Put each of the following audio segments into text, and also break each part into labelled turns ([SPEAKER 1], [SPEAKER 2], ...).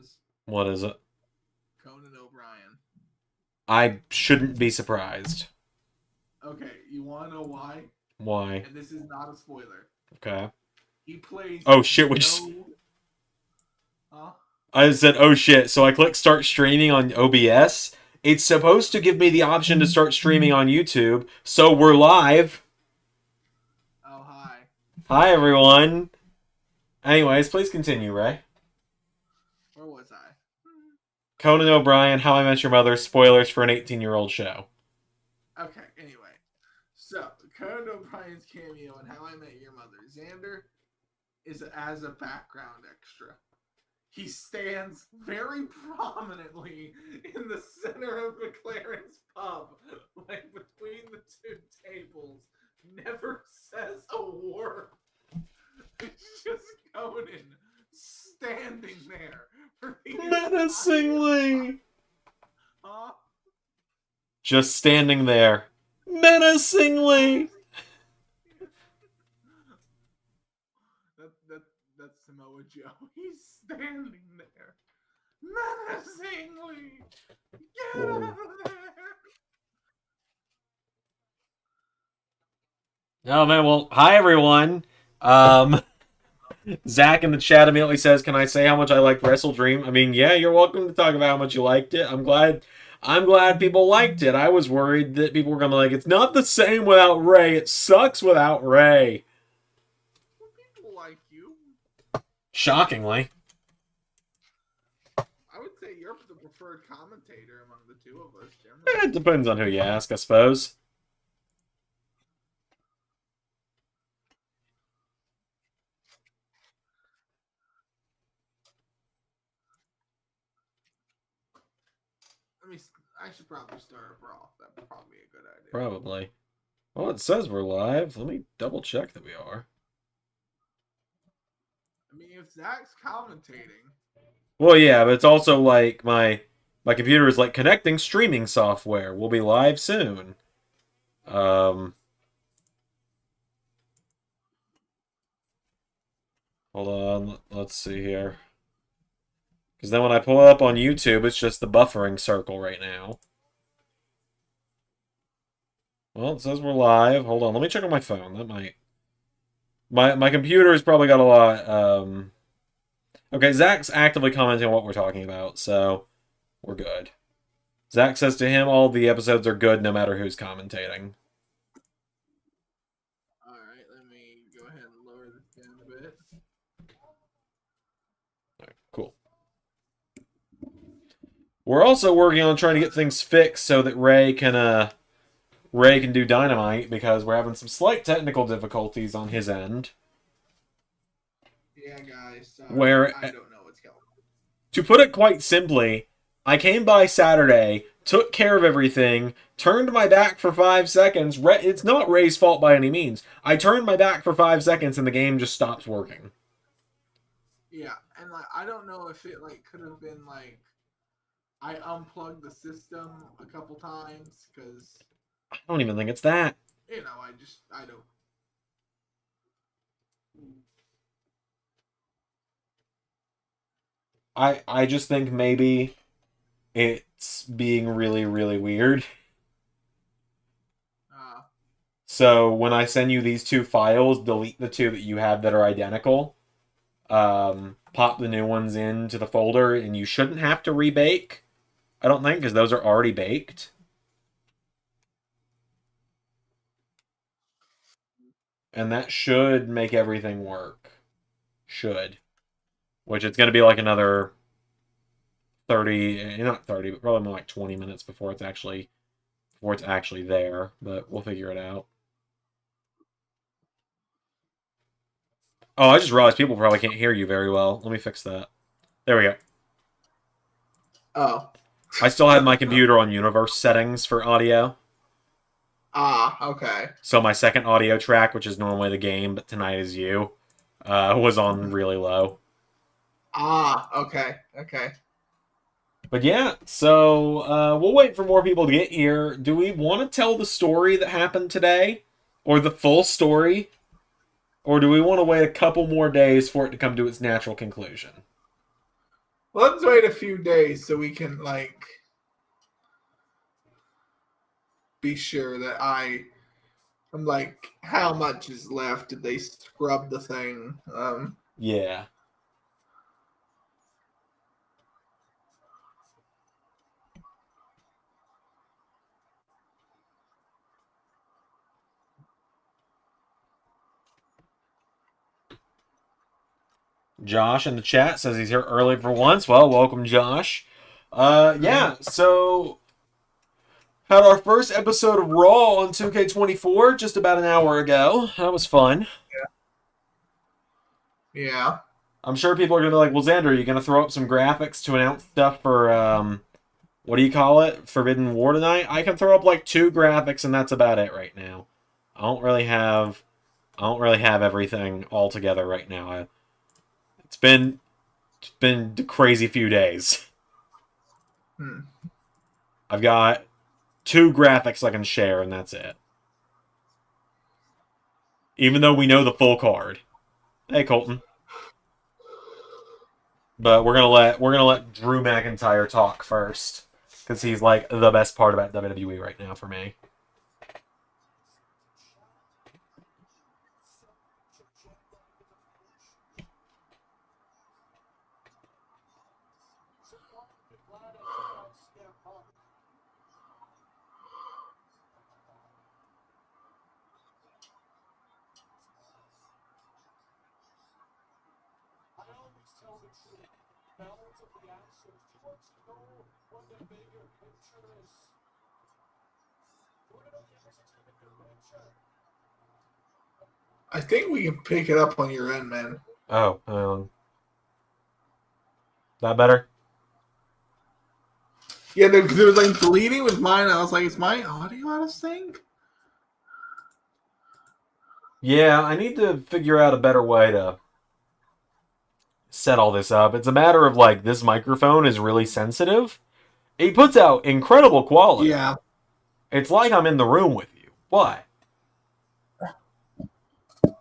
[SPEAKER 1] is.
[SPEAKER 2] What is it?
[SPEAKER 1] Conan O'Brien.
[SPEAKER 2] I shouldn't be surprised.
[SPEAKER 1] Okay, you want to know why?
[SPEAKER 2] Why?
[SPEAKER 1] And this is not a spoiler.
[SPEAKER 2] Okay.
[SPEAKER 1] He plays.
[SPEAKER 2] Oh shit! Which
[SPEAKER 1] Huh?
[SPEAKER 2] I said, oh shit. So I click start streaming on OBS. It's supposed to give me the option to start streaming on YouTube. So we're live.
[SPEAKER 1] Oh, hi.
[SPEAKER 2] Hi everyone. Anyways, please continue, Ray.
[SPEAKER 1] Where was I?
[SPEAKER 2] Conan O'Brien, How I Met Your Mother, spoilers for an 18-year-old show.
[SPEAKER 1] Okay, anyway. So, Conan O'Brien's cameo in How I Met Your Mother. Xander is as a background extra. He stands very prominently in the center of McLaren's pub, like between the two tables. Never says a word. It's just Conan standing there for the
[SPEAKER 2] Menacingly.
[SPEAKER 1] Huh?
[SPEAKER 2] Just standing there. Menacingly.
[SPEAKER 1] That's Samoa Joe. He's standing there. Menacingly. Get out of there.
[SPEAKER 2] Oh man, well, hi everyone. Zach in the chat immediately says, "Can I say how much I liked Wrestle Dream?" I mean, yeah, you're welcome to talk about how much you liked it. I'm glad people liked it. I was worried that people were gonna be like, it's not the same without Ray. It sucks without Ray.
[SPEAKER 1] Well, people like you.
[SPEAKER 2] Shockingly.
[SPEAKER 1] I would say you're the preferred commentator among the two of us, generally.
[SPEAKER 2] It depends on who you ask, I suppose.
[SPEAKER 1] I should probably start a brawl. That'd probably be a good idea.
[SPEAKER 2] Probably. Well, it says we're live. Let me double check that we are.
[SPEAKER 1] I mean, if Zach's commentating.
[SPEAKER 2] Well, yeah, but it's also like my computer is like connecting streaming software. We'll be live soon. Hold on. Let's see here. Because then when I pull it up on YouTube, it's just the buffering circle right now. Well, it says we're live. Hold on. Let me check on my phone. That might... My computer's probably got a lot... Okay, Zach's actively commenting on what we're talking about, so we're good. Zach says to him all the episodes are good no matter who's commentating.
[SPEAKER 1] Alright, let me go ahead and lower this down a bit.
[SPEAKER 2] Alright, cool. We're also working on trying to get things fixed so that Ray can do Dynamite, because we're having some slight technical difficulties on his end.
[SPEAKER 1] Yeah, guys.
[SPEAKER 2] Where,
[SPEAKER 1] I don't know what's going on.
[SPEAKER 2] To put it quite simply, I came by Saturday, took care of everything, turned my back for 5 seconds. It's not Ray's fault by any means. I turned my back for 5 seconds and the game just stops working.
[SPEAKER 1] Yeah, and like I don't know if it like could have been like I unplugged the system a couple times because
[SPEAKER 2] I don't even think it's that.
[SPEAKER 1] you know I don't.
[SPEAKER 2] I just think maybe it's being really, really weird. So when I send you these two files, delete the two that you have that are identical. Pop the new ones into the folder, and you shouldn't have to rebake. I don't think, because those are already baked. And that should make everything work. Should. Which it's going to be like another 30, not 30, but probably more like 20 minutes before it's actually there. But we'll figure it out. Oh, I just realized people probably can't hear you very well. Let me fix that. There we go.
[SPEAKER 1] Oh.
[SPEAKER 2] I still have my computer on universe settings for audio.
[SPEAKER 1] Okay.
[SPEAKER 2] So my second audio track, which is normally the game, but tonight is you, was on really low.
[SPEAKER 1] Okay.
[SPEAKER 2] But yeah, so we'll wait for more people to get here. Do we want to tell the story that happened today? Or the full story? Or do we want to wait a couple more days for it to come to its natural conclusion?
[SPEAKER 1] Let's wait a few days so we can be sure that I'm like, how much is left? Did they scrub the thing?
[SPEAKER 2] Yeah. Josh in the chat says he's here early for once. Well, welcome, Josh. Yeah, so had our first episode of Raw on 2K24 just about an hour ago. That was fun.
[SPEAKER 1] Yeah.
[SPEAKER 2] I'm sure people are going to be like, well, Xander, are you going to throw up some graphics to announce stuff for, what do you call it? Forbidden War tonight? I can throw up like 2 graphics and that's about it right now. I don't really have everything all together right now. It's been a crazy few days. I've got 2 graphics I can share, and that's it. Even though we know the full card. Hey, Colton. But we're gonna let Drew McIntyre talk first, because he's like the best part about WWE right now for me.
[SPEAKER 1] I think we can pick it up on your end, man.
[SPEAKER 2] Oh, that better?
[SPEAKER 1] Yeah, there was like bleeding with mine. I was like, is my audio out of sync?
[SPEAKER 2] Yeah, I need to figure out a better way to set all this up. It's a matter of like, this microphone is really sensitive. It puts out incredible quality.
[SPEAKER 1] Yeah.
[SPEAKER 2] It's like I'm in the room with you. What?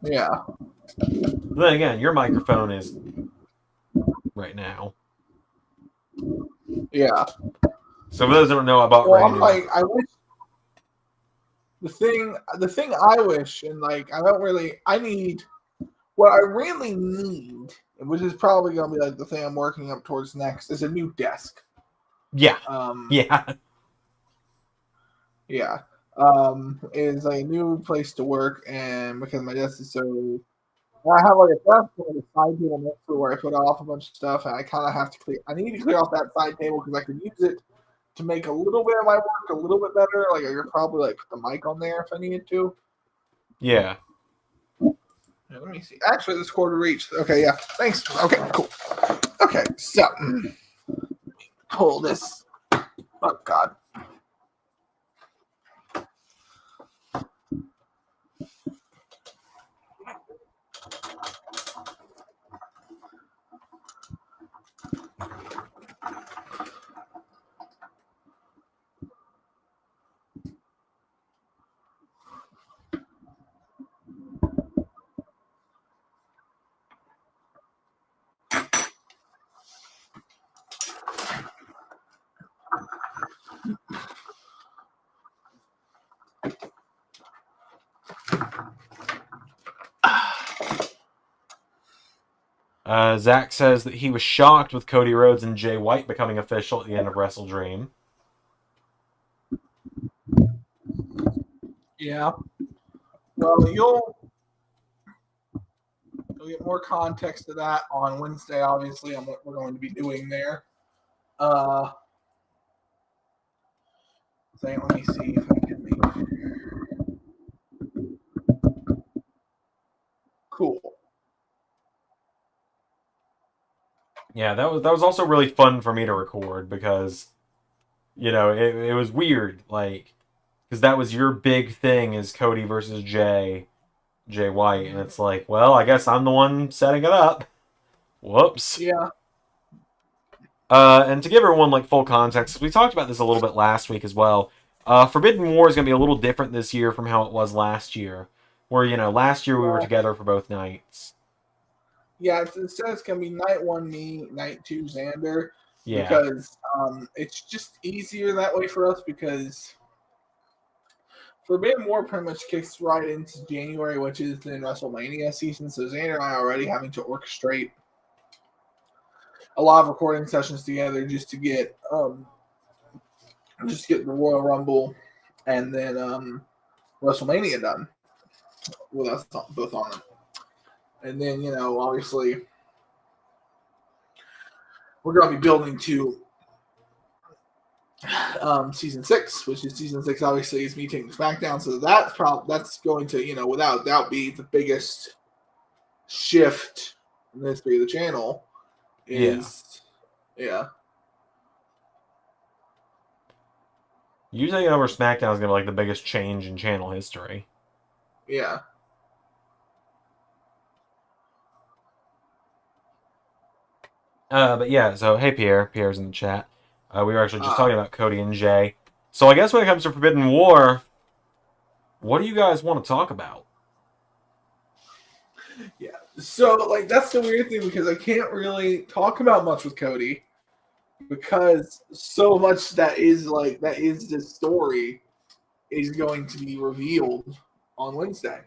[SPEAKER 1] Yeah.
[SPEAKER 2] Then again, your microphone is right now.
[SPEAKER 1] Yeah.
[SPEAKER 2] So for those who don't know about
[SPEAKER 1] I'm like, I wish the thing I wish, and like I need what I really need, which is probably gonna be like the thing I'm working up towards next, is a new desk.
[SPEAKER 2] Yeah.
[SPEAKER 1] Yeah. Yeah. Is a new place to work, and because my desk is so, I have like a desk with a side table next to where I put off a bunch of stuff, and I kind of have to clear. I need to clear off that side table because I could use it to make a little bit of my work a little bit better. Like I could probably like put the mic on there if I needed to.
[SPEAKER 2] Yeah.
[SPEAKER 1] Let me see. Actually, this quarter reached. Okay, yeah. Thanks. Okay, cool. Okay, so pull this. Oh God.
[SPEAKER 2] Zach says that he was shocked with Cody Rhodes and Jay White becoming official at the end of Wrestle Dream.
[SPEAKER 1] Yeah. Well, you'll get more context to that on Wednesday, obviously, on what we're going to be doing there. Let me see if I can make cool.
[SPEAKER 2] Yeah, that was also really fun for me to record because, you know, it was weird, like, because that was your big thing is Cody versus Jay White, and it's like, well, I guess I'm the one setting it up. Whoops.
[SPEAKER 1] Yeah.
[SPEAKER 2] And to give everyone like full context, we talked about this a little bit last week as well. Forbidden War is going to be a little different this year from how it was last year, where, you know, last year we were together for both nights.
[SPEAKER 1] Yeah, it says it's gonna be night 1 me, night 2 Xander,
[SPEAKER 2] Yeah.
[SPEAKER 1] because it's just easier that way for us because Forbidden War pretty much kicks right into January, which is the WrestleMania season. So Xander and I are already having to orchestrate a lot of recording sessions together just to get the Royal Rumble and then WrestleMania done with us both on it. And then, obviously, we're going to be building to season 6, which is season 6, obviously, is me taking SmackDown. So that's going to, without doubt, be the biggest shift in the history of the channel. Yeah.
[SPEAKER 2] You taking over SmackDown is gonna be like the biggest change in channel history.
[SPEAKER 1] Yeah.
[SPEAKER 2] But yeah, so hey Pierre. Pierre's in the chat. We were actually just talking about Cody and Jay. So I guess when it comes to Forbidden War, what do you guys want to talk about?
[SPEAKER 1] Yeah. So like that's the weird thing because I can't really talk about much with Cody because so much that is the story is going to be revealed on Wednesday.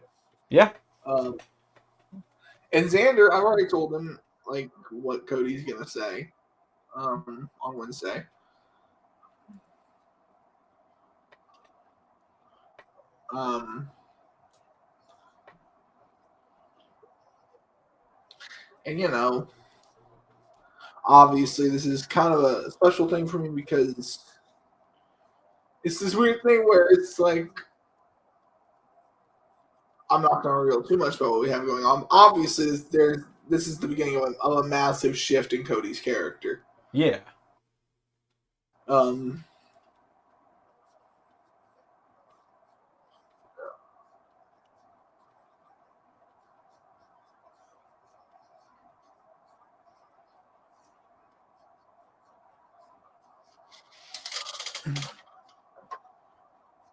[SPEAKER 2] Yeah.
[SPEAKER 1] And Xander, I've already told him like what Cody's gonna say on Wednesday. And obviously this is kind of a special thing for me because it's this weird thing where it's like I'm not going to reveal too much about what we have going on. Obviously, this is the beginning of a massive shift in Cody's character.
[SPEAKER 2] Yeah.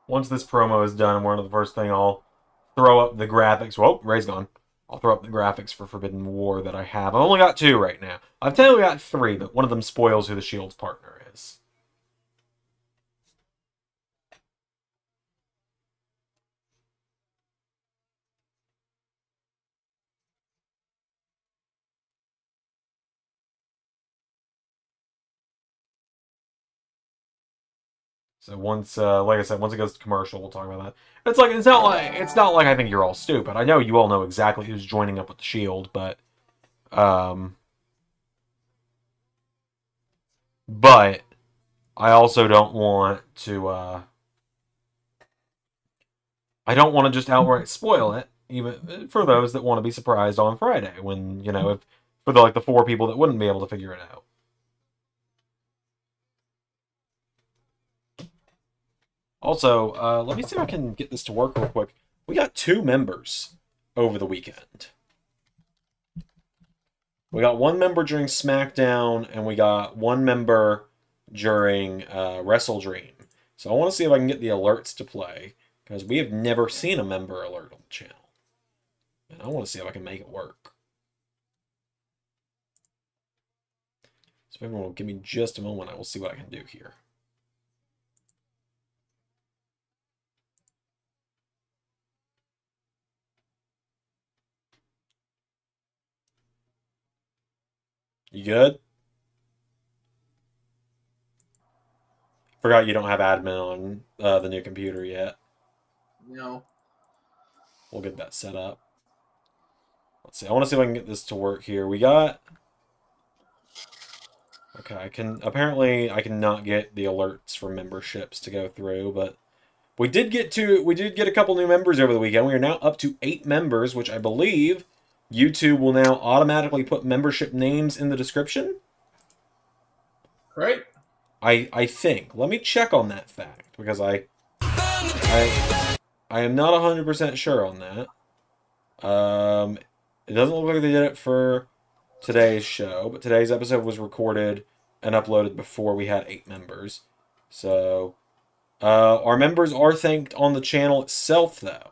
[SPEAKER 2] Once this promo is done, one of the first thing I'll throw up the graphics. Whoa, Ray's gone. I'll throw up the graphics for Forbidden War that I have. I've only got 2 right now. I've technically got 3, but one of them spoils who the Shield's partner is. So once, like I said, once it goes to commercial, we'll talk about that. It's not like I think you're all stupid. I know you all know exactly who's joining up with the Shield, but I also don't want to. I don't want to just outright spoil it, even for those that want to be surprised on Friday when if for the 4 people that wouldn't be able to figure it out. Also, let me see if I can get this to work real quick. We got 2 members over the weekend. We got 1 member during SmackDown, and we got 1 member during Wrestle Dream. So I want to see if I can get the alerts to play, because we have never seen a member alert on the channel. And I want to see if I can make it work. So if everyone will give me just a moment, I will see what I can do here. You good? Forgot you don't have admin on the new computer yet.
[SPEAKER 1] No.
[SPEAKER 2] We'll get that set up. Let's see. I want to see if I can get this to work here. We got... Okay, I cannot get the alerts for memberships to go through, but we did get a couple new members over the weekend. We are now up to 8 members, which I believe YouTube will now automatically put membership names in the description.
[SPEAKER 1] Right.
[SPEAKER 2] I think. Let me check on that fact because I am not 100% sure on that. It doesn't look like they did it for today's show, but today's episode was recorded and uploaded before we had 8 members. So, our members are thanked on the channel itself, though.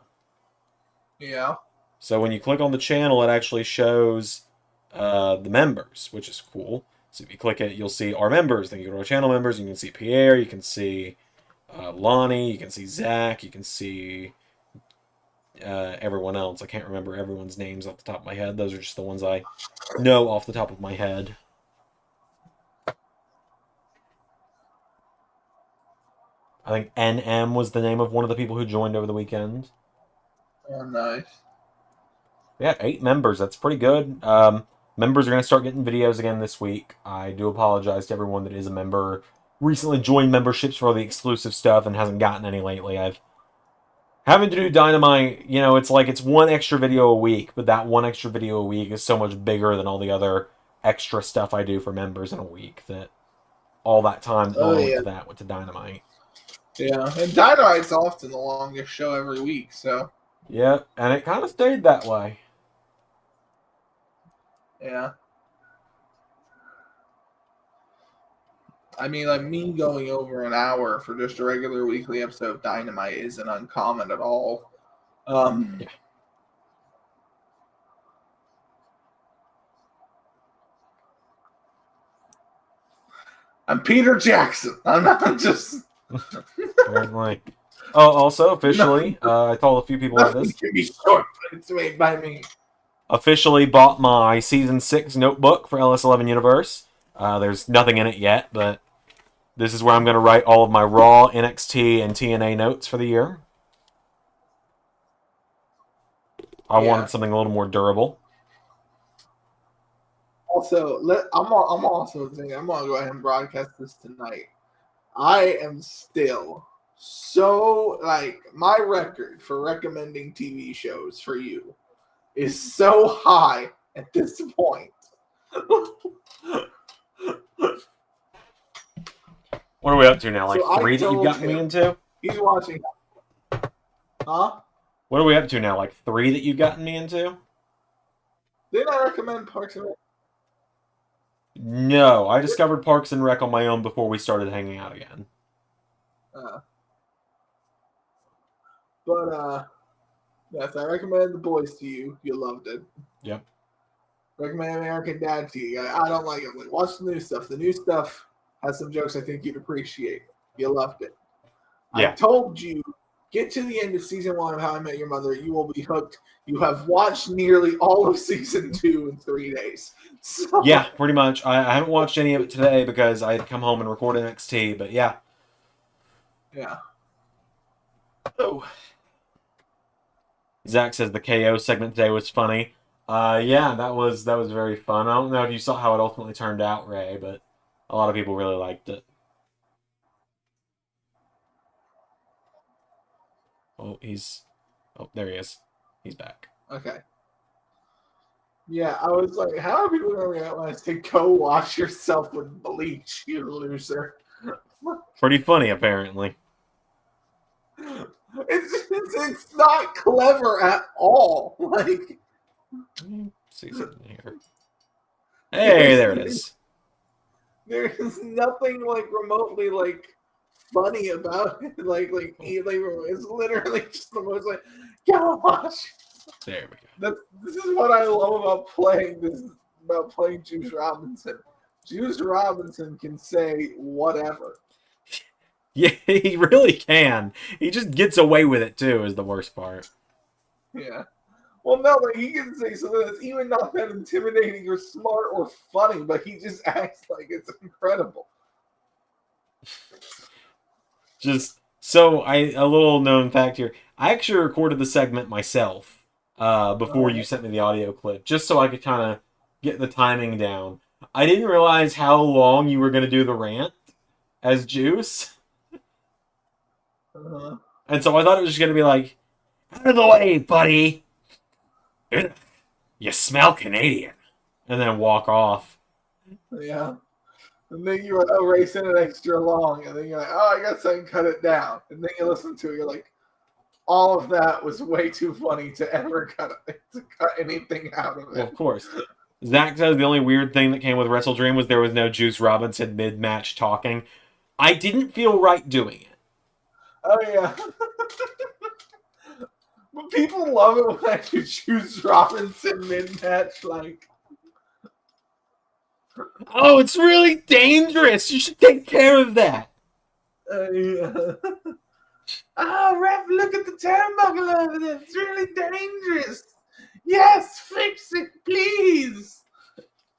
[SPEAKER 1] Yeah.
[SPEAKER 2] So when you click on the channel, it actually shows the members, which is cool. So if you click it, you'll see our members. Then you go to our channel members. You can see Pierre. You can see Lonnie. You can see Zach. You can see everyone else. I can't remember everyone's names off the top of my head. Those are just the ones I know off the top of my head. I think NM was the name of one of the people who joined over the weekend.
[SPEAKER 1] Oh, nice.
[SPEAKER 2] Yeah, 8 members. That's pretty good. Members are going to start getting videos again this week. I do apologize to everyone that is a member. Recently joined memberships for all the exclusive stuff and hasn't gotten any lately. I've having to do Dynamite, it's like it's one extra video a week, but that one extra video a week is so much bigger than all the other extra stuff I do for members in a week that all that time that went to that went to Dynamite.
[SPEAKER 1] Yeah, and Dynamite's often the longest show every week, so.
[SPEAKER 2] Yeah, and it kind of stayed that way.
[SPEAKER 1] Yeah. I mean, like, me going over an hour for just a regular weekly episode of Dynamite isn't uncommon at all.
[SPEAKER 2] Yeah.
[SPEAKER 1] I'm Peter Jackson. I'm not just.
[SPEAKER 2] Apparently. Oh, also, officially, I told a few people about this.
[SPEAKER 1] Can be short, but it's made by me.
[SPEAKER 2] Officially bought my Season 6 notebook for LS11 Universe. There's nothing in it yet, but this is where I'm going to write all of my Raw, NXT, and TNA notes for the year. I wanted something a little more durable.
[SPEAKER 1] Also, I'm also thinking I'm going to go ahead and broadcast this tonight. I am still so, my record for recommending TV shows for you is so high at this point.
[SPEAKER 2] What are we up to now? Like 3 that you've gotten me into?
[SPEAKER 1] He's watching. Huh?
[SPEAKER 2] What are we up to now? Like 3 that you've gotten me into?
[SPEAKER 1] Didn't I recommend Parks and Rec?
[SPEAKER 2] No, I discovered Parks and Rec on my own before we started hanging out again.
[SPEAKER 1] Yes, I recommended The Boys to you. You loved it.
[SPEAKER 2] Yep.
[SPEAKER 1] Recommend American Dad to you. I don't like it. Watch the new stuff. The new stuff has some jokes I think you'd appreciate. You loved it. Yeah. I told you, get to the end of season 1 of How I Met Your Mother. You will be hooked. You have watched nearly all of season 2 in 3 days. So,
[SPEAKER 2] yeah, pretty much. I haven't watched any of it today because I had come home and recorded NXT, but yeah.
[SPEAKER 1] Yeah.
[SPEAKER 2] Oh. Zach says the KO segment today was funny. Yeah, that was very fun. I don't know if you saw how it ultimately turned out, Ray, but a lot of people really liked it. Oh, there he is. He's back.
[SPEAKER 1] Okay. Yeah, I was like, how are people going to react when I say, go wash yourself with bleach, you loser?
[SPEAKER 2] Pretty funny, apparently.
[SPEAKER 1] It's not clever at all. Like,
[SPEAKER 2] see something here. Hey, there it is.
[SPEAKER 1] There's nothing remotely funny about it. It's literally just the most go wash.
[SPEAKER 2] There we go.
[SPEAKER 1] This is what I love about playing Juice Robinson. Juice Robinson can say whatever.
[SPEAKER 2] Yeah, he really can. He just gets away with it too, is the worst part.
[SPEAKER 1] Yeah. Well, no, he can say something that's even not that intimidating or smart or funny, but he just acts like it's incredible.
[SPEAKER 2] Just so a little known fact here. I actually recorded the segment myself before you sent me the audio clip, just so I could kind of get the timing down. I didn't realize how long you were going to do the rant as Juice.
[SPEAKER 1] Uh-huh.
[SPEAKER 2] And so I thought it was just going to be like, out of the way, buddy. You smell Canadian. And then walk off.
[SPEAKER 1] Yeah. And then you were erasing it extra long. And then you're like, oh, I guess I can cut it down. And then you listen to it, you're like, all of that was way too funny to ever cut anything out of it.
[SPEAKER 2] Well, of course. Zach says the only weird thing that came with Wrestle Dream was there was no Juice Robinson mid-match talking. I didn't feel right doing it.
[SPEAKER 1] Oh, yeah. But people love it when I do Juice Robinson mid-match,
[SPEAKER 2] Oh, it's really dangerous. You should take care of that.
[SPEAKER 1] Yeah. Oh, Ref, look at the turnbuckle over there. It's really dangerous. Yes, fix it, please.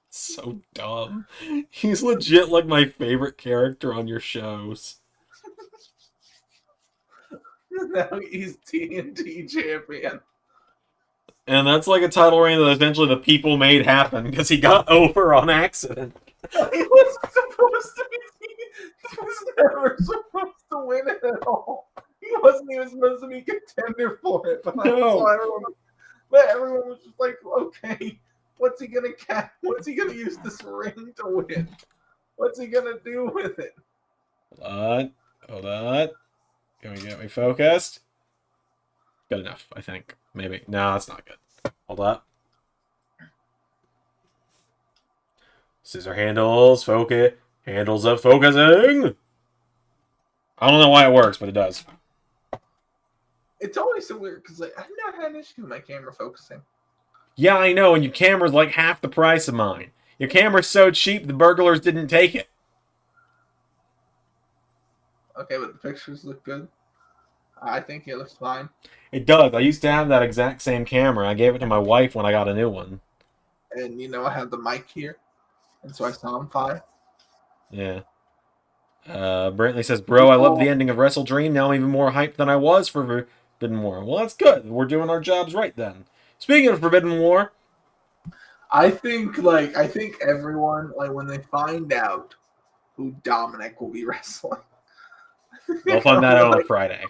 [SPEAKER 2] So dumb. He's legit like my favorite character on your shows.
[SPEAKER 1] Now he's TNT champion.
[SPEAKER 2] And that's like a title reign that essentially the people made happen because he got over on accident.
[SPEAKER 1] He wasn't supposed to be. He was never supposed to win it at all. He wasn't even supposed to be contender for it. But
[SPEAKER 2] No.
[SPEAKER 1] everyone was just like, okay, what's he gonna What's he gonna use this ring to win? What's he gonna do with it?
[SPEAKER 2] Hold on. Can we get me focused? Good enough, I think. Maybe. No, that's not good. Hold up. Scissor handles, focus. Handles of focusing. I don't know why it works, but it does.
[SPEAKER 1] It's always so weird because like I've never had an issue with my camera focusing.
[SPEAKER 2] Yeah, I know, and your camera's like half the price of mine. Your camera's so cheap, the burglars didn't take it.
[SPEAKER 1] Okay, but the pictures look good. I think it looks fine.
[SPEAKER 2] It does. I used to have that exact same camera. I gave it to my wife when I got a new one.
[SPEAKER 1] And I have the mic here, and so I saw him fine.
[SPEAKER 2] Yeah. Brantley says, bro, I love the ending of Wrestle Dream. Now I'm even more hyped than I was for Forbidden War. Well, that's good. We're doing our jobs right then. Speaking of Forbidden War,
[SPEAKER 1] I think everyone, like, when they find out who Dominic will be wrestling,
[SPEAKER 2] they'll find that out on Friday.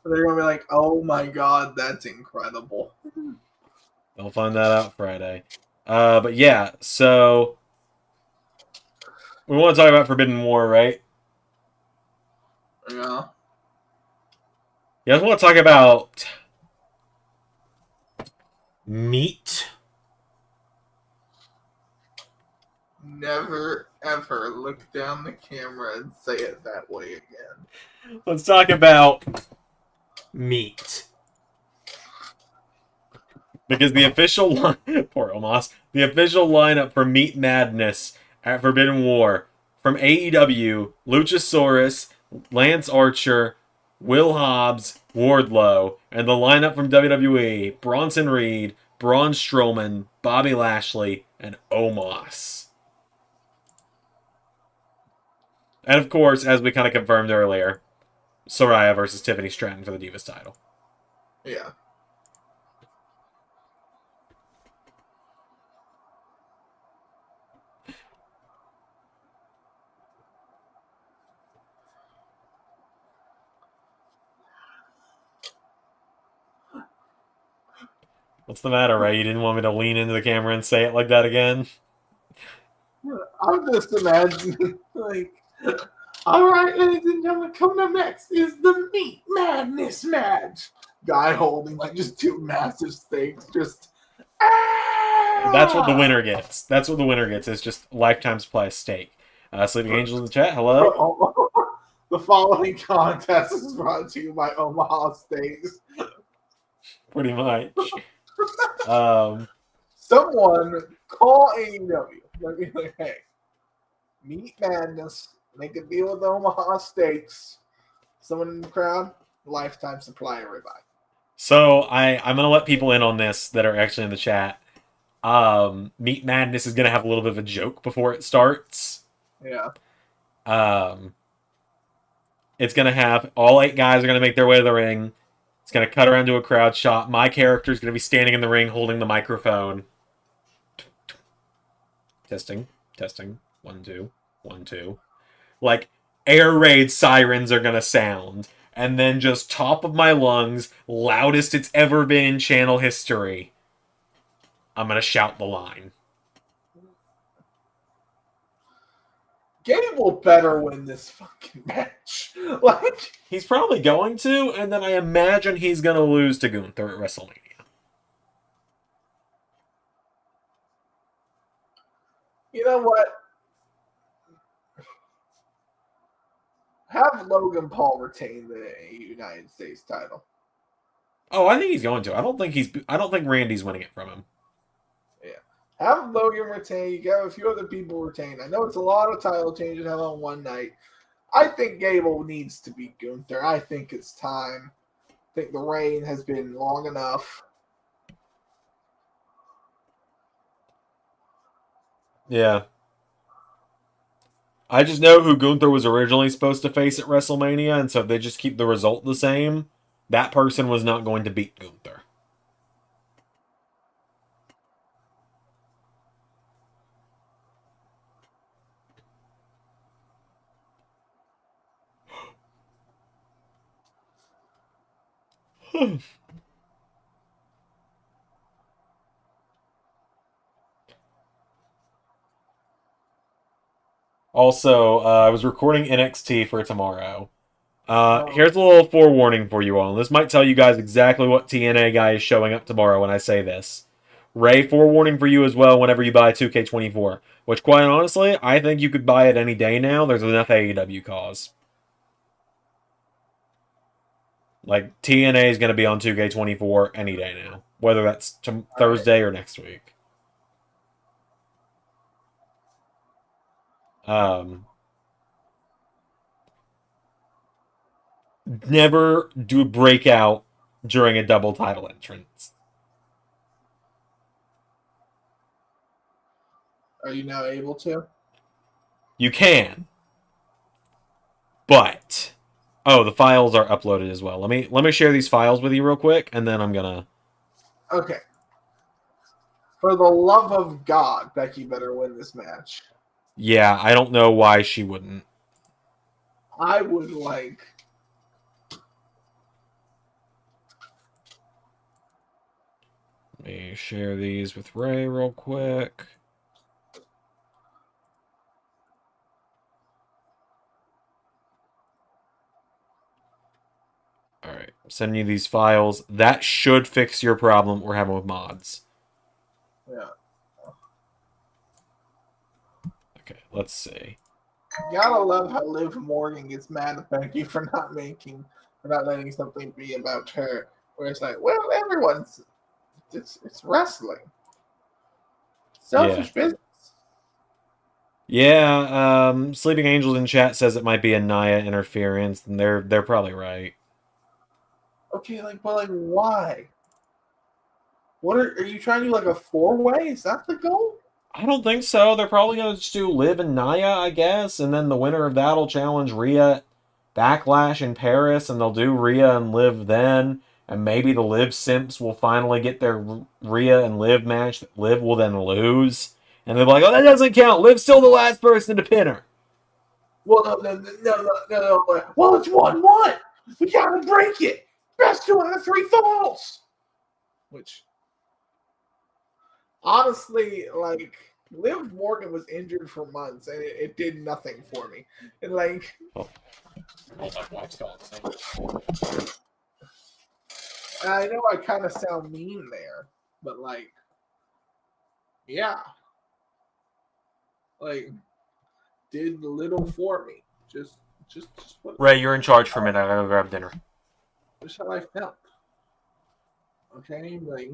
[SPEAKER 1] They're gonna be like, "Oh my god, that's incredible."
[SPEAKER 2] They'll find that out Friday. But yeah, so we want to talk about Forbidden War, right?
[SPEAKER 1] Yeah.
[SPEAKER 2] You guys want to talk about meat?
[SPEAKER 1] Never ever look down the camera and say it that way again.
[SPEAKER 2] Let's talk about meat. Because the official poor Omos, the official lineup for Meat Madness at Forbidden War from AEW, Luchasaurus, Lance Archer, Will Hobbs, Wardlow, and the lineup from WWE, Bronson Reed, Braun Strowman, Bobby Lashley, and Omos. And of course, as we kind of confirmed earlier, Saraya versus Tiffany Stratton for the Divas title.
[SPEAKER 1] Yeah.
[SPEAKER 2] What's the matter, Ray? You didn't want me to lean into the camera and say it like that again?
[SPEAKER 1] I'm just imagining, like, all right, ladies and gentlemen, coming up next is the Meat Madness match. Guy holding, like, just two massive steaks, just.
[SPEAKER 2] That's what the winner gets. That's what the winner gets, is just lifetime supply of steak. Sleeping Angels in the chat, hello?
[SPEAKER 1] The following contest is brought to you by Omaha Steaks.
[SPEAKER 2] Pretty much.
[SPEAKER 1] Someone call AEW. Let me like, hey, Meat Madness, make a deal with Omaha Steaks. Someone in the crowd, lifetime supply, everybody.
[SPEAKER 2] So I'm gonna let people in on this that are actually in the chat. Meat Madness is gonna have a little bit of a joke before it starts.
[SPEAKER 1] Yeah.
[SPEAKER 2] It's gonna have all 8 guys are gonna make their way to the ring. It's gonna cut around to a crowd shot. My character is gonna be standing in the ring holding the microphone. Testing. 1, 2, 1, 2. Like air raid sirens are gonna sound. And then just top of my lungs, loudest it's ever been in channel history, I'm gonna shout the line.
[SPEAKER 1] Gable better win this fucking match. Like,
[SPEAKER 2] he's probably going to, and then I imagine he's gonna lose to Gunther at WrestleMania.
[SPEAKER 1] You know what? Have Logan Paul retain the United States title.
[SPEAKER 2] Oh, I think he's going to. I don't think Randy's winning it from him.
[SPEAKER 1] Yeah. Have Logan retain. You got a few other people retain. I know it's a lot of title changes hell on one night. I think Gable needs to beat Gunther. I think it's time. I think the reign has been long enough.
[SPEAKER 2] Yeah. I just know who Gunther was originally supposed to face at WrestleMania, and so if they just keep the result the same, that person was not going to beat Gunther. Also, I was recording NXT for tomorrow. Here's a little forewarning for you all. This might tell you guys exactly what TNA guy is showing up tomorrow when I say this. Ray, forewarning for you as well whenever you buy 2K24. Which, quite honestly, I think you could buy it any day now. There's enough AEW cause. Like, TNA is going to be on 2K24 any day now. Whether that's Thursday or next week. Never do a breakout during a double title entrance.
[SPEAKER 1] Are you now able to?
[SPEAKER 2] You can. But the files are uploaded as well. Let me share these files with you real quick, and then I'm gonna.
[SPEAKER 1] Okay. For the love of God, Becky better win this match.
[SPEAKER 2] Yeah, I don't know why she wouldn't.
[SPEAKER 1] I would like.
[SPEAKER 2] Let me share these with Ray real quick. Alright, I'm sending you these files. That should fix your problem we're having with mods.
[SPEAKER 1] Yeah.
[SPEAKER 2] Okay, let's see.
[SPEAKER 1] You gotta love how Liv Morgan gets mad at Becky for not letting something be about her. Where it's like, well, it's wrestling. Selfish business.
[SPEAKER 2] Yeah, Sleeping Angels in chat says it might be a Nia interference, and they're probably right.
[SPEAKER 1] Okay, but why? What are you trying to do? Like a 4-way? Is that the goal?
[SPEAKER 2] I don't think so. They're probably going to just do Liv and Nia, I guess, and then the winner of that'll challenge Rhea Backlash in Paris, and they'll do Rhea and Liv then, and maybe the Liv simps will finally get their Rhea and Liv match that Liv will then lose, and they'll be like, oh, that doesn't count. Liv's still the last person to pin her.
[SPEAKER 1] Well, no. Well, it's 1-1. We gotta break it. Best 2 out of 3 falls. Which, honestly, like, Liv Morgan was injured for months, and it did nothing for me. And, like... Oh. I know I kind of sound mean there, but, like, yeah. Like, did little for me. Just what...
[SPEAKER 2] Ray, you're in charge for a minute. I gotta grab dinner.
[SPEAKER 1] Just how I felt. Okay, like...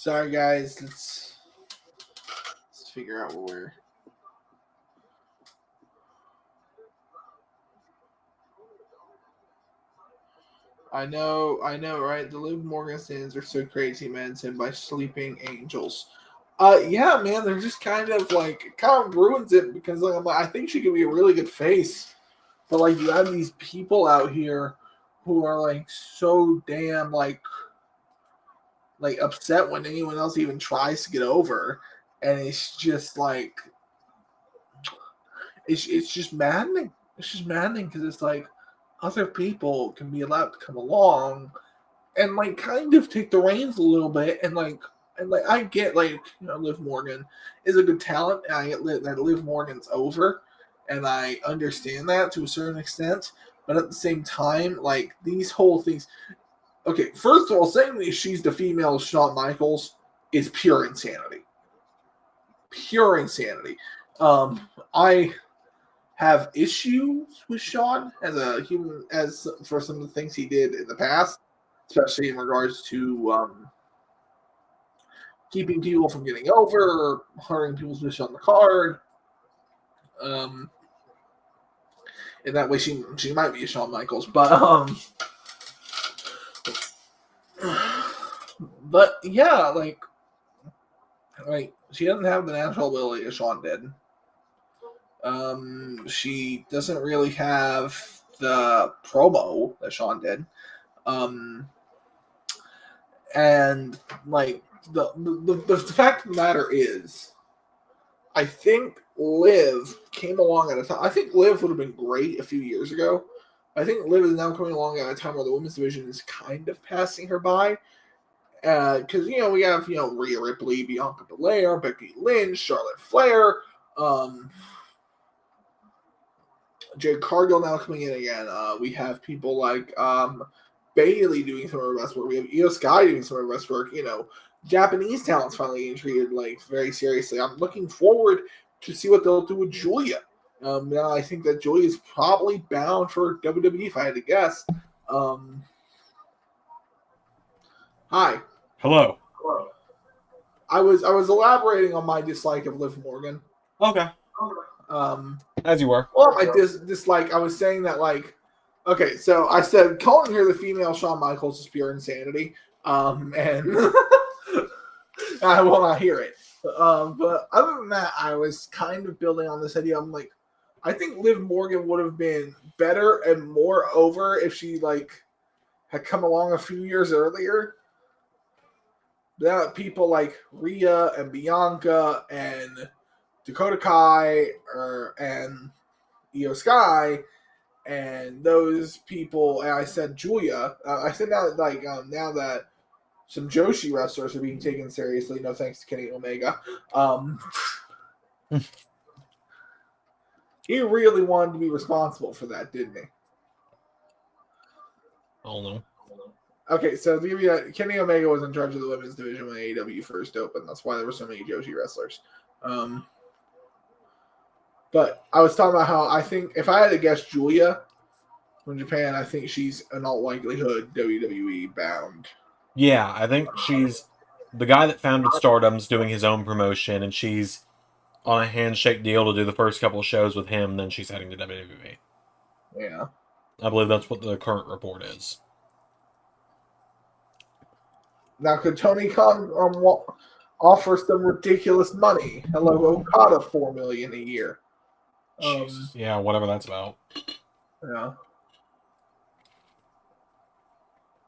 [SPEAKER 1] Sorry, guys. Let's figure out where we're. I know, right? The Liv Morgan stands are so crazy, man. Said by Sleeping Angels. Yeah, man, they're just kind of ruins it because I think she could be a really good face, but like you have these people out here who are like so damn like upset when anyone else even tries to get over, and it's just like it's just maddening. It's just maddening because it's like other people can be allowed to come along and like kind of take the reins a little bit and I get Liv Morgan is a good talent and I get that Liv Morgan's over and I understand that to a certain extent, but at the same time like these whole things. Okay, first of all, saying that she's the female Shawn Michaels is pure insanity. Pure insanity. I have issues with Shawn as a human, as for some of the things he did in the past, especially in regards to keeping people from getting over, or hurting people's wish on the card. In that way, she might be a Shawn Michaels, but yeah, like she doesn't have the natural ability as Shawn did. She doesn't really have the promo that Shawn did. And like the fact of the matter is, I think Liv came along at a time. I think Liv would have been great a few years ago. I think Liv is now coming along at a time where the women's division is kind of passing her by. Because we have Rhea Ripley, Bianca Belair, Becky Lynch, Charlotte Flair, Jade Cargill now coming in again. We have people like Bailey doing some of her best work. We have Io Sky doing some of her best work. Japanese talent's finally getting treated very seriously. I'm looking forward to see what they'll do with Julia. Now I think that Julia is probably bound for WWE if I had to guess. Hi.
[SPEAKER 2] Hello.
[SPEAKER 1] I was elaborating on my dislike of Liv Morgan.
[SPEAKER 2] Okay. As you were.
[SPEAKER 1] Well, my dislike, I was saying that okay, so I said calling her the female Shawn Michaels is pure insanity, and I will not hear it. But other than that, I was kind of building on this idea. I'm like, I think Liv Morgan would have been better and more over if she had come along a few years earlier. Now people like Rhea and Bianca and Dakota Kai and Io Sky and those people, and I said Julia. I said now that some Joshi wrestlers are being taken seriously. No thanks to Kenny Omega. He really wanted to be responsible for that, didn't he?
[SPEAKER 2] I don't know.
[SPEAKER 1] Okay, so to give you that, Kenny Omega was in charge of the women's division when AEW first opened. That's why there were so many Joshi wrestlers. But I was talking about how I think if I had to guess Julia from Japan, I think she's in all likelihood WWE bound.
[SPEAKER 2] Yeah, I think she's the guy that founded Stardom's doing his own promotion, and she's on a handshake deal to do the first couple of shows with him, then she's heading to WWE.
[SPEAKER 1] Yeah.
[SPEAKER 2] I believe that's what the current report is.
[SPEAKER 1] Now, could Tony Khan offer some ridiculous money? Hello, Okada, $4 million a year.
[SPEAKER 2] Yeah, whatever that's about.
[SPEAKER 1] Yeah.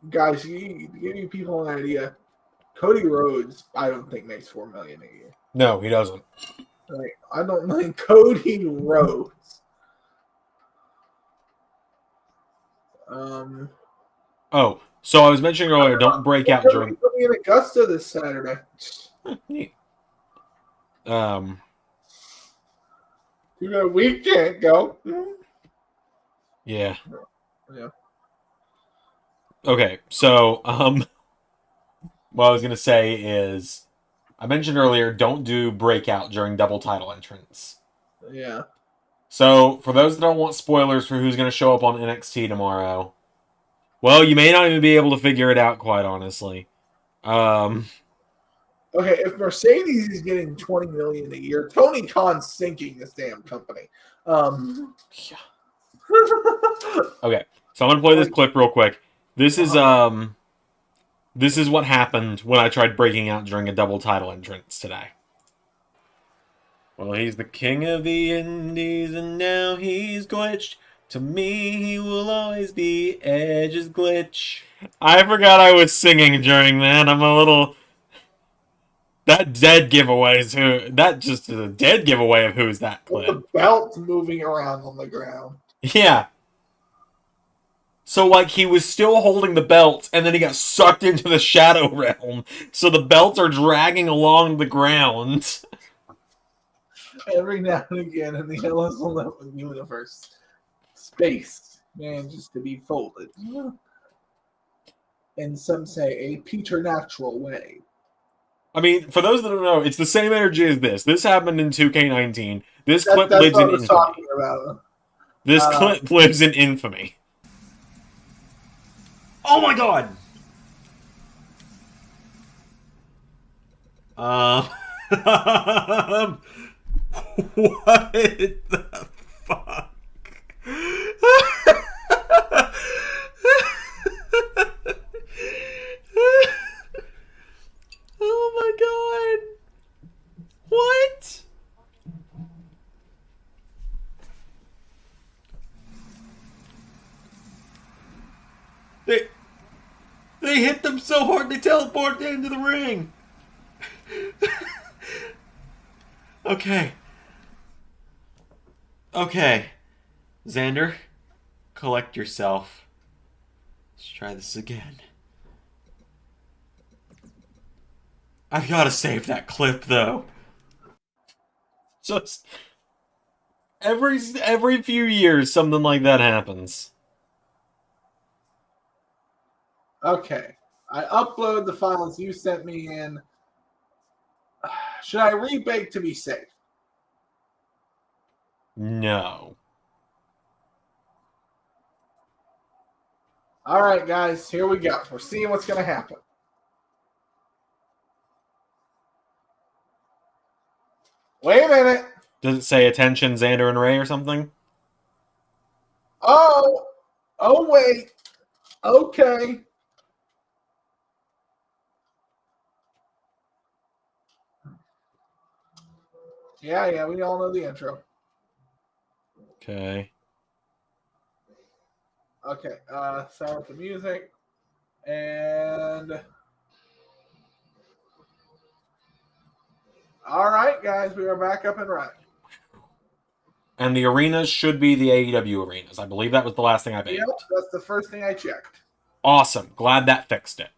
[SPEAKER 1] Guys, to give you people an idea, Cody Rhodes, I don't think makes $4 million a year.
[SPEAKER 2] No, he doesn't.
[SPEAKER 1] I don't think Cody Rhodes.
[SPEAKER 2] Oh, so I was mentioning earlier, don't break out during.
[SPEAKER 1] He'll be in Augusta this Saturday.
[SPEAKER 2] Neat.
[SPEAKER 1] We can't go.
[SPEAKER 2] Yeah.
[SPEAKER 1] Yeah.
[SPEAKER 2] Okay, so what I was gonna say is, I mentioned earlier, don't do breakout during double title entrance.
[SPEAKER 1] Yeah.
[SPEAKER 2] So for those that don't want spoilers for who's gonna show up on NXT tomorrow, well, you may not even be able to figure it out, quite honestly.
[SPEAKER 1] Okay, if Mercedes is getting $20 million a year, Tony Khan's sinking this damn company.
[SPEAKER 2] Yeah. Okay, so I'm gonna play this clip real quick. This is what happened when I tried breaking out during a double title entrance today. Well, he's the king of the indies, and now he's glitched. To me, he will always be Edge's glitch. I forgot I was singing during that. I'm a little. That dead giveaway is who. That just is a dead giveaway of who's that clip.
[SPEAKER 1] The belt's moving around on the ground.
[SPEAKER 2] Yeah. So, like, he was still holding the belt, and then he got sucked into the Shadow Realm. So the belts are dragging along the ground.
[SPEAKER 1] Every now and again in the LS11 universe, space manages to be folded. In some say a preternatural way.
[SPEAKER 2] I mean, for those that don't know, it's the same energy as this. This happened in 2K19. This clip lives in infamy.
[SPEAKER 1] Talking about.
[SPEAKER 2] This clip lives in infamy. Oh my god! What the fuck? Oh my god! What? They hit them so hard they teleported into the ring. Okay. Okay. Xander, collect yourself. Let's try this again. I've got to save that clip, though. Just every few years, something like that happens.
[SPEAKER 1] Okay, I upload the files you sent me in. Should I rebake to be safe?
[SPEAKER 2] No.
[SPEAKER 1] All right, guys, here we go. We're seeing what's going to happen. Wait a minute.
[SPEAKER 2] Does it say attention, Xander and Ray or something?
[SPEAKER 1] Oh, wait. Okay. Yeah, we all know the intro.
[SPEAKER 2] Okay.
[SPEAKER 1] Okay, start with the music. And all right, guys, we are back up and running.
[SPEAKER 2] And the arenas should be the AEW arenas. I believe that was the last thing I baked.
[SPEAKER 1] Yep, that's the first thing I checked.
[SPEAKER 2] Awesome. Glad that fixed it.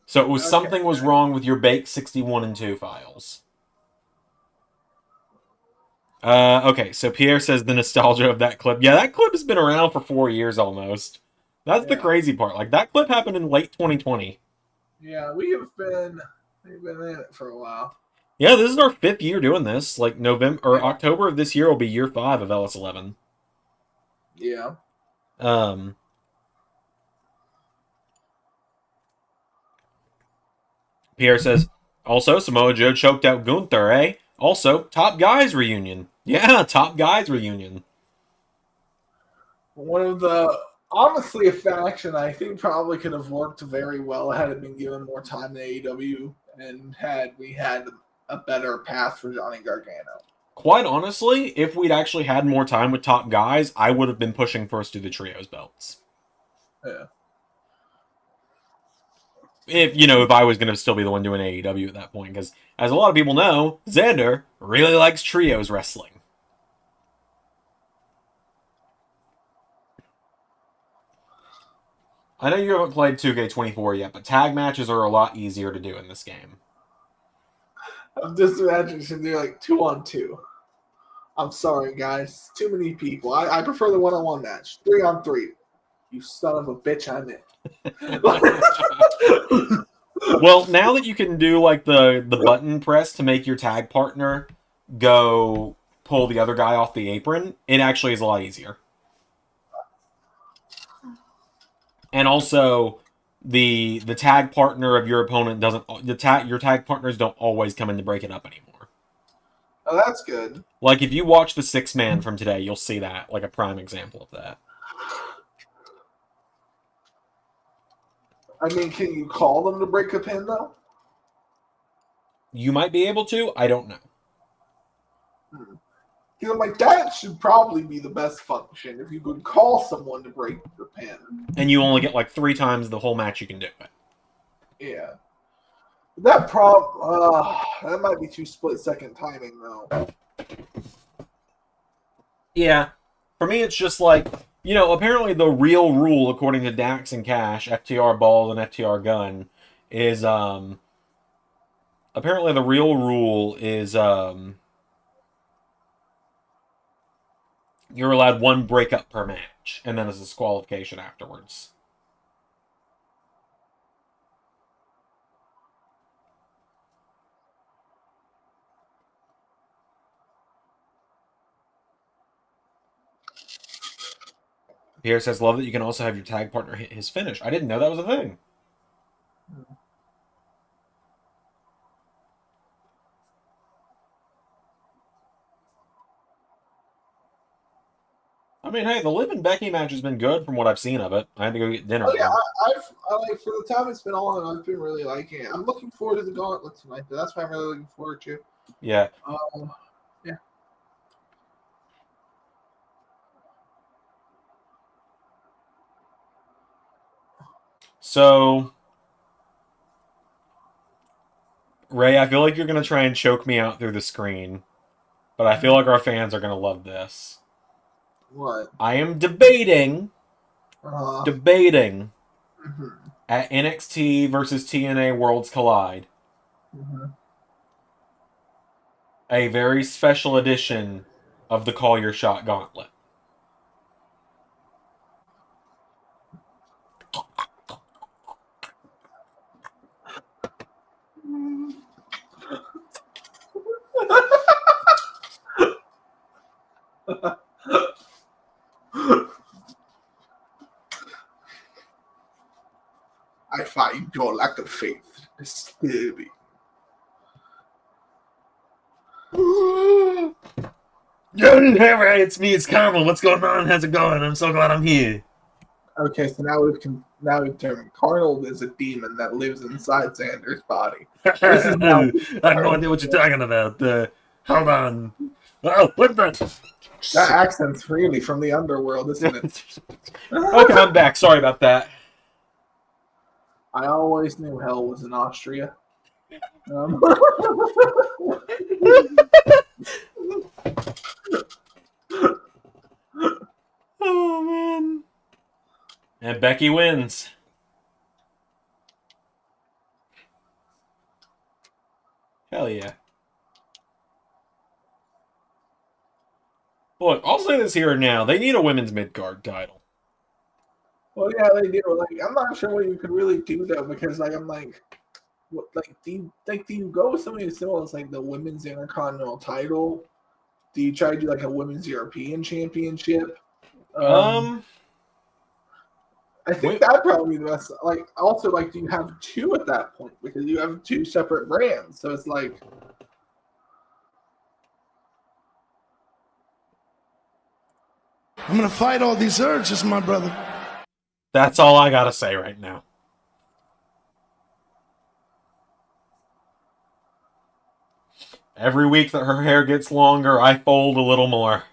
[SPEAKER 2] So it was something was wrong with your Bake 61 and 2 files. Okay, so Pierre says the nostalgia of that clip. Yeah, that clip has been around for 4 years almost. That's the crazy part. Like, that clip happened in late 2020.
[SPEAKER 1] Yeah, we've been in it for a while.
[SPEAKER 2] Yeah, this is our 5th year doing this. Like, November or October of this year will be year 5 of LS11.
[SPEAKER 1] Yeah.
[SPEAKER 2] Pierre says, also, Samoa Joe choked out Gunther, eh? Also, Top Guys reunion. Yeah, Top Guys reunion.
[SPEAKER 1] One of the, honestly, a faction I think probably could have worked very well had it been given more time in AEW and had we had a better path for Johnny Gargano.
[SPEAKER 2] Quite honestly, if we'd actually had more time with Top Guys, I would have been pushing first to the Trios belts.
[SPEAKER 1] Yeah.
[SPEAKER 2] If I was going to still be the one doing AEW at that point, because as a lot of people know, Xander really likes Trios wrestling. I know you haven't played 2K24 yet, but tag matches are a lot easier to do in this game.
[SPEAKER 1] I'm just imagining to do like 2-on-2. I'm sorry, guys. Too many people. I prefer the 1-on-1 match. 3-on-3. You son of a bitch, I'm in.
[SPEAKER 2] Well, now that you can do like the button press to make your tag partner go pull the other guy off the apron, it actually is a lot easier. And also, the tag partner of your opponent doesn't your tag partners don't always come in to break it up anymore.
[SPEAKER 1] Oh, that's good.
[SPEAKER 2] Like if you watch the 6-man from today, you'll see that, like a prime example of that.
[SPEAKER 1] I mean, can you call them to break a pin though?
[SPEAKER 2] You might be able to. I don't know.
[SPEAKER 1] Because I'm like, that should probably be the best function if you could call someone to break the pin.
[SPEAKER 2] And you only get like 3 times the whole match you can do it.
[SPEAKER 1] Yeah. That might be too split-second timing though.
[SPEAKER 2] Yeah. For me, it's just like, apparently the real rule, according to Dax and Cash, FTR Balls and FTR Gun, is, apparently the real rule is, you're allowed 1 breakup per match, and then there's a disqualification afterwards. Pierre says, love that you can also have your tag partner hit his finish. I didn't know that was a thing. I mean, hey, the Liv and Becky match has been good from what I've seen of it. I had to go get dinner.
[SPEAKER 1] Oh yeah, I like for the time it's been on. I've been really liking it. I'm looking forward to the Gauntlet tonight. That's what I'm really looking forward to.
[SPEAKER 2] Yeah.
[SPEAKER 1] Yeah.
[SPEAKER 2] So, Ray, I feel like you're going to try and choke me out through the screen, but I feel like our fans are going to love this.
[SPEAKER 1] What?
[SPEAKER 2] I am debating
[SPEAKER 1] Mm-hmm.
[SPEAKER 2] at NXT versus TNA Worlds Collide, a very special edition of the Call Your Shot Gauntlet.
[SPEAKER 1] I find your lack of faith disturbing.
[SPEAKER 2] Hey, it's me, it's Carmel. What's going on? How's it going? I'm so glad I'm here.
[SPEAKER 1] Okay, so now we've determined Carnold is a demon that lives inside Xander's body. This is now
[SPEAKER 2] I have no idea what you're talking about. Hold on. Oh, what the?
[SPEAKER 1] That accent's really from the underworld, isn't it?
[SPEAKER 2] Okay, I'm back. Sorry about that.
[SPEAKER 1] I always knew hell was in Austria.
[SPEAKER 2] Oh, man. And Becky wins. Hell yeah. Look, I'll say this here and now. They need a women's mid-card title.
[SPEAKER 1] Well, yeah, they do. Like, I'm not sure what you could really do though, because like I'm like, what do you go with something as simple as like the women's intercontinental title? Do you try to do like a women's European championship? I think that'd probably be the best. Like, also, like, do you have 2 at that point because you have 2 separate brands? So it's like,
[SPEAKER 3] I'm gonna fight all these urges, my brother.
[SPEAKER 2] That's all I gotta say right now. Every week that her hair gets longer, I fold a little more.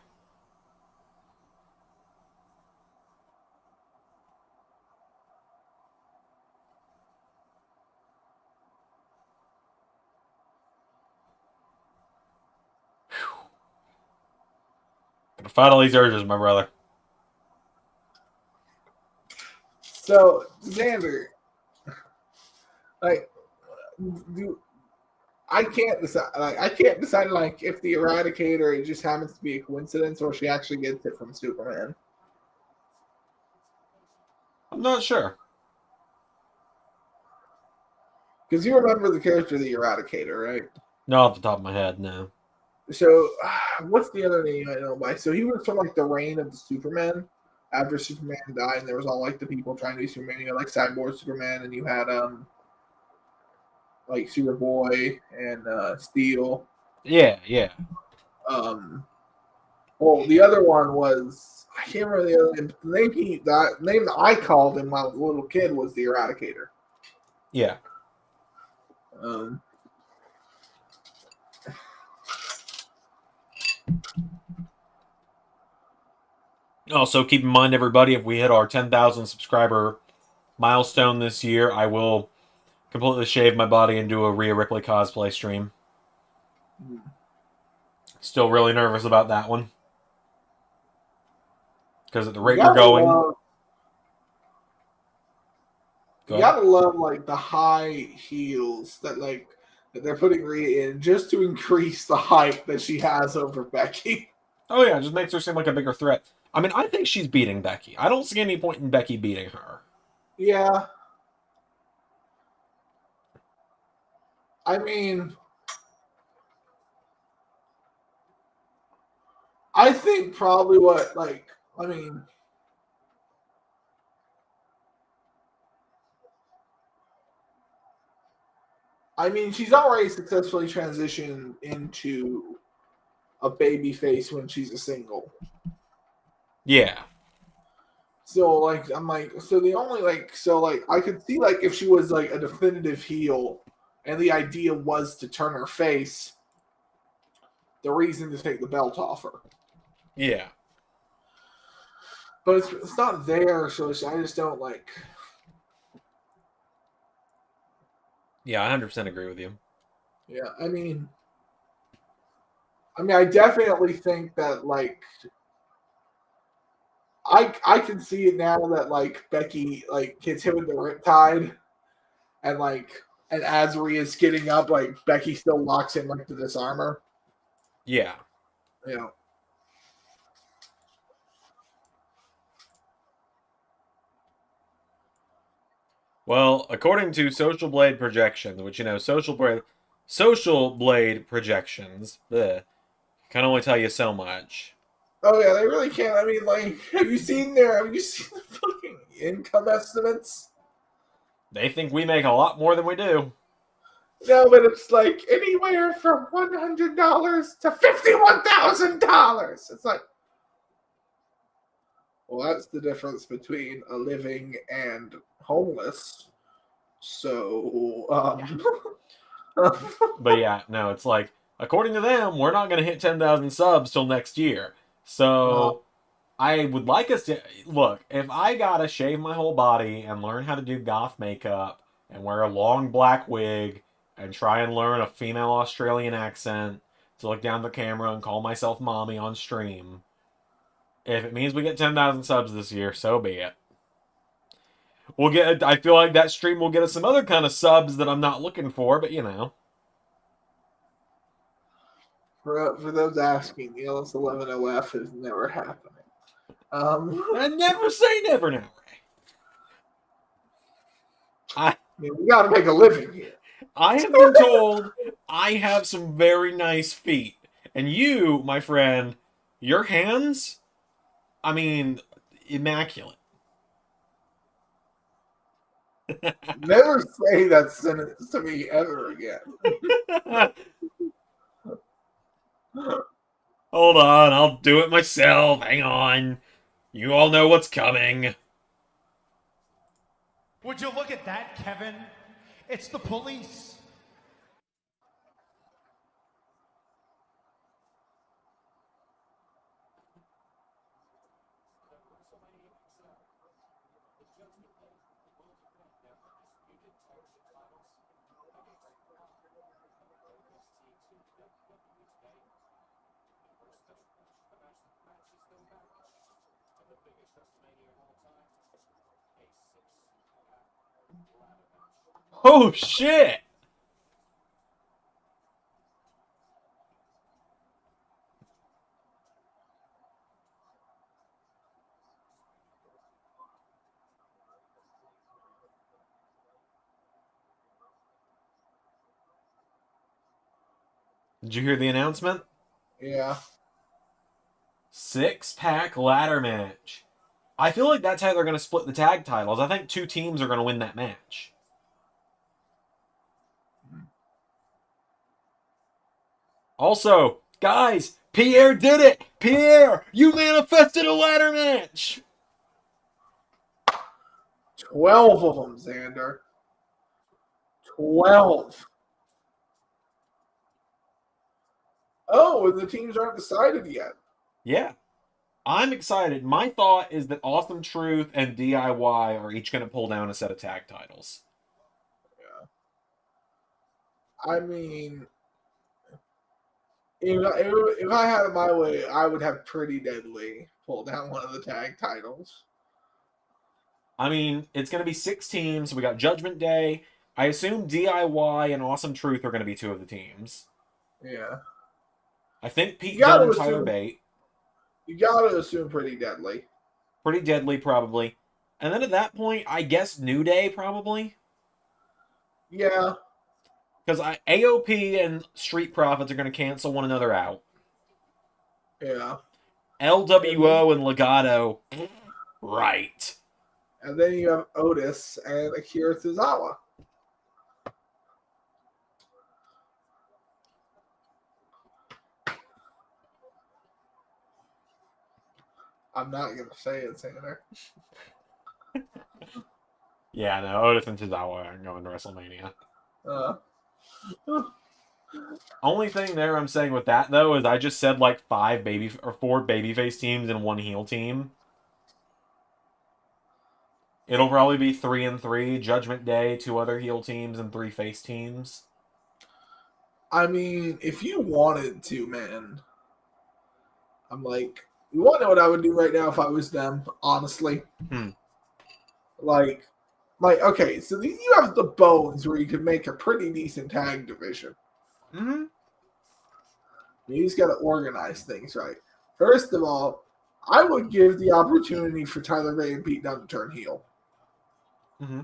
[SPEAKER 2] Gotta fight all these urges, my brother.
[SPEAKER 1] so Xander, like, I can't decide. Like, I can't decide like if the Eradicator it just happens to be a coincidence or she actually gets it from Superman.
[SPEAKER 2] I'm not sure.
[SPEAKER 1] Because you remember the character the Eradicator, right?
[SPEAKER 2] No, off the top of my head, no.
[SPEAKER 1] So, what's the other name I know by? So he was from like the reign of the Superman. after Superman died, and there was all like the people trying to be Superman. You had like Cyborg Superman, and you had like Superboy and Steel.
[SPEAKER 2] Yeah, yeah.
[SPEAKER 1] Well, the other one was I can't remember the other name. The name that I called him when I was a little kid was the Eradicator.
[SPEAKER 2] Yeah. Also, keep in mind, everybody, if we hit our 10,000 subscriber milestone this year, I will completely shave my body and do a Rhea Ripley cosplay stream. Still really nervous about that one. Because at the rate we're going...
[SPEAKER 1] You gotta love like the high heels that they're putting Rhea in just to increase the hype that she has over Becky.
[SPEAKER 2] Oh yeah, it just makes her seem like a bigger threat. I mean, I think she's beating Becky. I don't see any point in Becky beating her.
[SPEAKER 1] Yeah. I mean, I think probably she's already successfully transitioned into a baby face when she's a single.
[SPEAKER 2] Yeah.
[SPEAKER 1] So I could see like if she was like a definitive heel and the idea was to turn her face, the reason to take the belt off her.
[SPEAKER 2] Yeah.
[SPEAKER 1] But it's not there, so I just don't like.
[SPEAKER 2] Yeah, I 100% agree with you.
[SPEAKER 1] Yeah, I mean, I definitely think that like I can see it now that like Becky like gets hit with the riptide, and as Rhea is getting up, like Becky still locks in like the disarmer.
[SPEAKER 2] Yeah.
[SPEAKER 1] Yeah.
[SPEAKER 2] Well, according to Social Blade projections, which Social Blade projections, can only tell you so much.
[SPEAKER 1] Oh yeah, they really can't. I mean, like, have you seen the fucking income estimates?
[SPEAKER 2] They think we make a lot more than we do.
[SPEAKER 1] No, but it's like anywhere from $100 to $51,000. It's like, well, that's the difference between a living and homeless. So,
[SPEAKER 2] But yeah, no, it's like, according to them, we're not going to hit 10,000 subs till next year. So, I would like us to... Look, if I gotta shave my whole body and learn how to do goth makeup and wear a long black wig and try and learn a female Australian accent to look down the camera and call myself mommy on stream, if it means we get 10,000 subs this year, so be it. I feel like that stream will get us some other kind of subs that I'm not looking for, but
[SPEAKER 1] For those asking, the LS11OF is never happening.
[SPEAKER 2] I never say never now, Ray.
[SPEAKER 1] I mean, we gotta make a living here.
[SPEAKER 2] I have been told I have some very nice feet. And you, my friend, your hands, I mean, immaculate.
[SPEAKER 1] Never say that sentence to me ever again.
[SPEAKER 2] Hold on, I'll do it myself. Hang on. You all know what's coming.
[SPEAKER 4] Would you look at that, Kevin? It's the police.
[SPEAKER 2] Oh, shit! Did you hear the announcement?
[SPEAKER 1] Yeah.
[SPEAKER 2] 6-pack ladder match. I feel like that's how they're going to split the tag titles. I think 2 teams are going to win that match. Also, guys, Pierre did it! Pierre, you manifested a ladder match!
[SPEAKER 1] 12 of them, Xander. 12. Oh, and the teams aren't decided yet.
[SPEAKER 2] Yeah. I'm excited. My thought is that Awesome Truth and DIY are each going to pull down a set of tag titles.
[SPEAKER 1] I mean, if I had it my way, I would have Pretty Deadly pull down one of the tag titles.
[SPEAKER 2] I mean, it's going to be 6 teams. We got Judgment Day. I assume DIY and Awesome Truth are going to be 2 of the teams.
[SPEAKER 1] Yeah.
[SPEAKER 2] I think Pete Dunne and Tyler
[SPEAKER 1] assume,
[SPEAKER 2] Bate.
[SPEAKER 1] You gotta assume Pretty Deadly.
[SPEAKER 2] Pretty Deadly, probably. And then at that point, I guess New Day, probably.
[SPEAKER 1] Yeah.
[SPEAKER 2] Because AOP and Street Profits are going to cancel one another out.
[SPEAKER 1] Yeah.
[SPEAKER 2] LWO and Legato, right.
[SPEAKER 1] And then you have Otis and Akira Tozawa. I'm not going to say it, Xander.
[SPEAKER 2] Yeah, no, Otis and Tozawa aren't going to WrestleMania. Only thing there I'm saying with that, though, is I just said like 4 babyface teams and 1 heel team. It'll probably be 3 and 3. Judgment Day, 2 other heel teams, and 3 face teams.
[SPEAKER 1] I mean, if you wanted to, man, I'm like, you want to know what I would do right now if I was them, honestly? Like, okay, so you have the bones where you could make a pretty decent tag division.
[SPEAKER 2] Mm-hmm.
[SPEAKER 1] You just got to organize things right. First of all, I would give the opportunity for Tyler Bate and Pete Dunne to turn heel.
[SPEAKER 2] Mm-hmm.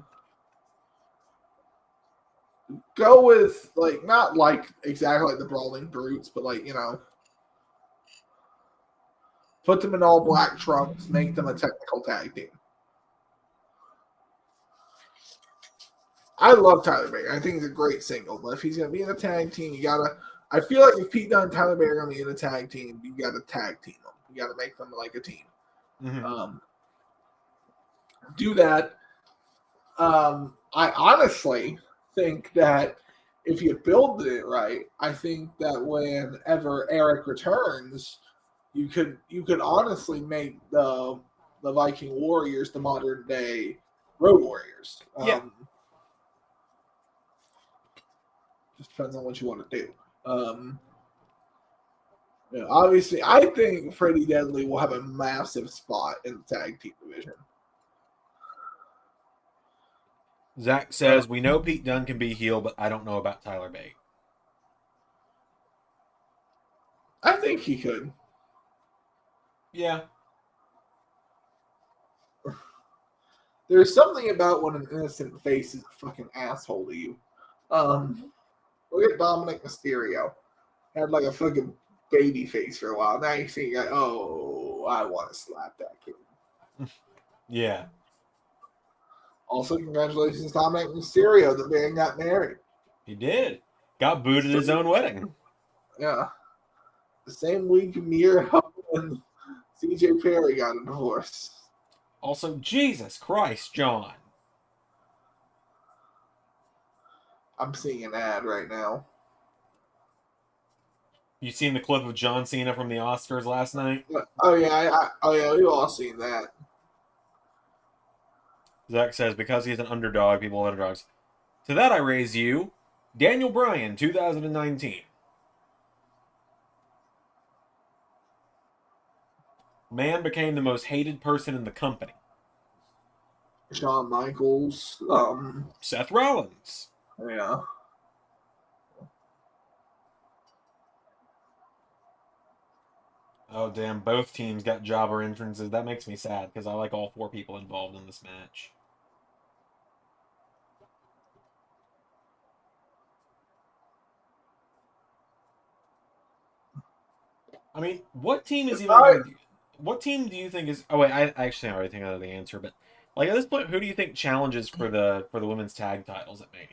[SPEAKER 1] Go with, like, not like exactly like the Brawling Brutes, but like, you know, put them in all black trunks, make them a technical tag team. I love Tyler Bate. I think he's a great single, but if he's going to be in a tag team, you got to. I feel like if Pete Dunne and Tyler Bate are going to be in a tag team, you got to tag team them. You got to make them like a team.
[SPEAKER 2] Mm-hmm.
[SPEAKER 1] Do that. I honestly think that if you build it right, I think that whenever Eric returns, you could honestly make the Viking Warriors the modern day Road Warriors.
[SPEAKER 2] Yeah.
[SPEAKER 1] Just depends on what you want to do. Obviously, I think Pretty Deadly will have a massive spot in the tag team division.
[SPEAKER 2] Zach says, we know Pete Dunne can be heel, but I don't know about Tyler Bate.
[SPEAKER 1] I think he could.
[SPEAKER 2] Yeah.
[SPEAKER 1] There's something about when an innocent face is a fucking asshole to you. Look at Dominic Mysterio. Had like a fucking baby face for a while. Now you see, like, oh, I want to slap that kid.
[SPEAKER 2] Yeah.
[SPEAKER 1] Also, congratulations, Dominic Mysterio. The man got married.
[SPEAKER 2] He did. Got booed at his own wedding.
[SPEAKER 1] Yeah. The same week Miro and CJ Perry got a divorce.
[SPEAKER 2] Also, Jesus Christ, John.
[SPEAKER 1] I'm seeing an ad right now.
[SPEAKER 2] You seen the clip of John Cena from the Oscars last night?
[SPEAKER 1] Oh yeah, we've all seen that.
[SPEAKER 2] Zach says, because he's an underdog, people are underdogs. To that I raise you, Daniel Bryan, 2019. Man became the most hated person in the company.
[SPEAKER 1] Shawn Michaels.
[SPEAKER 2] Seth Rollins.
[SPEAKER 1] Yeah.
[SPEAKER 2] Oh, damn. Both teams got jobber entrances. That makes me sad because I like all 4 people involved in this match. I mean, what team is even going to... what team do you think is? Oh wait, I actually already think I know the answer, but like at this point, who do you think challenges for the women's tag titles at Mania?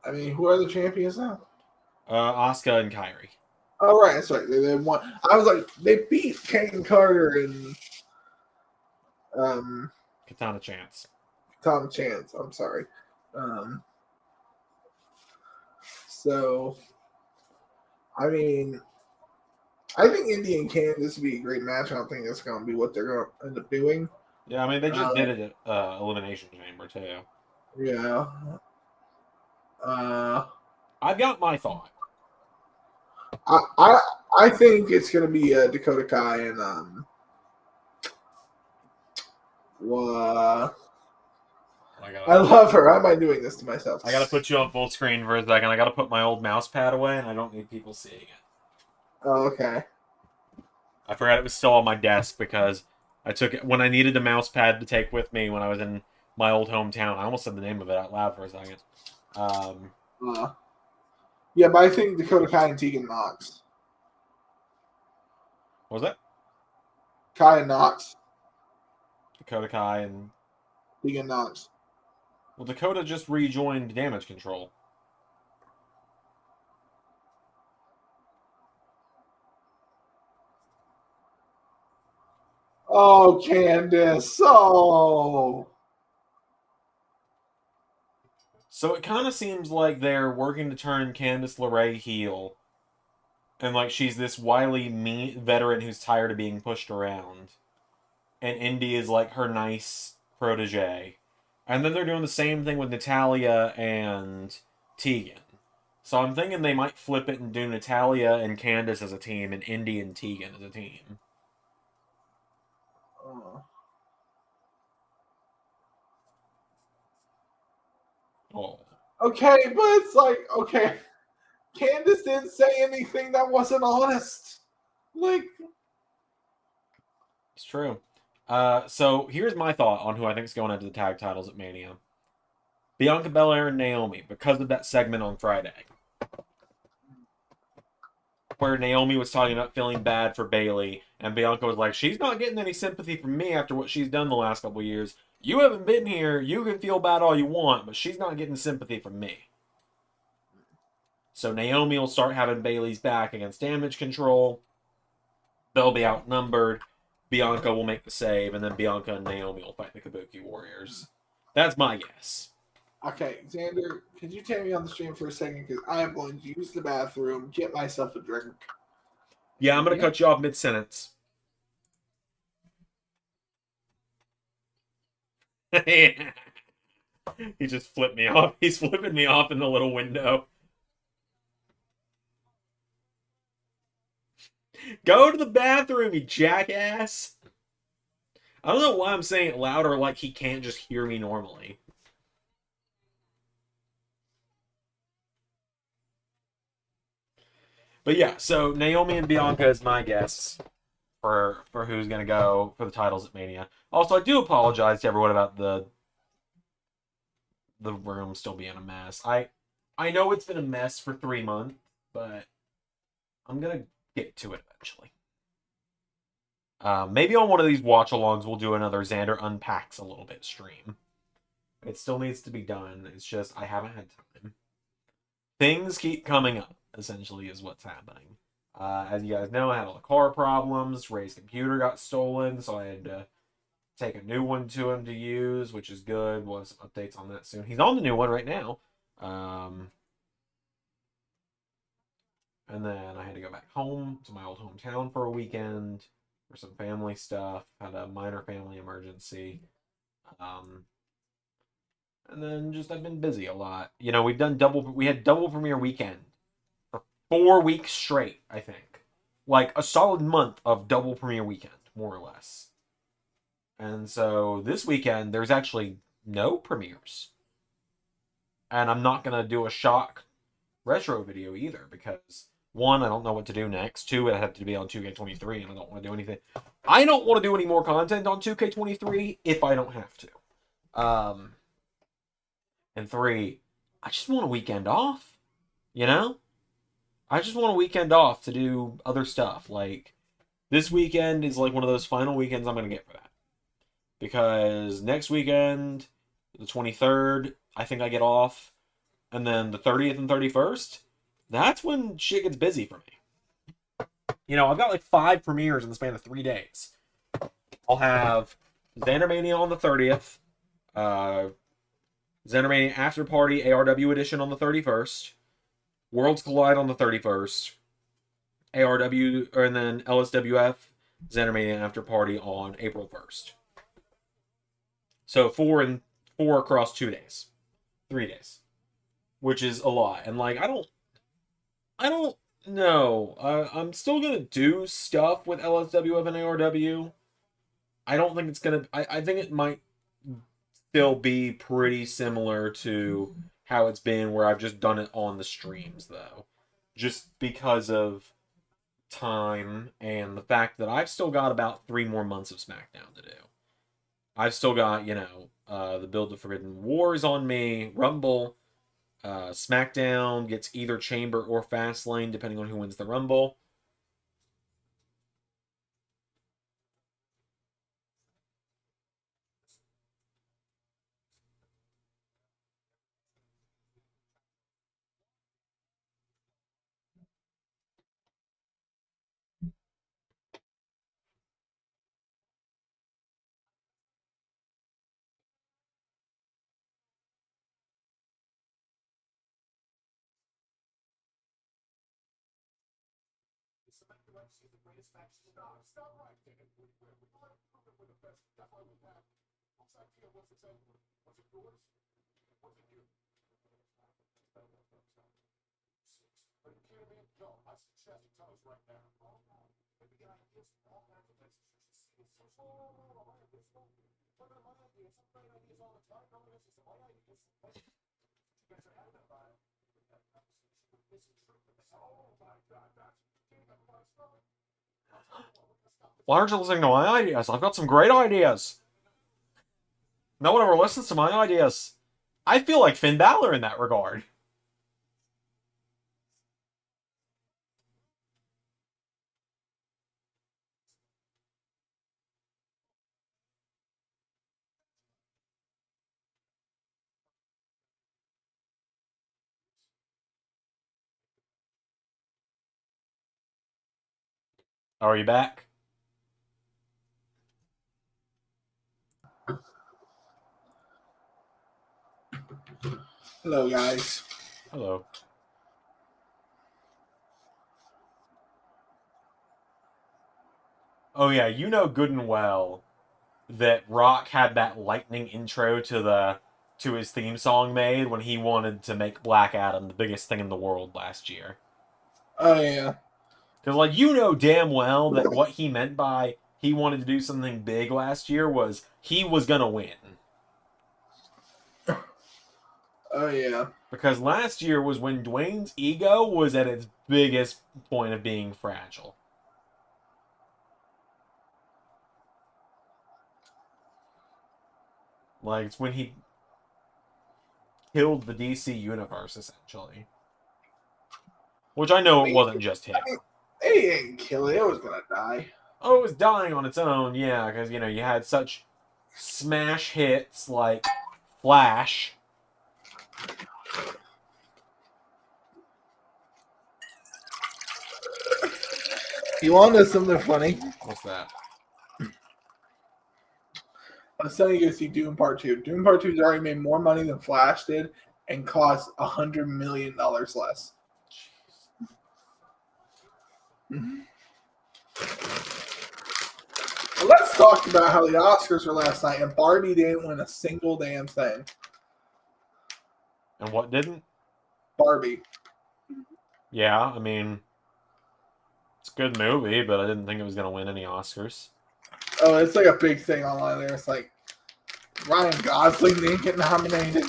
[SPEAKER 1] I mean, who are the champions now?
[SPEAKER 2] Asuka and Kairi.
[SPEAKER 1] Oh, right, that's right. They won. I was like, they beat Kane Carter and
[SPEAKER 2] Katana Chance.
[SPEAKER 1] Tom Chance. I'm sorry. So, I mean, I think Indy and Candice would be a great match. I don't think that's going to be what they're going to end up doing.
[SPEAKER 2] Yeah, I mean they just did it at Elimination Chamber too.
[SPEAKER 1] Yeah.
[SPEAKER 2] I've got my thought.
[SPEAKER 1] I think it's going to be Dakota Kai and I love her. How am I doing this to myself?
[SPEAKER 2] I gotta put you on full screen for a second. I gotta put my old mouse pad away, and I don't need people seeing it.
[SPEAKER 1] Oh, okay.
[SPEAKER 2] I forgot it was still on my desk because I took it when I needed a mouse pad to take with me when I was in my old hometown. I almost said the name of it out loud for a second.
[SPEAKER 1] Yeah, but I think Dakota Kai and Tegan Knox.
[SPEAKER 2] What was that?
[SPEAKER 1] Kai and Knox.
[SPEAKER 2] Dakota Kai and
[SPEAKER 1] Tegan Knox.
[SPEAKER 2] well, Dakota just rejoined Damage Control.
[SPEAKER 1] Oh, Candice. Oh.
[SPEAKER 2] So it kind of seems like they're working to turn Candice LeRae heel. And like she's this wily veteran who's tired of being pushed around. And Indy is like her nice protege. And then they're doing the same thing with Natalya and Tegan. So I'm thinking they might flip it and do Natalya and Candice as a team and Indy and Tegan as a team. Oh.
[SPEAKER 1] Okay, but it's like, okay. Candice didn't say anything that wasn't honest. Like,
[SPEAKER 2] It's true. So here's my thought on who I think is going into the tag titles at Mania. Bianca Belair and Naomi, because of that segment on Friday. Where Naomi was talking about feeling bad for Bayley, and Bianca was like, she's not getting any sympathy from me after what she's done the last couple of years. You haven't been here, you can feel bad all you want, but she's not getting sympathy from me. So Naomi will start having Bayley's back against Damage Control. They'll be outnumbered. Bianca will make the save, and then Bianca and Naomi will fight the Kabuki Warriors. That's my guess.
[SPEAKER 1] Okay, Xander, could you take me on the stream for a second? Because I am going to use the bathroom, get myself a drink.
[SPEAKER 2] Yeah, I'm going to cut you off mid-sentence. He just flipped me off. He's flipping me off in the little window. Go to the bathroom, you jackass. I don't know why I'm saying it louder like he can't just hear me normally. But yeah, so Naomi and Bianca is my guess for who's going to go for the titles at Mania. Also, I do apologize to everyone about the room still being a mess. I know it's been a mess for 3 months, but I'm going to get to it eventually. Maybe on one of these watch-alongs we'll do another Xander Unpacks a little bit stream. It still needs to be done. It's just I haven't had time. Things keep coming up, essentially, is what's happening. As you guys know, I had all the car problems. Ray's computer got stolen, so I had to take a new one to him to use, which is good. We'll have some updates on that soon. He's on the new one right now. And then I had to go back home to my old hometown for a weekend for some family stuff. Had a minor family emergency. And then just I've been busy a lot. You know, we had double premiere weekend for 4 weeks straight, I think. Like a solid month of double premiere weekend, more or less. And so this weekend there's actually no premieres. And I'm not going to do a shock retro video either because 1, I don't know what to do next. 2, it had to be on 2K23 and I don't want to do anything. I don't want to do any more content on 2K23 if I don't have to. And 3, I just want a weekend off, you know? I just want a weekend off to do other stuff. Like, this weekend is like one of those final weekends I'm going to get for that. Because next weekend, the 23rd, I think I get off. And then the 30th and 31st, that's when shit gets busy for me. You know, I've got like 5 premieres in the span of 3 days. I'll have Xandermania on the 30th, Xandermania After Party ARW Edition on the 31st, Worlds Collide on the 31st, ARW, and then LSWF Xandermania After Party on April 1st. So 4 across 2 days. 3 days. Which is a lot. And like, I don't know. I'm still gonna do stuff with LSWF and ARW. I don't think it's gonna, I think it might still be pretty similar to how it's been, where I've just done it on the streams, though. Just because of time and the fact that I've still got about 3 more months of SmackDown to do. I've still got, you know, the Build of Forbidden Wars on me, Rumble, SmackDown gets either Chamber or Fastlane, depending on who wins the Rumble. Why aren't you listening to my ideas? I've got some great ideas. No one ever listens to my ideas. I feel like Finn Balor in that regard. Are you back?
[SPEAKER 1] Hello, guys.
[SPEAKER 2] Hello. Oh yeah, you know good and well that Rock had that lightning intro to his theme song made when he wanted to make Black Adam the biggest thing in the world last year.
[SPEAKER 1] Oh, yeah.
[SPEAKER 2] Because, like, you know damn well that what he meant by he wanted to do something big last year was he was gonna win.
[SPEAKER 1] Oh, yeah.
[SPEAKER 2] Because last year was when Dwayne's ego was at its biggest point of being fragile. Like, it's when he killed the DC universe, essentially. Which I know it wasn't just him.
[SPEAKER 1] It didn't kill it. It was going to die.
[SPEAKER 2] Oh, it was dying on its own, yeah, because, you know, you had such smash hits like Flash.
[SPEAKER 1] You want to know something funny?
[SPEAKER 2] What's that?
[SPEAKER 1] I was telling you to go see Doom Part 2. Doom Part 2 has already made more money than Flash did and cost $100 million less. Well, let's talk about how the Oscars were last night and Barbie didn't win a single damn thing.
[SPEAKER 2] And what didn't?
[SPEAKER 1] Barbie.
[SPEAKER 2] Yeah, I mean, it's a good movie, but I didn't think it was going to win any Oscars.
[SPEAKER 1] Oh, it's like a big thing online there. It's like Ryan Gosling didn't get nominated.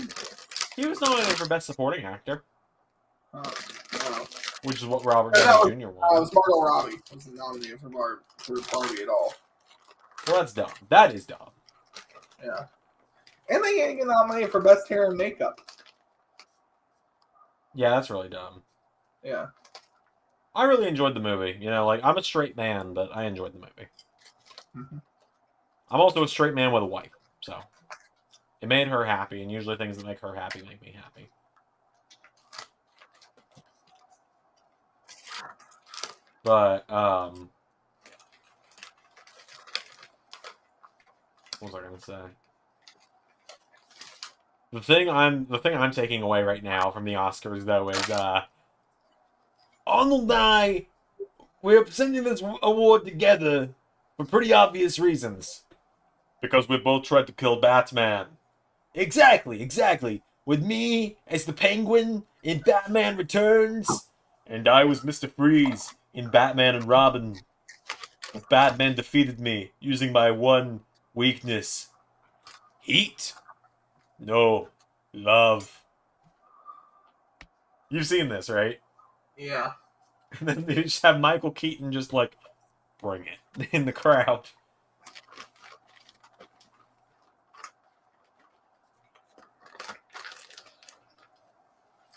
[SPEAKER 2] He was nominated for Best Supporting Actor,
[SPEAKER 1] Oh.
[SPEAKER 2] which is what Robert
[SPEAKER 1] That
[SPEAKER 2] Downey Jr.
[SPEAKER 1] It
[SPEAKER 2] won.
[SPEAKER 1] was Margot Robbie wasn't nominated for Barbie at all.
[SPEAKER 2] Well, that's dumb. That is dumb.
[SPEAKER 1] Yeah. And they didn't get nominated for Best Hair and Makeup.
[SPEAKER 2] Yeah, that's really dumb.
[SPEAKER 1] Yeah.
[SPEAKER 2] I really enjoyed the movie. You know, like, I'm a straight man, but I enjoyed the movie.
[SPEAKER 1] Mhm.
[SPEAKER 2] I'm also a straight man with a wife, so it made her happy, and usually things that make her happy make me happy. But, what was I gonna say? The thing I'm taking away right now from the Oscars, though, is Arnold and I, we're presenting this award together for pretty obvious reasons. Because we both tried to kill Batman. Exactly. With me as the Penguin in Batman Returns, and I was Mr. Freeze in Batman and Robin. But Batman defeated me using my one weakness. Heat? No. Love. You've seen this, right?
[SPEAKER 1] Yeah.
[SPEAKER 2] And then they just have Michael Keaton just like, bring it, in the crowd.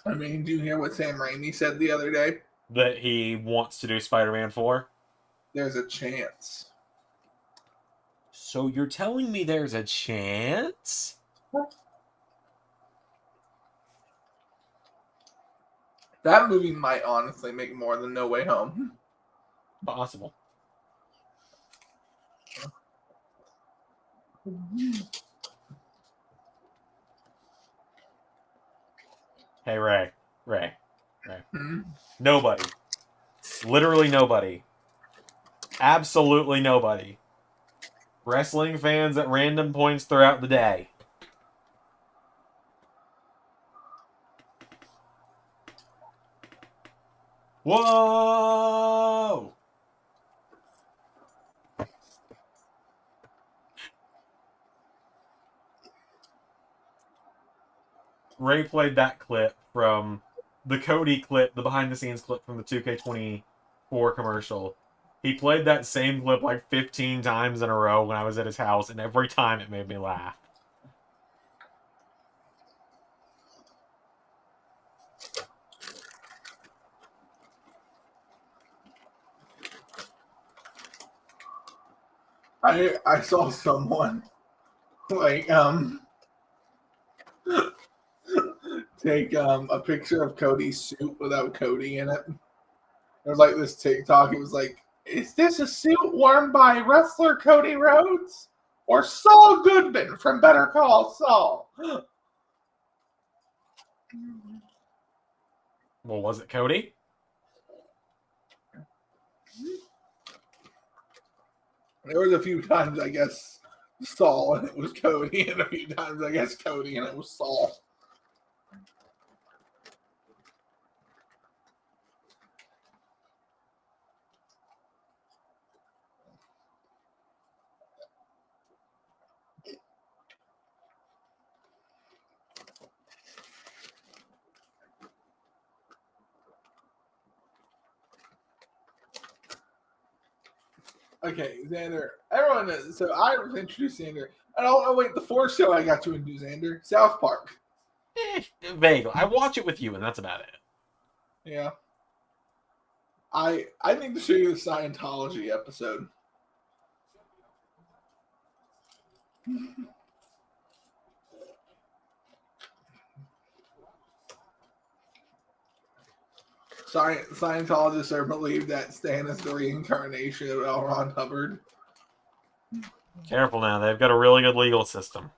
[SPEAKER 1] I mean, do you hear what Sam Raimi said the other day?
[SPEAKER 2] That he wants to do Spider-Man 4.
[SPEAKER 1] There's a chance.
[SPEAKER 2] So you're telling me there's a chance?
[SPEAKER 1] That movie might honestly make more than No Way Home.
[SPEAKER 2] Possible. Hey, Ray.
[SPEAKER 1] Hmm?
[SPEAKER 2] Nobody. Literally nobody. Absolutely nobody. Wrestling fans at random points throughout the day. Whoa! Ray played that clip from the Cody clip, the behind the scenes clip from the 2K24 commercial. He played that same clip like 15 times in a row when I was at his house, and every time it made me laugh.
[SPEAKER 1] I saw someone like take a picture of Cody's suit without Cody in it. There was like this TikTok. It was like, is this a suit worn by wrestler Cody Rhodes or Saul Goodman from Better Call Saul?
[SPEAKER 2] Well, was it Cody?
[SPEAKER 1] There was a few times, I guess, Saul and it was Cody, and a few times, I guess, Cody and it was Saul. Okay, Xander. Everyone knows. So I was introduced Xander. Oh, wait, the fourth show I got you into, Xander. South Park.
[SPEAKER 2] Vaguely. I watch it with you, and that's about it.
[SPEAKER 1] Yeah. I need to show you the Scientology episode. Scientologists are believed that Stan is the reincarnation of L. Ron Hubbard.
[SPEAKER 2] Careful now. They've got a really good legal system.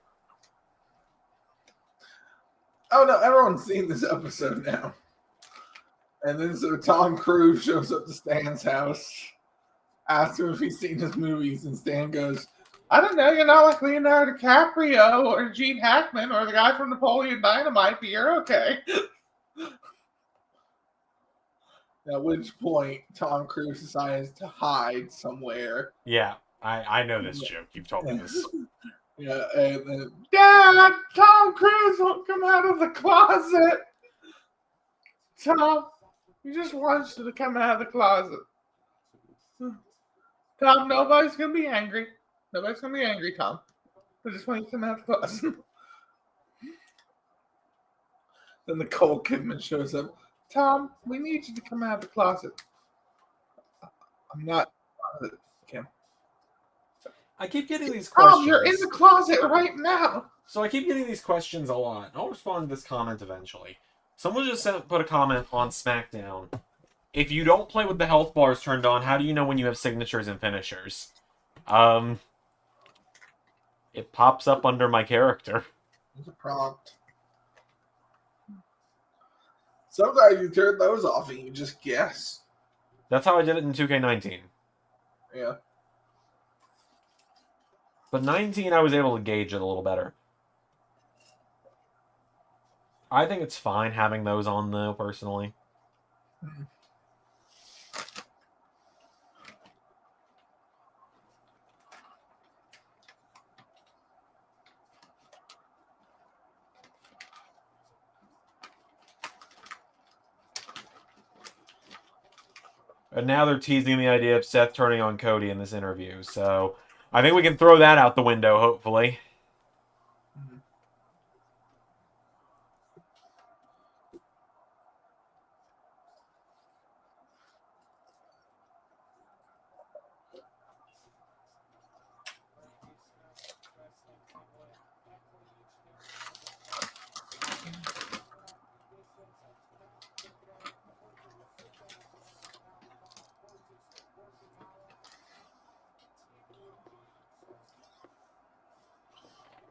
[SPEAKER 1] Oh no, everyone's seen this episode now. And then so Tom Cruise shows up to Stan's house, asks him if he's seen his movies, and Stan goes, I don't know, you're not like Leonardo DiCaprio or Gene Hackman or the guy from Napoleon Dynamite, but you're okay. At which point, Tom Cruise decides to hide somewhere.
[SPEAKER 2] Yeah, I know this joke. You've told me this.
[SPEAKER 1] Yeah, and then, Dad, Tom Cruise won't come out of the closet. Tom, he just wants you to come out of the closet. Tom, nobody's going to be angry. Nobody's going to be angry, Tom. I just want you to come out of the closet. Then Nicole Kidman shows up. Tom, we need you to come out of the closet. I'm not. Kim.
[SPEAKER 2] I keep getting these
[SPEAKER 1] Tom,
[SPEAKER 2] questions.
[SPEAKER 1] you're in the closet right now.
[SPEAKER 2] So I keep getting these questions a lot. I'll respond to this comment eventually. Someone just put a comment on SmackDown. If you don't play with the health bars turned on, how do you know when you have signatures and finishers? It pops up under my character.
[SPEAKER 1] It's a prompt. Sometimes you turn those off and you just guess.
[SPEAKER 2] That's how I did it in 2K19.
[SPEAKER 1] Yeah.
[SPEAKER 2] But 19, I was able to gauge it a little better. I think it's fine having those on, though, personally.
[SPEAKER 1] Mm-hmm.
[SPEAKER 2] And now they're teasing the idea of Seth turning on Cody in this interview, so I think we can throw that out the window, hopefully.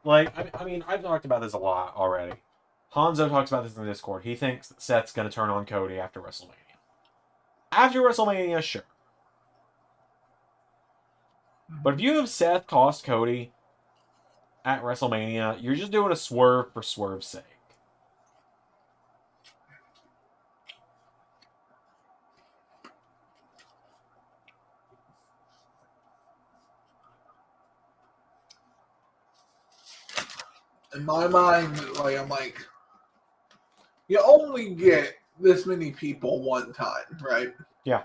[SPEAKER 2] Like, I mean, I've talked about this a lot already. Hanzo talks about this in the Discord. He thinks that Seth's going to turn on Cody after WrestleMania. After WrestleMania, sure. But if you have Seth cost Cody at WrestleMania, you're just doing a swerve for swerve's sake.
[SPEAKER 1] In my mind, like I'm like, you only get this many people one time, right?
[SPEAKER 2] Yeah.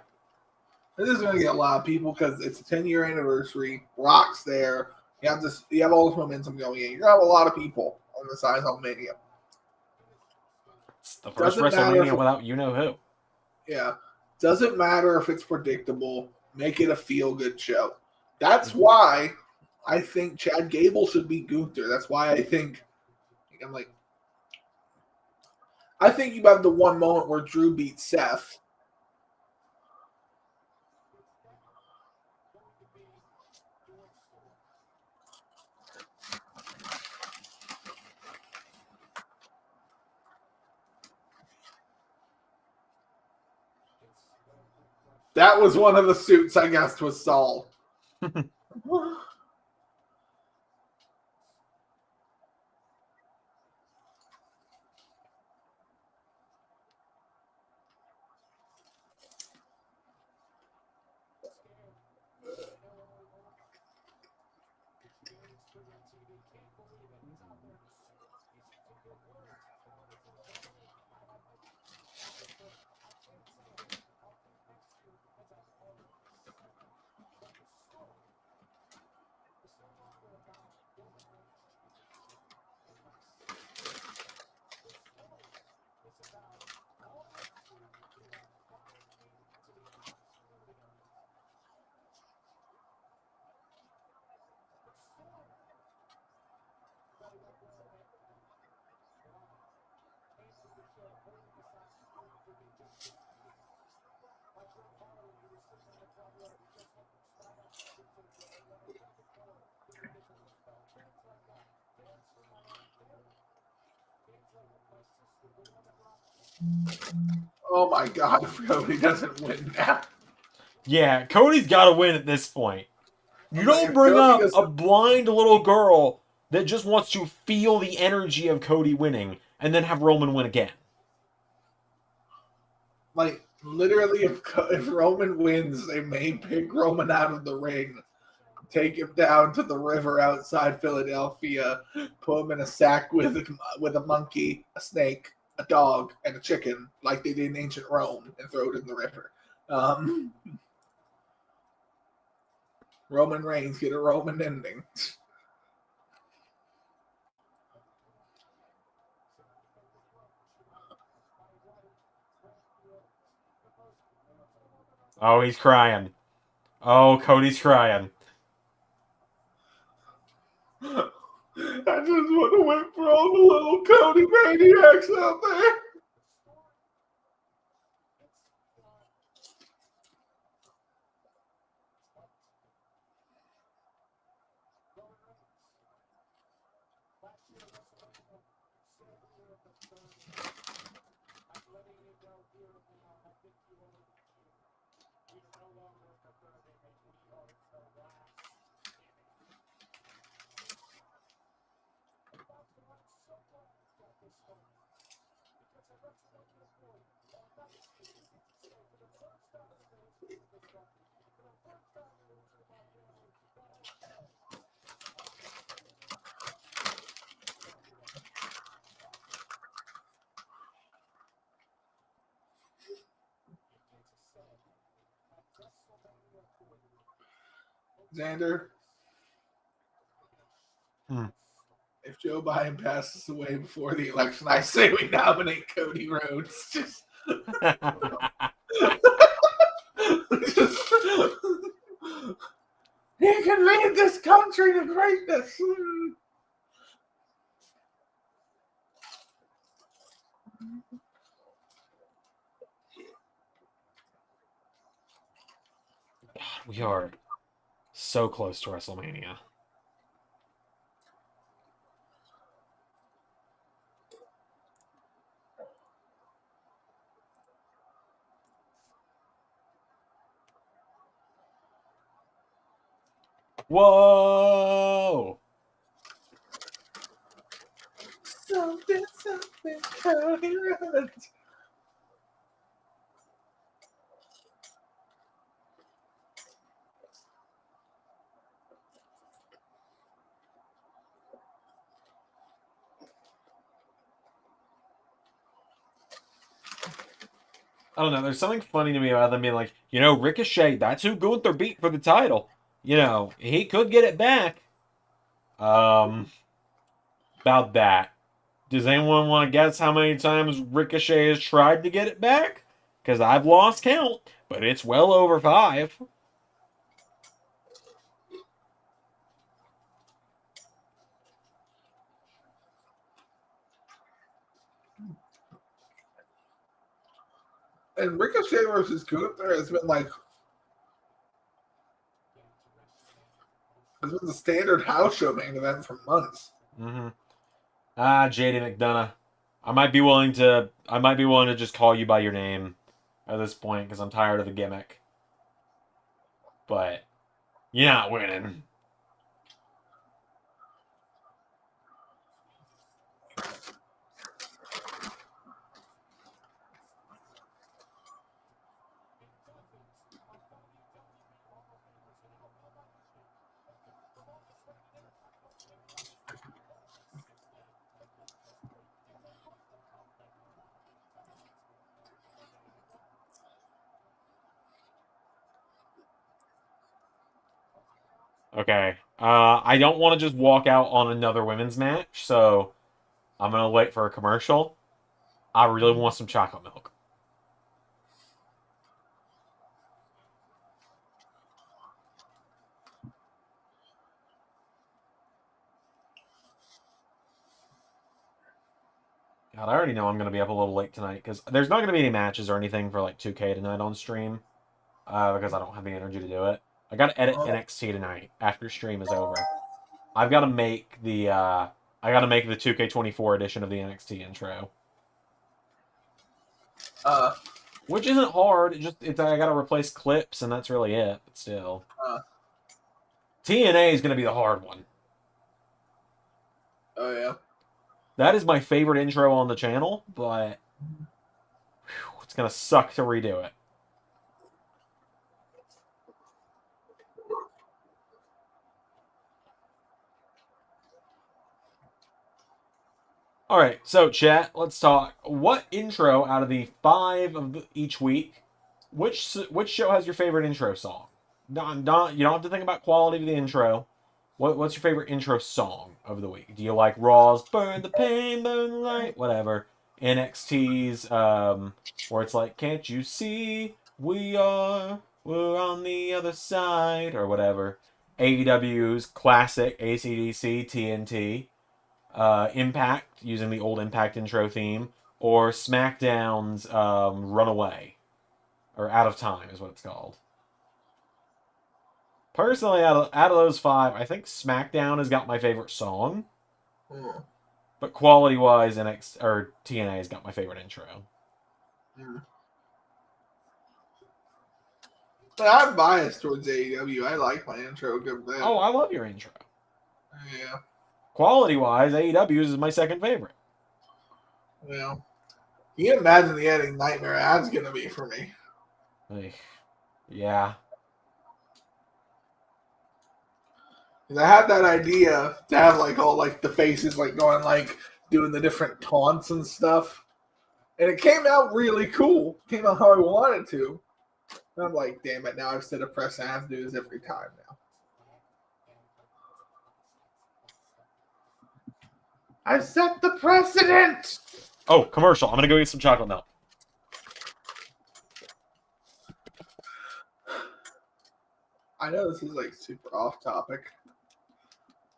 [SPEAKER 1] This is gonna get a lot of people because it's a 10-year anniversary. Rock's there. You have this. You have all this momentum going in. You're gonna have a lot of people on the side of Mania.
[SPEAKER 2] It's the first WrestleMania without you-know-who.
[SPEAKER 1] Yeah. Doesn't matter if it's predictable. Make it a feel-good show. That's why I think Chad Gable should be Gunther. That's why I think I think you have the one moment where Drew beats Seth. That was one of the suits I guessed was Saul. Oh my God, if Cody doesn't win now.
[SPEAKER 2] Yeah, Cody's got to win at this point. You don't bring up a blind little girl that just wants to feel the energy of Cody winning and then have Roman win again.
[SPEAKER 1] Like, literally, if Roman wins, they may pick Roman out of the ring, take him down to the river outside Philadelphia, put him in a sack with a monkey, a snake, a dog, and a chicken, like they did in ancient Rome, and throw it in the river. Roman Reigns get a Roman ending.
[SPEAKER 2] Oh, he's crying. Oh, Cody's crying.
[SPEAKER 1] I just want to wait for all the little Cody maniacs out there. Xander, if Joe Biden passes away before the election, I say we nominate Cody Rhodes. Just he can lead this country to greatness.
[SPEAKER 2] We are so close to WrestleMania. Whoa!
[SPEAKER 1] Something, Cody Rhodes.
[SPEAKER 2] I don't know. There's something funny to me about them being like, Ricochet, that's who Gunther beat for the title. He could get it back. About that. Does anyone want to guess how many times Ricochet has tried to get it back? Because I've lost count, but it's well over 5.
[SPEAKER 1] And Ricochet versus Gunther has been like the standard house show main event for months.
[SPEAKER 2] Mm-hmm. JD McDonough. I might be willing to just call you by your name at this point because I'm tired of the gimmick. But you're not winning. Okay. I don't want to just walk out on another women's match, so I'm going to wait for a commercial. I really want some chocolate milk. God, I already know I'm going to be up a little late tonight because there's not going to be any matches or anything for like 2K tonight on stream because I don't have the energy to do it. I got to edit NXT tonight after stream is over. I've got to make the 2K24 edition of the NXT intro. Which isn't hard. I got to replace clips and that's really it. But still, TNA is going to be the hard one.
[SPEAKER 1] Oh yeah.
[SPEAKER 2] That is my favorite intro on the channel, but it's going to suck to redo it. All right, so chat, let's talk. What intro out of the 5 of each week, which show has your favorite intro song? You don't have to think about quality of the intro. What's your favorite intro song of the week? Do you like Raw's "Burn the Pain, Burn the Light," whatever? NXT's where it's like, "Can't you see we're on the other side, or whatever. AEW's classic AC/DC TNT. Impact, using the old Impact intro theme. Or SmackDown's Runaway. Or Out of Time is what it's called. Personally, out of those 5, I think SmackDown has got my favorite song.
[SPEAKER 1] Mm.
[SPEAKER 2] But quality-wise, TNA has got my favorite intro.
[SPEAKER 1] Mm. I'm biased towards AEW. I like my intro a good bit.
[SPEAKER 2] Oh, I love your intro.
[SPEAKER 1] Yeah.
[SPEAKER 2] Quality-wise, AEW's is my second favorite.
[SPEAKER 1] Well, you can imagine the ending Nightmare ad's going to be for me.
[SPEAKER 2] Yeah.
[SPEAKER 1] I had that idea to have like all like the faces like going like doing the different taunts and stuff. And it came out really cool. It came out how I wanted to. And I'm like, damn it, now instead of press I have to do this every time now. I've set the precedent.
[SPEAKER 2] Oh, commercial. I'm gonna go get some chocolate milk.
[SPEAKER 1] I know this is like super off topic.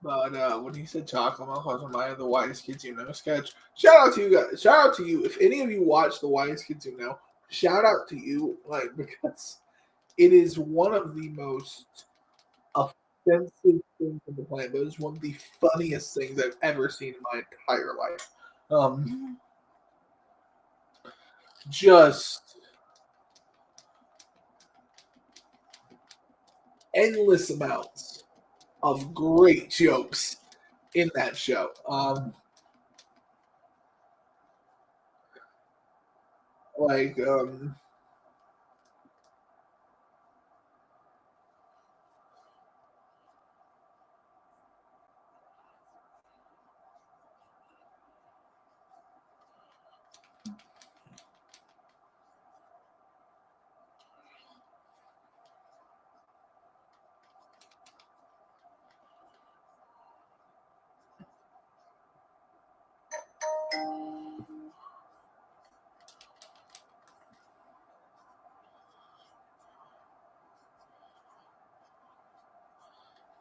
[SPEAKER 1] But when he said chocolate milk, I was reminded of the Wise Kids You Know sketch. Shout out to you guys. Shout out to you. If any of you watch the Wise Kids You Know, shout out to you. Like, because it is one of the most offensive things on the planet, but it's one of the funniest things I've ever seen in my entire life. Just endless amounts of great jokes in that show.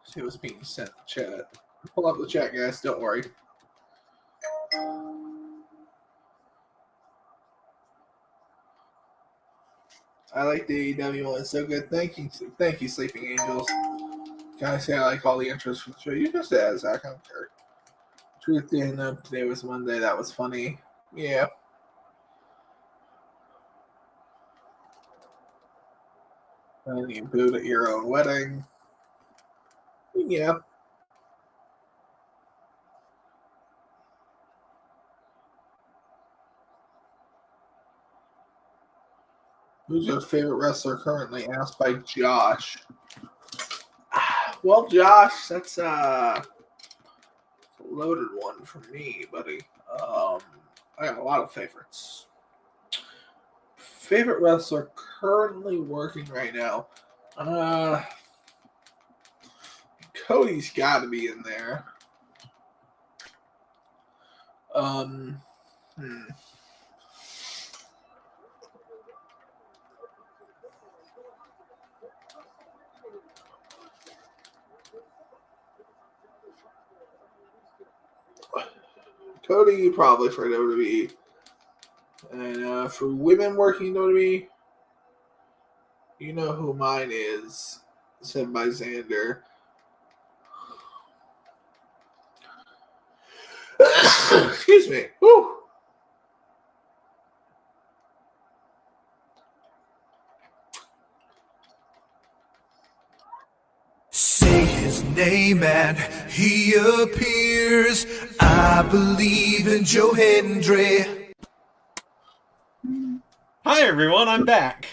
[SPEAKER 1] See what's being sent in the chat. Pull up the chat, guys. Don't worry. I like the AEW one. It's so good. Thank you, Sleeping Angels. Can I say I like all the intros for the show? You just said, Zach. I don't care. Truth didn't know today was Monday. That was funny. Yeah. And you booed at your own wedding. Yeah. Who's your favorite wrestler currently? Asked by Josh. Well, Josh, that's a loaded one for me, buddy. I got a lot of favorites. Favorite wrestler currently working right now? Cody's got to be in there. Cody probably for WWE. And for women working WWE, you know who mine is, said by Xander. Excuse me. Woo.
[SPEAKER 5] Say his name and he appears. I believe in Joe Hendry.
[SPEAKER 2] Hi everyone, I'm back.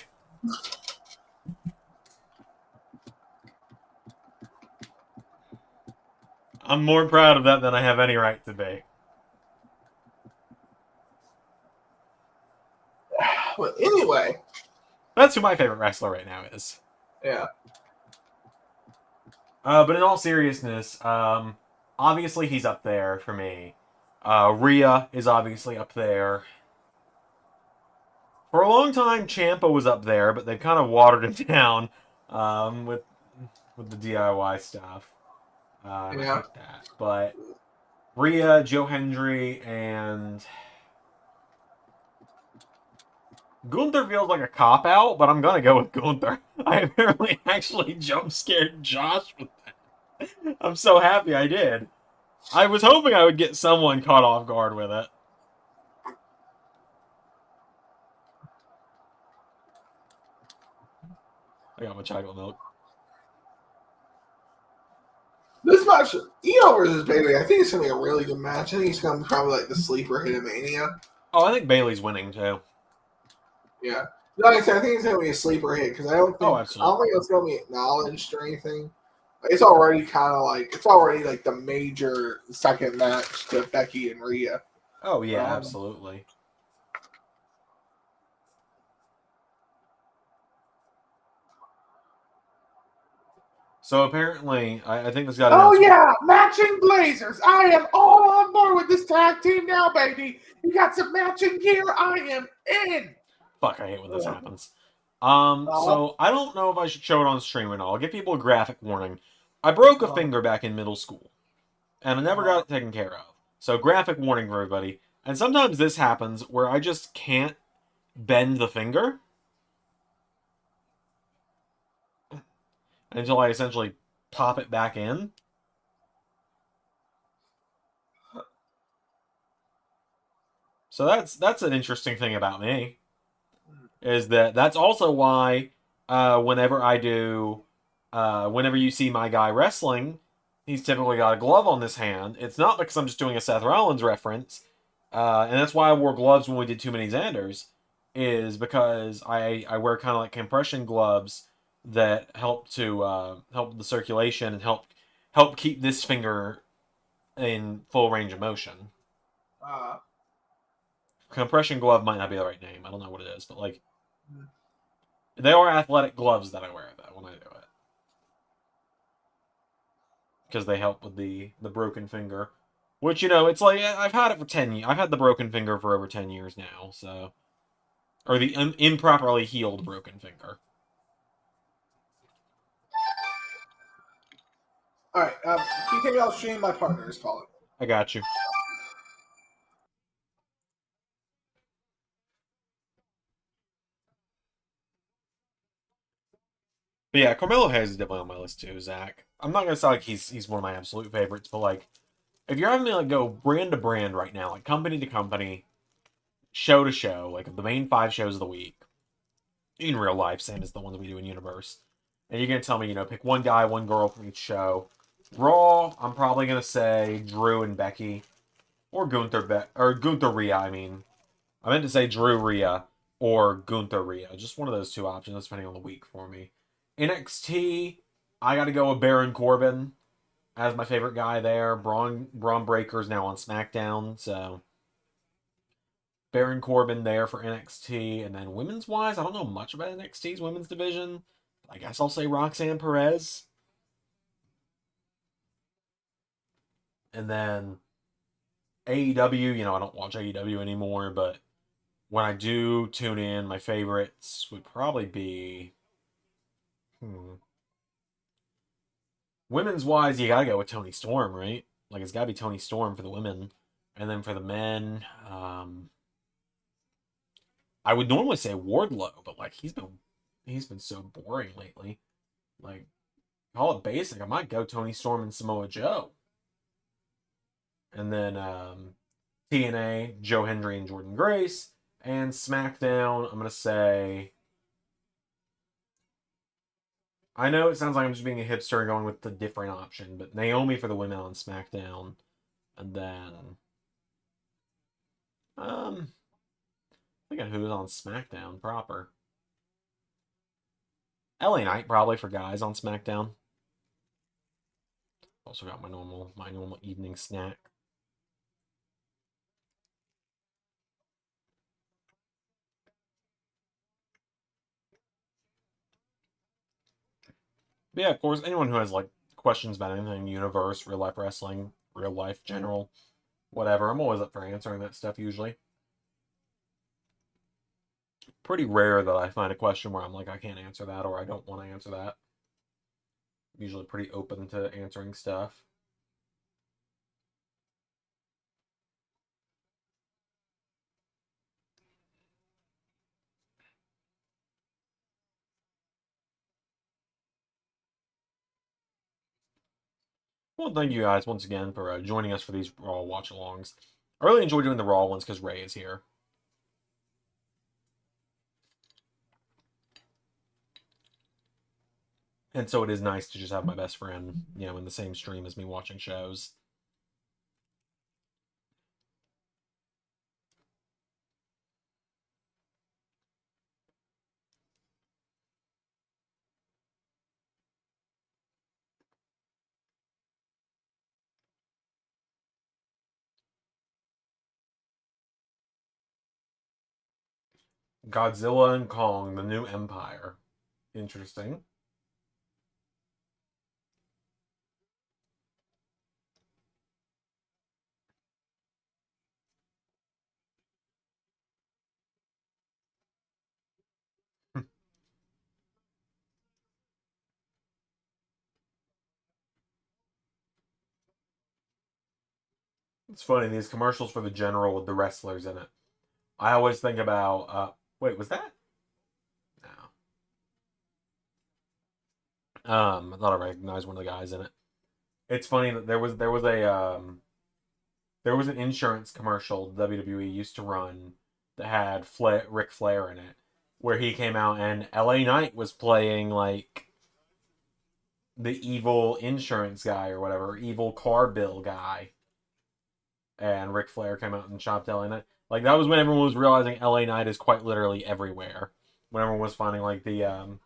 [SPEAKER 2] I'm more proud of that than I have any right to be.
[SPEAKER 1] Well, anyway.
[SPEAKER 2] That's who my favorite wrestler right now is.
[SPEAKER 1] Yeah.
[SPEAKER 2] But in all seriousness, obviously he's up there for me. Rhea is obviously up there. For a long time, Ciampa was up there, but they've kind of watered it down with the DIY stuff. I
[SPEAKER 1] Yeah.
[SPEAKER 2] hate that. But Rhea, Joe Hendry, and Gunther feels like a cop-out, but I'm going to go with Gunther. I apparently actually jump-scared Josh with that. I'm so happy I did. I was hoping I would get someone caught off guard with it. I got my chocolate milk.
[SPEAKER 1] This match, Io versus Bailey, I think it's going to be a really good match. I think it's going to be probably like the sleeper hit of Mania.
[SPEAKER 2] Oh, I think Bailey's winning, too.
[SPEAKER 1] Yeah. Like I said, I think it's going to be a sleeper hit because I don't think it's going to be acknowledged or anything. It's already kind of like, it's already like the major second match to Becky and Rhea.
[SPEAKER 2] Oh, yeah, absolutely. So apparently, I think this got.
[SPEAKER 1] Oh yeah, matching blazers. I am all on board with this tag team now, baby. You got some matching gear. I am in.
[SPEAKER 2] Fuck, I hate when this happens. So I don't know if I should show it on stream or not. I'll give people a graphic warning. I broke a finger back in middle school, and I never got it taken care of. So graphic warning for everybody. And sometimes this happens where I just can't bend the finger until I essentially pop it back in. So that's an interesting thing about me, is that's also why whenever you see my guy wrestling, he's typically got a glove on this hand. It's not because I'm just doing a Seth Rollins reference, and that's why I wore gloves when we did Too Many Xanders, is because I wear kind of like compression gloves that help to help the circulation and help keep this finger in full range of motion. Compression glove might not be the right name. I don't know what it is, but like they are athletic gloves that I wear though when I do it, because they help with the broken finger. Which, you know, it's like I've had it for 10 years. I've had the broken finger for over 10 years now. So, or the improperly healed broken finger.
[SPEAKER 1] All right, PK, I'll stream. My partner is calling.
[SPEAKER 2] I got you. But yeah, Carmelo Hayes is definitely on my list too, Zach. I'm not gonna say like he's one of my absolute favorites, but like if you're having me like go brand to brand right now, like company to company, show to show, like of the main 5 shows of the week, in real life, same as the ones we do in Universe, and you're gonna tell me, you know, pick one guy, one girl from each show. Raw, I'm probably gonna say Drew and Becky, or Gunther Rhea. I meant to say Drew Rhea or Gunther Rhea. Just one of those 2 options, depending on the week for me. NXT, I got to go with Baron Corbin as my favorite guy there. Braun Breaker's now on SmackDown, so Baron Corbin there for NXT. And then women's wise, I don't know much about NXT's women's division. I guess I'll say Roxanne Perez. And then AEW, you know, I don't watch AEW anymore, but when I do tune in, my favorites would probably be... Women's wise, you gotta go with Toni Storm, right? Like, it's gotta be Toni Storm for the women. And then for the men, I would normally say Wardlow, but like he's been so boring lately. Like, call it basic. I might go Toni Storm and Samoa Joe. And then TNA, Joe Hendry and Jordan Grace. And SmackDown, I'm gonna say... I know it sounds like I'm just being a hipster and going with the different option, but Naomi for the women on SmackDown. And then... I think of who's on SmackDown proper. LA Knight probably for guys on SmackDown. Also got my normal evening snack. But yeah, of course, anyone who has like questions about anything universe, real life wrestling, real life general, whatever, I'm always up for answering that stuff usually. Pretty rare that I find a question where I'm like, I can't answer that or I don't want to answer that. I'm usually pretty open to answering stuff. Well, thank you guys once again for joining us for these Raw watch-alongs. I really enjoy doing the Raw ones because Ray is here. And so it is nice to just have my best friend, you know, in the same stream as me watching shows. Godzilla and Kong, the new empire. Interesting. It's funny, these commercials for the General with the wrestlers in it. I always think about, wait, was that? No. I thought I recognized one of the guys in it. It's funny that there was an insurance commercial WWE used to run that had Ric Flair in it, where he came out and LA Knight was playing like the evil insurance guy or whatever, evil car bill guy, and Ric Flair came out and chopped LA Knight. Like that was when everyone was realizing LA Knight is quite literally everywhere. When everyone was finding like the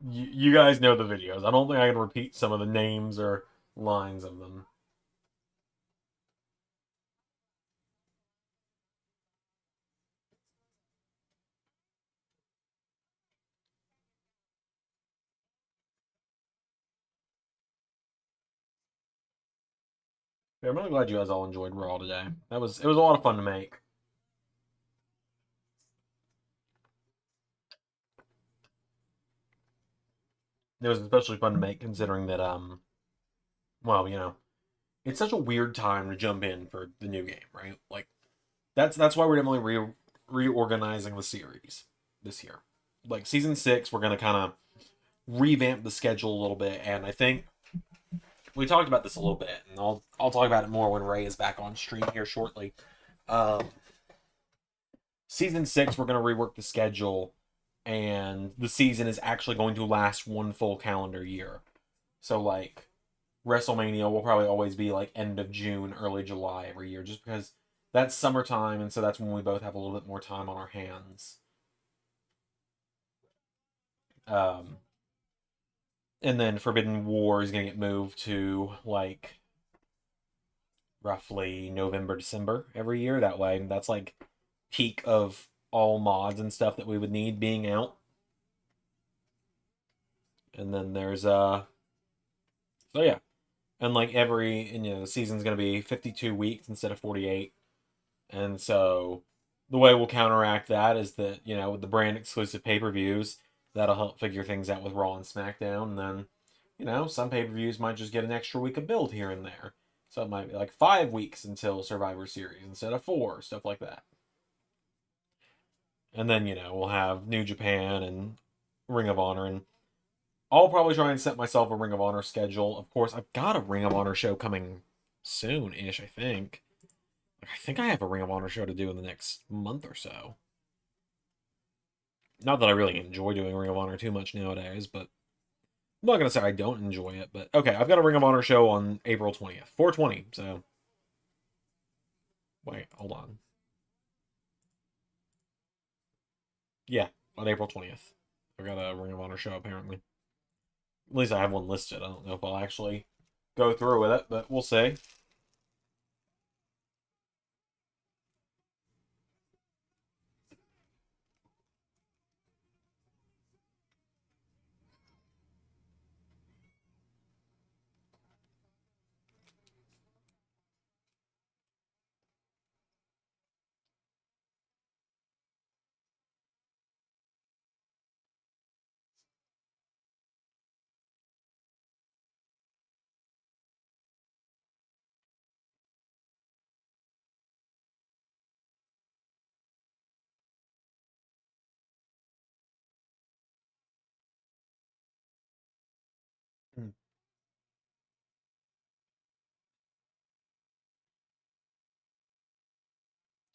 [SPEAKER 2] you guys know the videos. I don't think I can repeat some of the names or lines of them. Yeah, I'm really glad you guys all enjoyed Raw today. It was a lot of fun to make. It was especially fun to make considering that well, you know, it's such a weird time to jump in for the new game, right? Like that's why we're definitely reorganizing the series this year. Like season 6, we're gonna kind of revamp the schedule a little bit, and I think we talked about this a little bit, and I'll talk about it more when Ray is back on stream here shortly. Um, season 6, we're gonna rework the schedule, and the season is actually going to last one full calendar year. So like WrestleMania will probably always be like end of June, early July every year, just because that's summertime, and so that's when we both have a little bit more time on our hands. Um, and then Forbidden War is gonna get moved to like roughly November, December every year. That way, that's like peak of all mods and stuff that we would need being out. And then there's so yeah, and like the season's gonna be 52 weeks instead of 48, and so the way we'll counteract that is that with the brand exclusive pay-per-views, that'll help figure things out with Raw and SmackDown, and then some pay-per-views might just get an extra week of build here and there. So it might be like 5 weeks until Survivor Series instead of 4, stuff like that. And then, we'll have New Japan and Ring of Honor, and I'll probably try and set myself a Ring of Honor schedule. Of course, I've got a Ring of Honor show coming soon-ish, I think. I think I have a Ring of Honor show to do in the next month or so. Not that I really enjoy doing Ring of Honor too much nowadays, but I'm not going to say I don't enjoy it. But okay, I've got a Ring of Honor show on April 20th. 4/20, so... Wait, hold on. Yeah, on April 20th. I've got a Ring of Honor show, apparently. At least I have one listed. I don't know if I'll actually go through with it, but we'll see.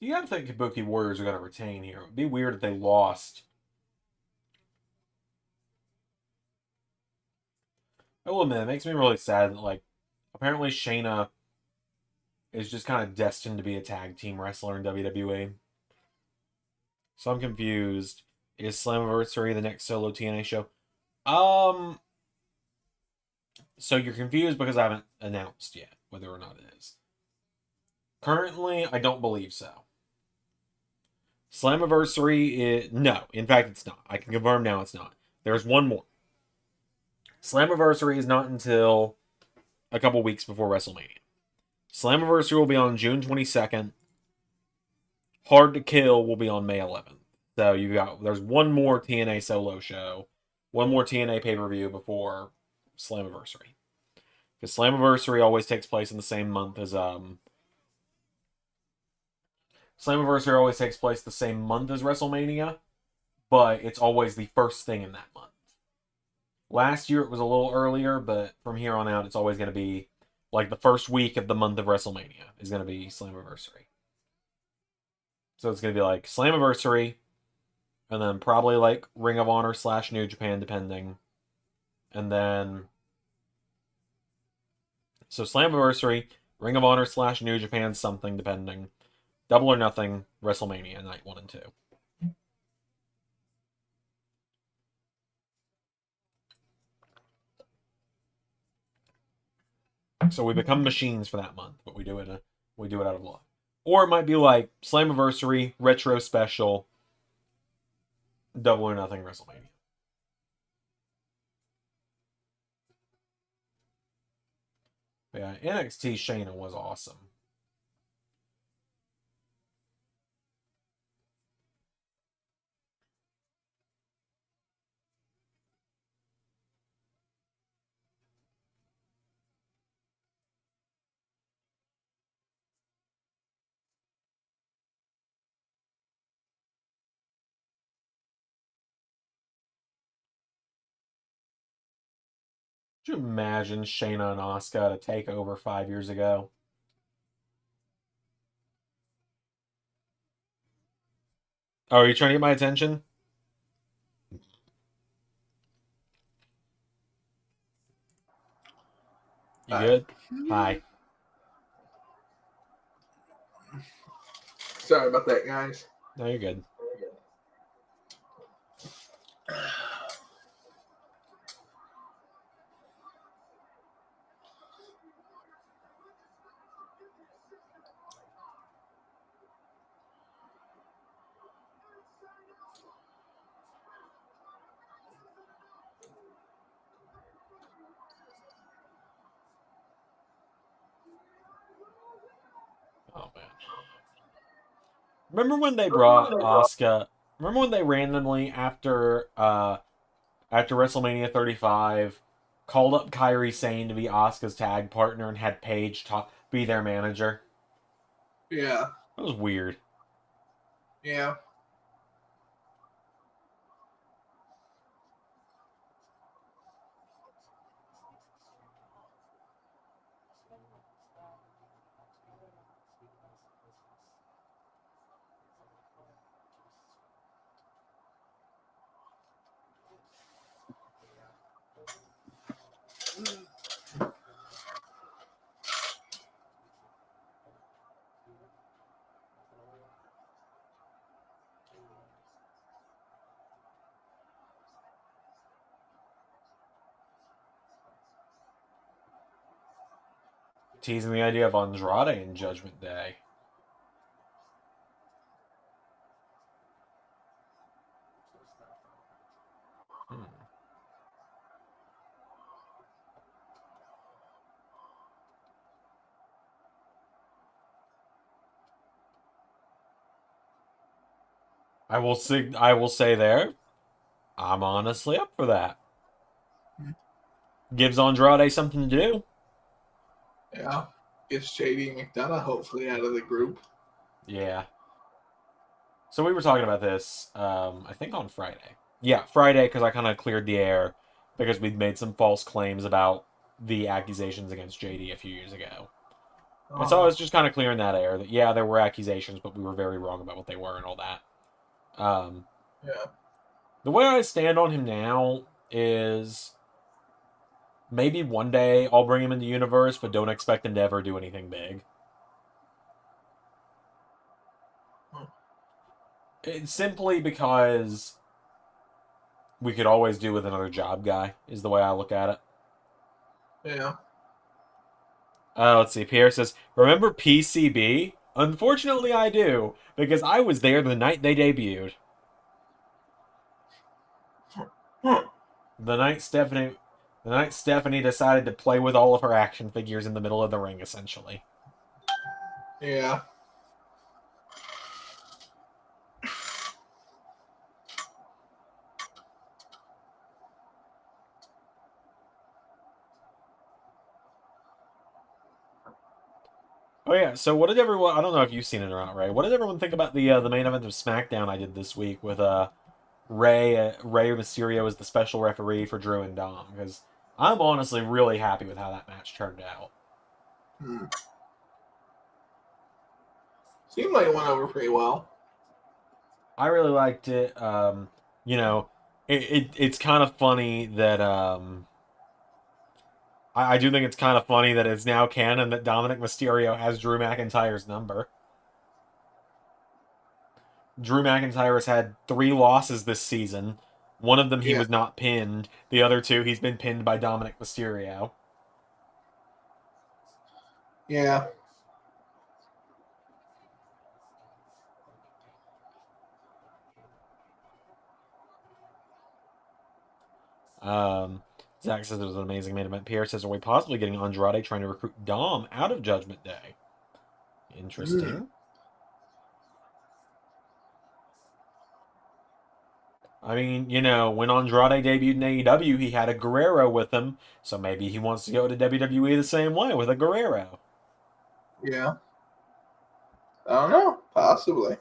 [SPEAKER 2] You gotta think Kabuki Warriors are gonna retain here. It would be weird if they lost. I will admit, it makes me really sad that, like, apparently Shayna is just kind of destined to be a tag team wrestler in WWE. So I'm confused. Is Slammiversary the next solo TNA show? So you're confused because I haven't announced yet whether or not it is. Currently, I don't believe so. Slammiversary is... No, in fact, it's not. I can confirm now it's not. There's one more. Slammiversary is not until a couple weeks before WrestleMania. Slammiversary will be on June 22nd. Hard to Kill will be on May 11th. So there's one more TNA solo show, one more TNA pay-per-view before Slammiversary. Because Slammiversary always takes place in the same month as Slammiversary always takes place the same month as WrestleMania, but it's always the first thing in that month. Last year it was a little earlier, but from here on out it's always going to be like the first week of the month of WrestleMania is going to be Slammiversary. So it's going to be like Slammiversary, and then probably like Ring of Honor / New Japan, depending. And then... So Slammiversary, Ring of Honor / New Japan, something, depending. Double or Nothing, WrestleMania, night 1 and 2. So we become machines for that month, but we do it out of love. Or it might be like Slammiversary, Retro Special, Double or Nothing, WrestleMania. But yeah, NXT Shayna was awesome. Could you imagine Shayna and Asuka to take over 5 years ago? Oh, are you trying to get my attention? You good? Hi.
[SPEAKER 1] Sorry about that, guys.
[SPEAKER 2] No, you're good. Oh, man. Remember when they brought Asuka? Remember when they randomly, after WrestleMania 35, called up Kairi Sane to be Asuka's tag partner and had Paige be their manager?
[SPEAKER 1] Yeah.
[SPEAKER 2] That was weird.
[SPEAKER 1] Yeah.
[SPEAKER 2] Teasing the idea of Andrade in Judgment Day. I will say there, I'm honestly up for that. Gives Andrade something to do.
[SPEAKER 1] Yeah. Gets JD McDonough hopefully out of the group.
[SPEAKER 2] Yeah. So we were talking about this, I think on Friday. Yeah, Friday, because I kind of cleared the air because we'd made some false claims about the accusations against JD a few years ago. And so I was just kind of clearing that air that, yeah, there were accusations, but we were very wrong about what they were and all that.
[SPEAKER 1] Yeah.
[SPEAKER 2] The way I stand on him now is maybe one day I'll bring him in the universe, but don't expect him to ever do anything big. It's simply because we could always do with another job guy, is the way I look at it.
[SPEAKER 1] Yeah.
[SPEAKER 2] Let's see. Pierre says, remember PCB? Unfortunately, I do, because I was there the night they debuted. The night Stephanie decided to play with all of her action figures in the middle of the ring, essentially.
[SPEAKER 1] Yeah.
[SPEAKER 2] Oh yeah, so what did everyone? I don't know if you've seen it or not, Ray. What did everyone think about the main event of SmackDown I did this week with Ray Mysterio as the special referee for Drew and Dom? Because I'm honestly really happy with how that match turned out.
[SPEAKER 1] Seemed like it went over pretty well.
[SPEAKER 2] I really liked it. You know, it's kind of funny that I do think it's kind of funny that it's now canon that Dominic Mysterio has Drew McIntyre's number. Drew McIntyre has had 3 losses this season. One of them he was not pinned. The other 2 he's been pinned by Dominic Mysterio.
[SPEAKER 1] Yeah.
[SPEAKER 2] Zach says it was an amazing main event. Pierre says, are we possibly getting Andrade trying to recruit Dom out of Judgment Day? Interesting. I mean, you know, when Andrade debuted in AEW, he had a Guerrero with him, so maybe he wants to go to WWE the same way with a Guerrero.
[SPEAKER 1] Yeah. I don't know. Possibly.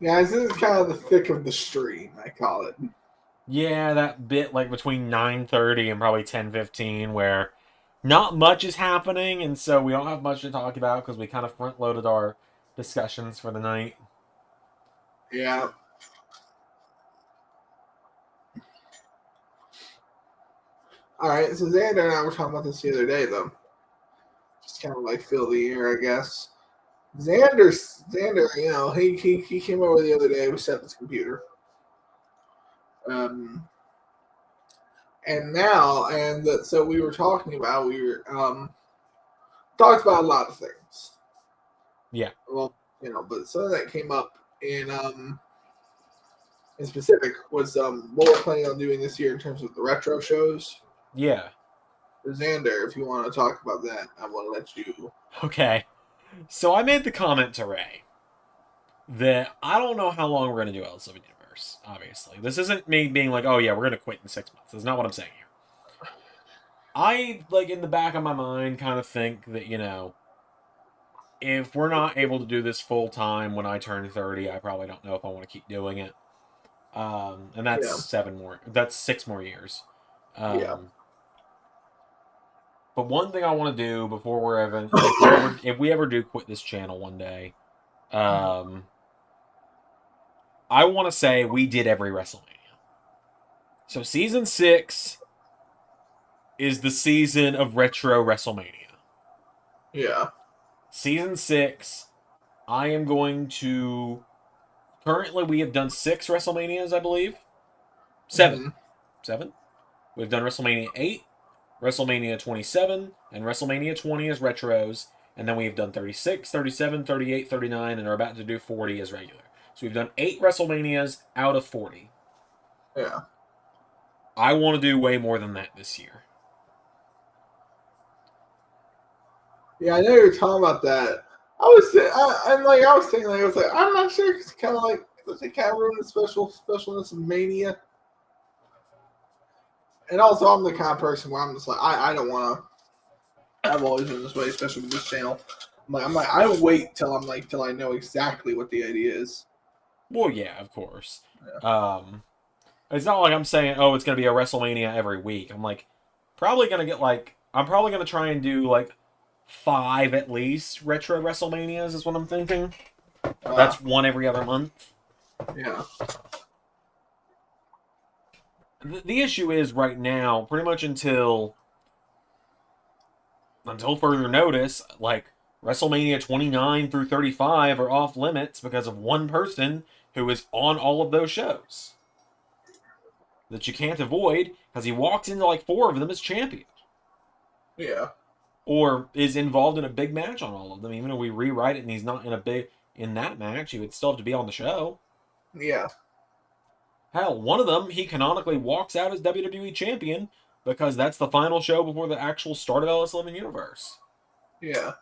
[SPEAKER 1] Guys, this is kind of the thick of the stream, I call it.
[SPEAKER 2] Yeah, that bit like between 9:30 and probably 10:15 where not much is happening, and so we don't have much to talk about because we kind of front-loaded our discussions for the night.
[SPEAKER 1] Yeah. All right, so Xander and I were talking about this the other day, though. Just kind of like fill the air, I guess. Xander, you know, he came over the other day. We set up his computer. And so we were talking about talked about a lot of things.
[SPEAKER 2] Yeah.
[SPEAKER 1] Well, you know, but something that came up in specific was what we're planning on doing this year in terms of the retro shows.
[SPEAKER 2] Yeah.
[SPEAKER 1] Xander, if you want to talk about that, I want to let you.
[SPEAKER 2] Okay. So I made the comment to Ray that I don't know how long we're going to do LSW Universe, obviously. This isn't me being like, oh yeah, we're going to quit in 6 months. That's not what I'm saying here. I, like, in the back of my mind, kind of think that, you know, if we're not able to do this full time when I turn 30, I probably don't know if I want to keep doing it. And that's 6 more years. But one thing I want to do before if we ever do quit this channel one day, I want to say we did every WrestleMania. So season 6 is the season of retro WrestleMania.
[SPEAKER 1] Yeah.
[SPEAKER 2] Season 6, I am going to. Currently, we have done 6 WrestleManias, I believe. 7.
[SPEAKER 1] Mm-hmm.
[SPEAKER 2] 7. We've done WrestleMania 8. WrestleMania 27 and WrestleMania 20 as retros, And then we've done 36, 37, 38, 39, and are about to do 40 as regular. So we've done 8 WrestleManias out of 40.
[SPEAKER 1] Yeah.
[SPEAKER 2] I want to do way more than that this year.
[SPEAKER 1] Yeah, I know you're talking about that. I was thinking, I'm not sure. It's kind of like they kind of ruin the specialness of Mania. And also, I'm the kind of person where I'm just like, I don't want to. I've always been this way, especially with this channel. I wait till I know exactly what the idea is.
[SPEAKER 2] Well, yeah, of course. Yeah. It's not like I'm saying, oh, it's going to be a WrestleMania every week. I'm like, I'm probably going to try and do like 5 at least retro WrestleManias is what I'm thinking. That's one every other month.
[SPEAKER 1] Yeah.
[SPEAKER 2] The issue is right now, pretty much until further notice, like WrestleMania 29 through 35 are off limits because of one person who is on all of those shows that you can't avoid because he walks into like 4 of them as champion.
[SPEAKER 1] Yeah.
[SPEAKER 2] Or is involved in a big match on all of them. Even if we rewrite it and he's not in that match, he would still have to be on the show.
[SPEAKER 1] Yeah.
[SPEAKER 2] Hell, one of them, he canonically walks out as WWE champion because that's the final show before the actual start of LS11 Universe.
[SPEAKER 1] Yeah.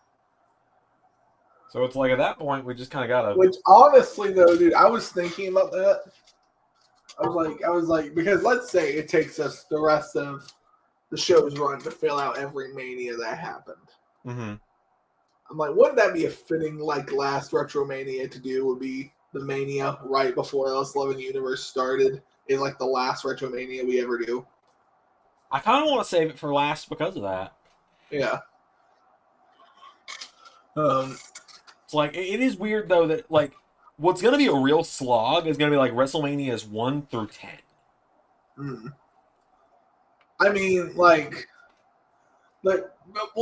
[SPEAKER 2] So it's like at that point, we just kind of gotta.
[SPEAKER 1] Which honestly, though, dude, I was thinking about that. I was like, because let's say it takes us the rest of the show's run to fill out every Mania that happened.
[SPEAKER 2] Mm-hmm.
[SPEAKER 1] I'm like, wouldn't that be a fitting last Retromania to do? Would be the Mania right before LS11 Universe started in the last Retromania we ever do.
[SPEAKER 2] I kind of want to save it for last because of that.
[SPEAKER 1] Yeah.
[SPEAKER 2] It's like it is weird though that what's gonna be a real slog is gonna be WrestleManias 1 through 10.
[SPEAKER 1] I mean, well,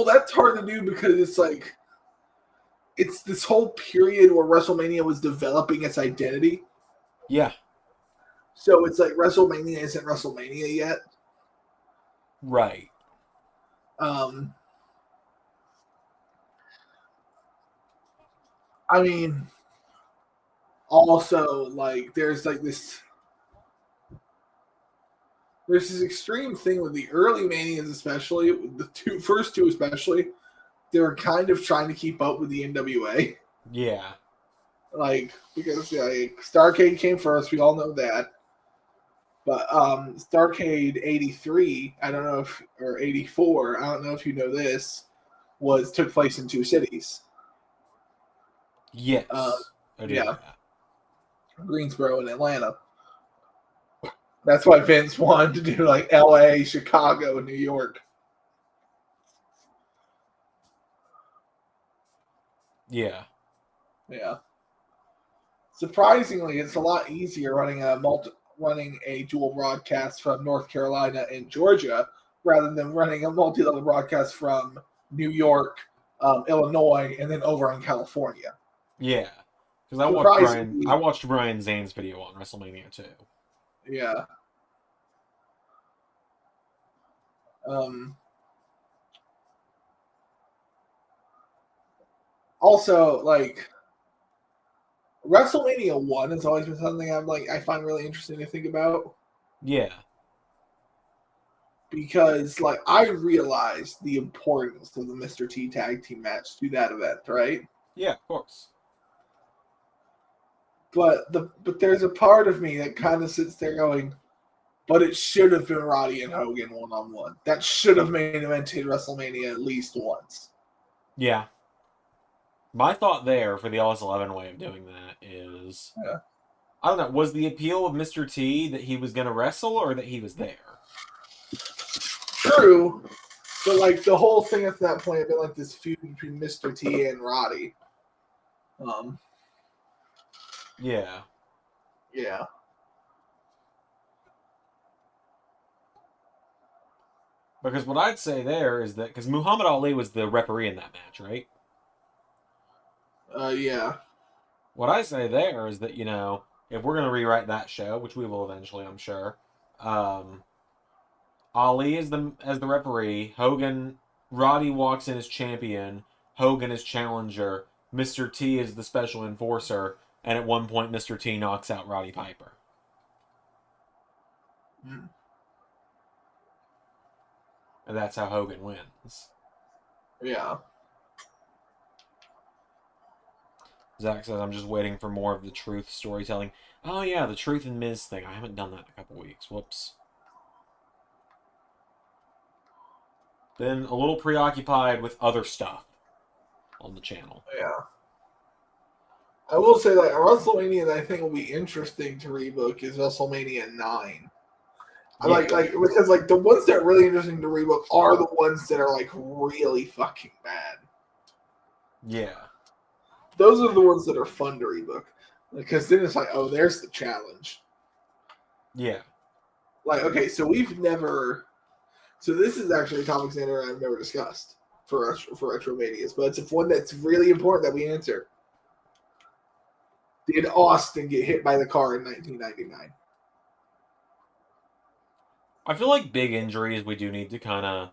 [SPEAKER 1] that's hard to do because it's this whole period where WrestleMania was developing its identity.
[SPEAKER 2] Yeah.
[SPEAKER 1] So it's WrestleMania isn't WrestleMania yet.
[SPEAKER 2] Right.
[SPEAKER 1] I mean, also there's this extreme thing with the early Manias, especially the first two especially. They were kind of trying to keep up with the NWA.
[SPEAKER 2] Yeah.
[SPEAKER 1] Because Starrcade came first, we all know that. But Starrcade 83, or 84, I don't know if you know this, took place in 2 cities.
[SPEAKER 2] Yes. I do know that.
[SPEAKER 1] Greensboro and Atlanta. That's why Vince wanted to do LA, Chicago, and New York.
[SPEAKER 2] Yeah.
[SPEAKER 1] Yeah. Surprisingly, it's a lot easier running a dual broadcast from North Carolina and Georgia rather than running a multi-level broadcast from New York, Illinois, and then over in California.
[SPEAKER 2] Yeah. Because I watched Brian Zane's video on WrestleMania 2.
[SPEAKER 1] Yeah. Also, WrestleMania 1 has always been something I find really interesting to think about.
[SPEAKER 2] Yeah.
[SPEAKER 1] Because I realized the importance of the Mr. T tag team match to that event, right?
[SPEAKER 2] Yeah, of course.
[SPEAKER 1] But there's a part of me that kind of sits there going, but it should have been Roddy and Hogan 1-on-1. That should have main evented WrestleMania at least once.
[SPEAKER 2] Yeah. My thought there for the LS11 way of doing that is, I don't know, was the appeal of Mr. T that he was going to wrestle or that he was there?
[SPEAKER 1] True, but the whole thing at that point had been this feud between Mr. T and Roddy.
[SPEAKER 2] Yeah.
[SPEAKER 1] Yeah.
[SPEAKER 2] Because what I'd say there is that, because Muhammad Ali was the referee in that match, right?
[SPEAKER 1] Yeah.
[SPEAKER 2] What I say there is that, if we're going to rewrite that show, which we will eventually, I'm sure, Ali as the referee, Roddy walks in as champion, Hogan is challenger, Mr. T is the special enforcer, and at one point Mr. T knocks out Roddy Piper.
[SPEAKER 1] Mm.
[SPEAKER 2] And that's how Hogan wins.
[SPEAKER 1] Yeah.
[SPEAKER 2] Zach says, I'm just waiting for more of the truth storytelling. Oh yeah, the Truth and Miz thing. I haven't done that in a couple weeks. Whoops. Been a little preoccupied with other stuff on the channel.
[SPEAKER 1] Yeah. I will say that WrestleMania that I think will be interesting to rebook is WrestleMania 9. I
[SPEAKER 2] Yeah.
[SPEAKER 1] like because like the ones that are really interesting to rebook are the ones that are like really fucking bad.
[SPEAKER 2] Yeah.
[SPEAKER 1] Those are the ones that are fun to rebook. Because then it's like, oh, there's the challenge.
[SPEAKER 2] Yeah.
[SPEAKER 1] Like, okay, so we've never. So this is actually a topic Xander and I've never discussed for Retromanias, but it's one that's really important that we answer. Did Austin get hit by the car in 1999?
[SPEAKER 2] I feel like big injuries we do need to kind of.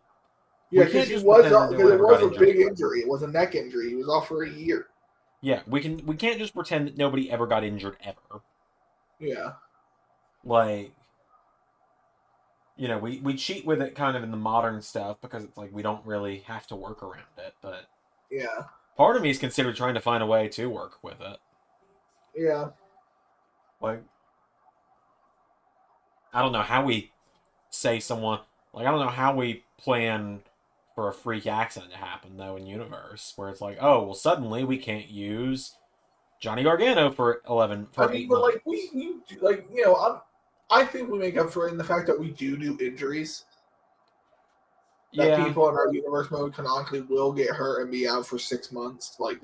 [SPEAKER 1] Yeah,
[SPEAKER 2] We can't
[SPEAKER 1] because
[SPEAKER 2] just
[SPEAKER 1] it was
[SPEAKER 2] pretend that
[SPEAKER 1] because it
[SPEAKER 2] whoever
[SPEAKER 1] was
[SPEAKER 2] got
[SPEAKER 1] a big
[SPEAKER 2] injured.
[SPEAKER 1] injury. It was a neck injury. He was off for a year.
[SPEAKER 2] Yeah, we can't just pretend that nobody ever got injured ever.
[SPEAKER 1] Yeah.
[SPEAKER 2] Like, you know, we cheat with it kind of in the modern stuff because it's like we don't really have to work around it. But
[SPEAKER 1] Yeah.
[SPEAKER 2] part of me is considered trying to find a way to work with it.
[SPEAKER 1] Yeah.
[SPEAKER 2] Like, I don't know how we say someone, like, I don't know how we plan for a freak accident to happen, though, in Universe, where it's like, oh, well, suddenly we can't use Johnny Gargano for 8
[SPEAKER 1] But
[SPEAKER 2] months.
[SPEAKER 1] like we do, like, you know, I think we make up for it in the fact that we do injuries. That
[SPEAKER 2] Yeah,
[SPEAKER 1] people in our universe mode canonically will get hurt and be out for 6 months. Like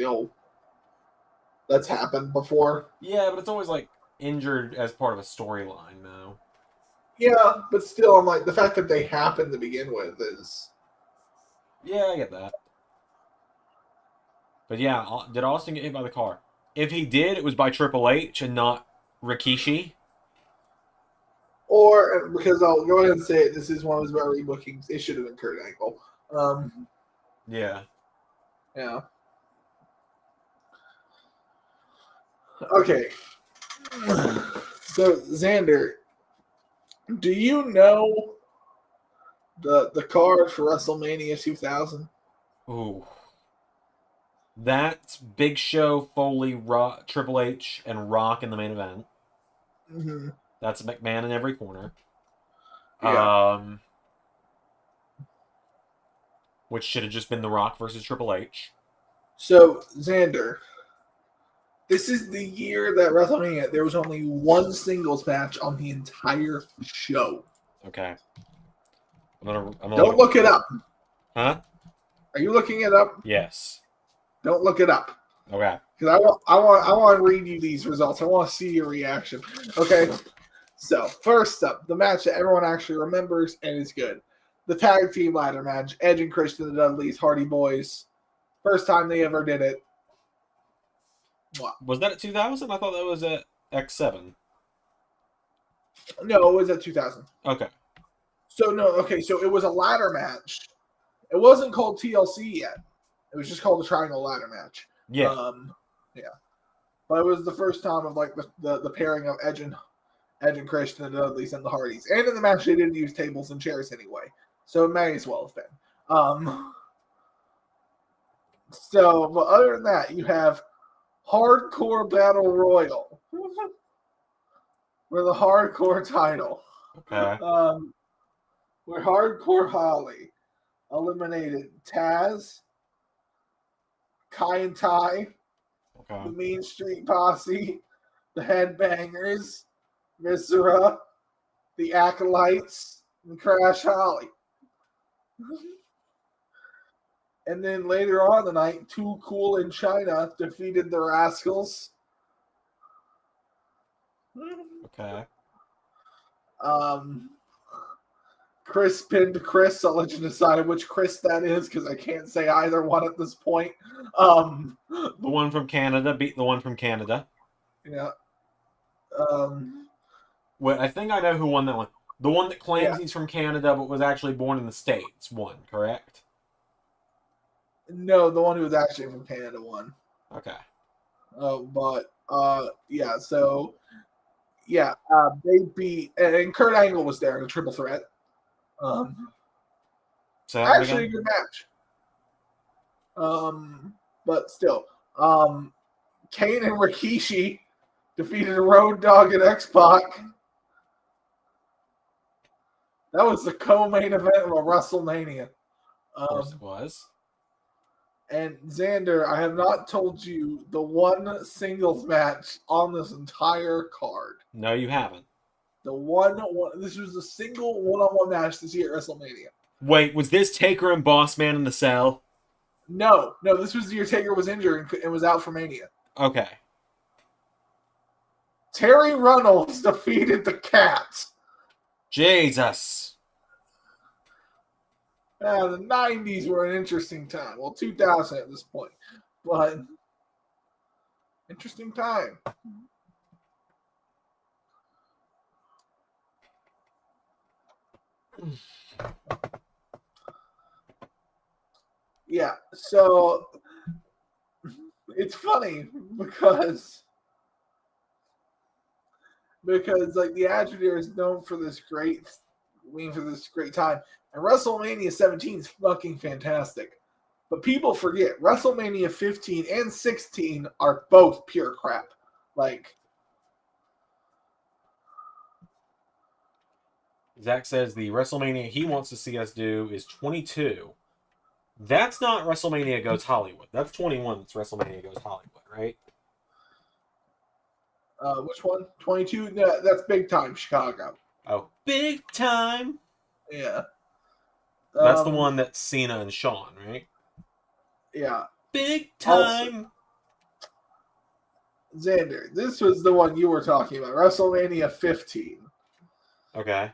[SPEAKER 1] that's happened before.
[SPEAKER 2] yeah, but it's always, like, injured as part of a storyline, though.
[SPEAKER 1] Yeah, but still, I'm like the fact that they happen to begin with is.
[SPEAKER 2] Yeah, I get that. But yeah, did Austin get hit by the car? If he did, it was by Triple H and not Rikishi.
[SPEAKER 1] Or because I'll go ahead and say it, this is one of his better rebookings. It should have been Kurt Angle.
[SPEAKER 2] Yeah.
[SPEAKER 1] Yeah. Okay. So Xander, do you know the card for WrestleMania 2000?
[SPEAKER 2] Ooh. That's Big Show, Foley, Rock, Triple H, and Rock in the main event.
[SPEAKER 1] Mm-hmm.
[SPEAKER 2] That's McMahon in every corner.
[SPEAKER 1] Yeah.
[SPEAKER 2] Which should have just been The Rock versus Triple H.
[SPEAKER 1] So Xander, this is the year that WrestleMania there was only one singles match on the entire show.
[SPEAKER 2] Okay. I'm gonna
[SPEAKER 1] Don't look it up.
[SPEAKER 2] Huh?
[SPEAKER 1] Are you looking it up?
[SPEAKER 2] Yes.
[SPEAKER 1] Don't look it up.
[SPEAKER 2] Okay.
[SPEAKER 1] Because I want to read you these results. I want to see your reaction. Okay. So first up, the match that everyone actually remembers and is good, the tag team ladder match: Edge and Christian the Dudleys, Hardy Boys. First time they ever did it. What?
[SPEAKER 2] Was that at 2000? I thought that was at X7.
[SPEAKER 1] No, it was at 2000.
[SPEAKER 2] Okay.
[SPEAKER 1] So no, okay. So it was a ladder match. It wasn't called TLC yet. It was just called the Triangle Ladder Match.
[SPEAKER 2] Yeah.
[SPEAKER 1] Yeah. But it was the first time of like the pairing of Edge and Christian and the Dudleys and the Hardys. And in the match, they didn't use tables and chairs anyway. So it may as well have been. So, but other than that, you have Hardcore Battle Royal for the Hardcore title.
[SPEAKER 2] Okay.
[SPEAKER 1] Where Hardcore Holly eliminated Taz, Kai and Tai,
[SPEAKER 2] Okay.
[SPEAKER 1] the Mean Street Posse, the Headbangers, Viscera, the Acolytes, and Crash Holly. And then later on the night, Too Cool in China defeated the Rascals.
[SPEAKER 2] Okay.
[SPEAKER 1] Chris pinned Chris. I'll let you decide which Chris that is because I can't say either one at this point.
[SPEAKER 2] The one from Canada beat the one from Canada.
[SPEAKER 1] Yeah.
[SPEAKER 2] Wait, I think I know who won that one. The one that claims he's from Canada but was actually born in the States won, correct?
[SPEAKER 1] No, the one who was actually from Canada won.
[SPEAKER 2] Okay.
[SPEAKER 1] Yeah, so yeah, they beat, and Kurt Angle was there in a triple threat.
[SPEAKER 2] So
[SPEAKER 1] Actually, a
[SPEAKER 2] again?
[SPEAKER 1] good match. But still, Kane and Rikishi defeated Road Dogg and X-Pac. That was the co-main event of a WrestleMania.
[SPEAKER 2] Of course it was.
[SPEAKER 1] And Xander, I have not told you the one singles match on this entire card.
[SPEAKER 2] No, you haven't.
[SPEAKER 1] This was a single one-on-one match this year at WrestleMania.
[SPEAKER 2] Wait, was this Taker and Boss Man in the cell?
[SPEAKER 1] No, this was the year Taker was injured and was out for Mania.
[SPEAKER 2] Okay.
[SPEAKER 1] Terry Runnels defeated the Cats.
[SPEAKER 2] Jesus.
[SPEAKER 1] The 90s were an interesting time. Well, 2000 at this point. But interesting time. Yeah, so it's funny because like the Agitator is known for this great time, and WrestleMania 17 is fucking fantastic. But people forget WrestleMania 15 and 16 are both pure crap. Like,
[SPEAKER 2] Zach says the WrestleMania he wants to see us do is 22. That's not WrestleMania Goes Hollywood. That's 21. That's WrestleMania Goes Hollywood, right?
[SPEAKER 1] which one? 22? Yeah, that's Big Time Chicago.
[SPEAKER 2] Oh, Big Time.
[SPEAKER 1] Yeah.
[SPEAKER 2] That's the one that's Cena and Shawn, right?
[SPEAKER 1] Yeah.
[SPEAKER 2] Big Time.
[SPEAKER 1] Xander, this was the one you were talking about. WrestleMania 15.
[SPEAKER 2] Okay.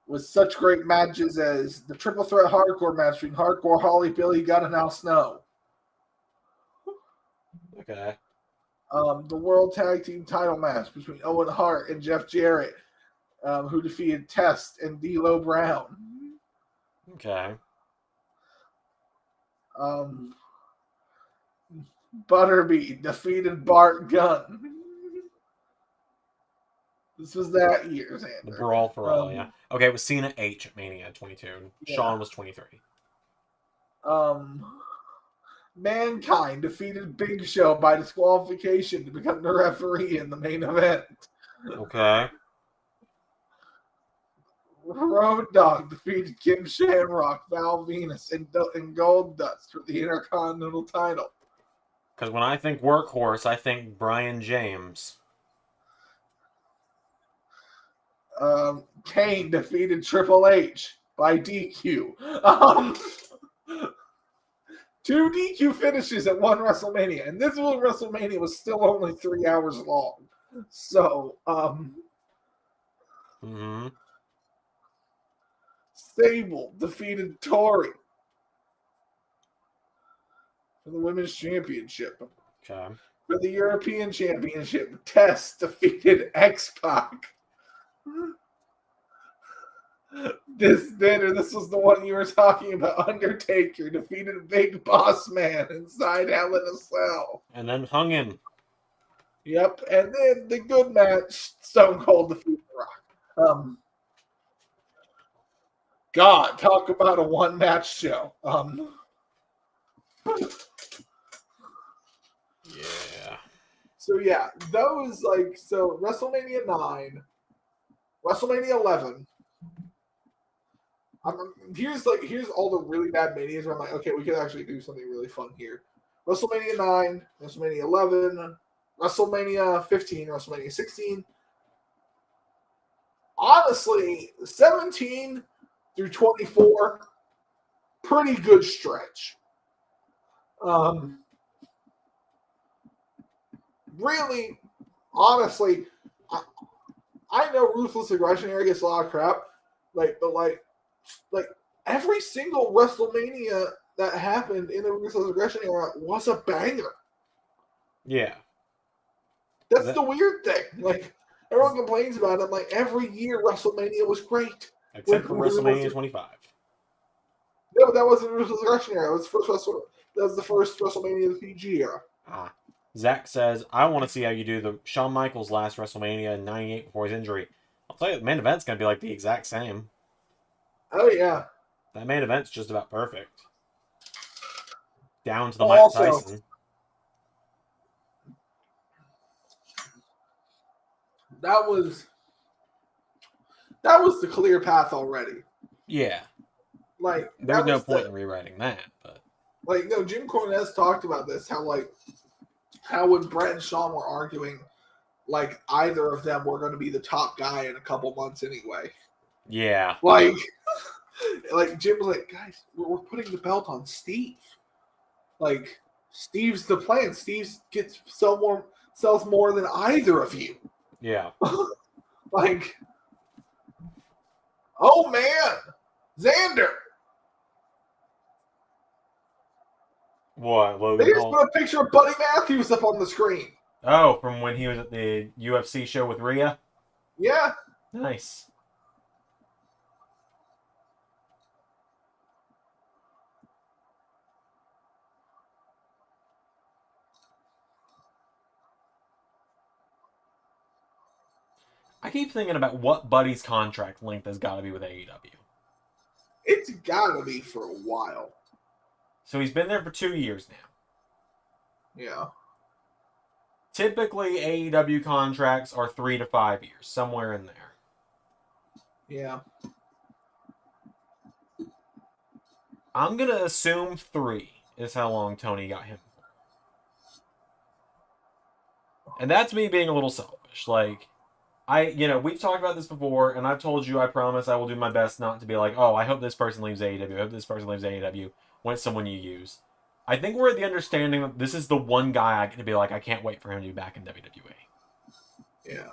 [SPEAKER 1] With such great matches as the triple threat hardcore match between Hardcore Holly, Billy Gunn, and Al Snow.
[SPEAKER 2] Okay.
[SPEAKER 1] The World Tag Team title match between Owen Hart and Jeff Jarrett, who defeated Test and D'Lo Brown.
[SPEAKER 2] Okay.
[SPEAKER 1] Butterbean defeated Bart Gunn. This was that year, Xander.
[SPEAKER 2] The Brawl for All, yeah. Okay, it was Cena H at Mania 22.
[SPEAKER 1] Yeah.
[SPEAKER 2] Shawn was 23.
[SPEAKER 1] Mankind defeated Big Show by disqualification to become the referee in the main event.
[SPEAKER 2] Okay.
[SPEAKER 1] Road Dogg defeated Kim Shamrock, Val Venus, and Goldust for the Intercontinental title.
[SPEAKER 2] Because when I think workhorse, I think Brian James.
[SPEAKER 1] Kane defeated Triple H by DQ. 2 DQ finishes at one WrestleMania, and this one WrestleMania was still only 3 hours long. So, Sable defeated Tori for the Women's Championship.
[SPEAKER 2] Okay.
[SPEAKER 1] For the European Championship, Test defeated X-Pac. This was the one you were talking about. Undertaker defeated Big Boss Man inside Hell in a Cell.
[SPEAKER 2] And then hung him.
[SPEAKER 1] Yep, and then the good match, Stone Cold defeated Rock. God, talk about a one-match show.
[SPEAKER 2] Yeah.
[SPEAKER 1] So yeah, those so WrestleMania 9, WrestleMania 11. Here's all the really bad manias where I'm like, okay, we could actually do something really fun here. WrestleMania 9, WrestleMania 11, WrestleMania 15, WrestleMania 16. Honestly, 17 through 24, pretty good stretch. Really, honestly, I know Ruthless Aggression era gets a lot of crap, but every single WrestleMania that happened in the Ruthless Aggression era was a banger.
[SPEAKER 2] Yeah.
[SPEAKER 1] That's the weird thing. Everyone complains about it. Every year WrestleMania was great.
[SPEAKER 2] Except for WrestleMania 25.
[SPEAKER 1] Yeah, but that wasn't the Resurrection era. That was the first WrestleMania of the PG era.
[SPEAKER 2] Ah. Zach says, I want to see how you do the Shawn Michaels last WrestleMania in 98 before his injury. I'll tell you, the main event's going to be like the exact same.
[SPEAKER 1] Oh, yeah.
[SPEAKER 2] That main event's just about perfect. Down to the
[SPEAKER 1] Oh,
[SPEAKER 2] Mike
[SPEAKER 1] also-
[SPEAKER 2] Tyson.
[SPEAKER 1] That was the clear path already.
[SPEAKER 2] Yeah.
[SPEAKER 1] Like,
[SPEAKER 2] There's
[SPEAKER 1] that
[SPEAKER 2] no
[SPEAKER 1] was
[SPEAKER 2] point
[SPEAKER 1] the-
[SPEAKER 2] in rewriting that, but
[SPEAKER 1] Like, no, Jim Cornette talked about this, how when Brett and Shawn were arguing, like, either of them were going to be the top guy in a couple months anyway.
[SPEAKER 2] yeah.
[SPEAKER 1] Like, Jim was like, guys, we're putting the belt on Steve. Like, Steve's the plan. Steve sells more than either of you.
[SPEAKER 2] Yeah.
[SPEAKER 1] Like, oh man, Xander.
[SPEAKER 2] What?
[SPEAKER 1] They
[SPEAKER 2] Logan
[SPEAKER 1] just
[SPEAKER 2] Paul?
[SPEAKER 1] put a picture of Buddy Matthews up on the screen.
[SPEAKER 2] Oh, from when he was at the UFC show with Rhea?
[SPEAKER 1] Yeah.
[SPEAKER 2] Nice. I keep thinking about what Buddy's contract length has got to be with AEW.
[SPEAKER 1] It's gotta be for a while.
[SPEAKER 2] So he's been there for 2 years now.
[SPEAKER 1] Yeah.
[SPEAKER 2] Typically, AEW contracts are 3 to 5 years, somewhere in there.
[SPEAKER 1] Yeah.
[SPEAKER 2] I'm going to assume 3 is how long Tony got him for. And that's me being a little selfish. Like, we've talked about this before, and I've told you I promise I will do my best not to be like, oh, I hope this person leaves AEW, I hope this person leaves AEW, when it's someone you use. I think we're at the understanding that this is the one guy I get to be like, I can't wait for him to be back in WWE.
[SPEAKER 1] Yeah.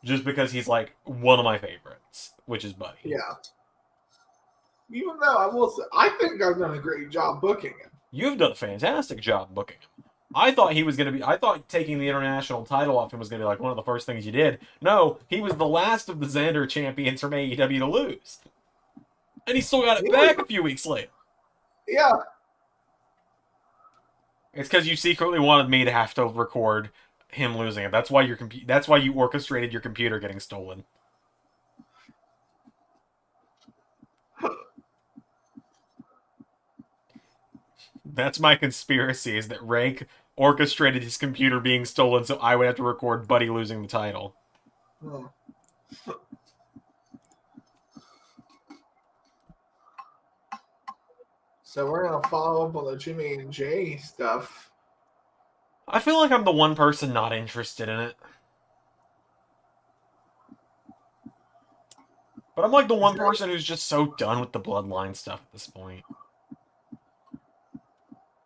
[SPEAKER 2] Just because he's like one of my favorites, which is Buddy.
[SPEAKER 1] Yeah. Even though I will say, I think I've done a great job booking him.
[SPEAKER 2] You've done a fantastic job booking him. I thought I thought taking the international title off him was going to be like one of the first things you did. No, he was the last of the Xander champions from AEW to lose. And he still got it back a few weeks later.
[SPEAKER 1] Yeah.
[SPEAKER 2] It's because you secretly wanted me to have to record him losing it. That's why you orchestrated your computer getting stolen. That's my conspiracy, is that Rank orchestrated his computer being stolen so I would have to record Buddy losing the title.
[SPEAKER 1] Oh. So we're gonna follow up on the Jimmy and Jay stuff.
[SPEAKER 2] I feel like I'm the one person not interested in it. But I'm like the one person who's just so done with the bloodline stuff at this point.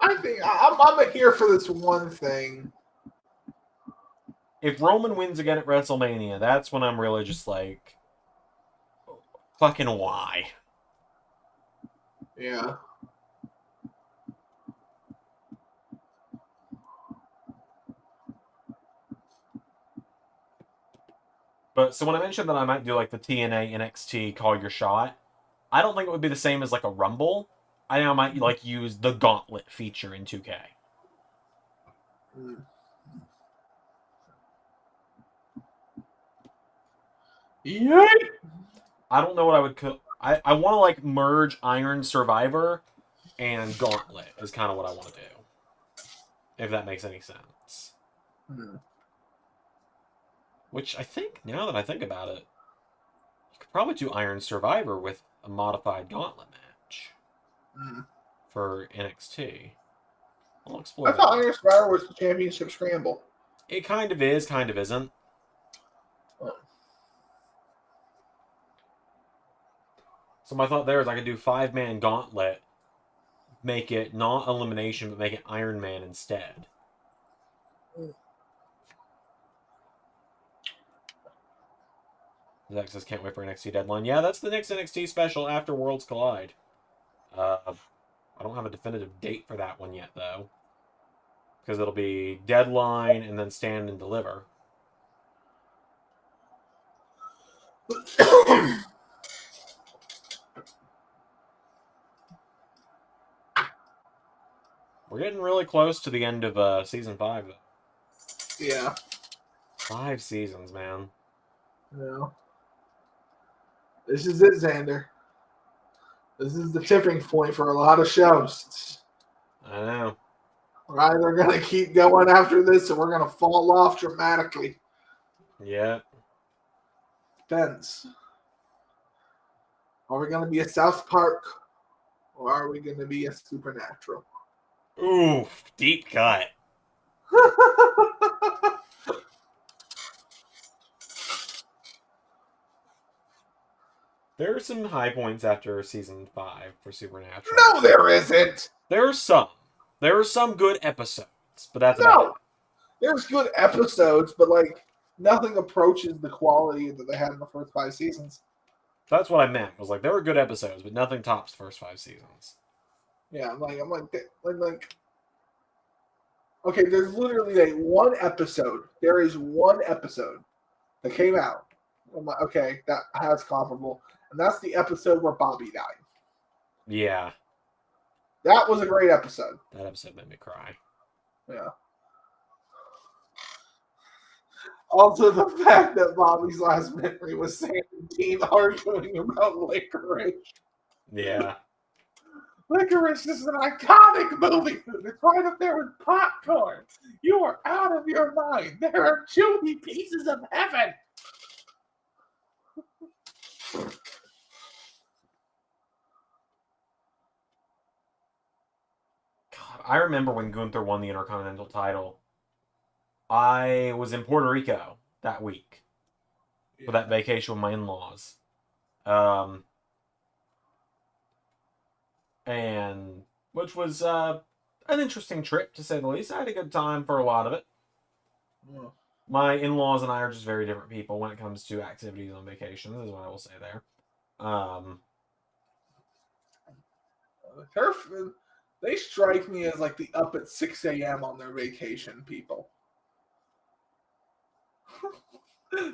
[SPEAKER 1] I think I'm here for this one thing.
[SPEAKER 2] If Roman wins again at WrestleMania, that's when I'm really just like, fucking why?
[SPEAKER 1] Yeah.
[SPEAKER 2] But so when I mentioned that I might do like the TNA NXT Call Your Shot, I don't think it would be the same as like a Rumble. I think I might like use the Gauntlet feature in 2K.
[SPEAKER 1] Yeah.
[SPEAKER 2] I don't know what I would. I want to like merge Iron Survivor and Gauntlet is kind of what I want to do. If that makes any sense. Which I think, now that I think about it, you could probably do Iron Survivor with a modified Gauntlet match for NXT. I'll explore.
[SPEAKER 1] I thought Iron Survivor was the championship scramble.
[SPEAKER 2] It kind of is, kind of isn't. So my thought there is I could do 5-man Gauntlet, make it not elimination, but make it Iron Man instead. Zach says, can't wait for NXT Deadline. Yeah, that's the next NXT special after Worlds Collide. I don't have a definitive date for that one yet, though. Because it'll be Deadline and then Stand and Deliver. We're getting really close to the end of season 5, though.
[SPEAKER 1] Yeah.
[SPEAKER 2] 5 seasons, man.
[SPEAKER 1] Yeah. This is it, Xander. This is the tipping point for a lot of shows.
[SPEAKER 2] I know.
[SPEAKER 1] We're either going to keep going after this or we're going to fall off dramatically.
[SPEAKER 2] Yeah.
[SPEAKER 1] Depends. Are we going to be a South Park or are we going to be a Supernatural?
[SPEAKER 2] Ooh, deep cut. There are some high points after season 5 for Supernatural.
[SPEAKER 1] No, there isn't.
[SPEAKER 2] There are some. There are some good episodes, but that's about
[SPEAKER 1] No.
[SPEAKER 2] it.
[SPEAKER 1] There's good episodes, but like nothing approaches the quality that they had in the first 5 seasons.
[SPEAKER 2] That's what I meant. Was like there were good episodes, but nothing tops the first 5 seasons.
[SPEAKER 1] Yeah, I'm like, okay, there's literally like one episode. There is one episode that came out. I'm like, okay, that has comparable, and that's the episode where Bobby died.
[SPEAKER 2] Yeah,
[SPEAKER 1] That was a great episode.
[SPEAKER 2] that episode made me cry.
[SPEAKER 1] Yeah. Also, the fact that Bobby's last memory was Sam and Dean arguing about licorice.
[SPEAKER 2] Yeah.
[SPEAKER 1] Licorice is an iconic movie food. It's right up there with popcorn. You are out of your mind. There are chewy pieces of heaven.
[SPEAKER 2] God, I remember when Gunther won the Intercontinental title. I was in Puerto Rico that week for that vacation with my in-laws. And which was an interesting trip, to say the least. I had a good time for a lot of it.
[SPEAKER 1] Yeah.
[SPEAKER 2] My in-laws and I are just very different people when it comes to activities on vacations, is what I will say there.
[SPEAKER 1] They strike me as like the up at 6 a.m. on their vacation people.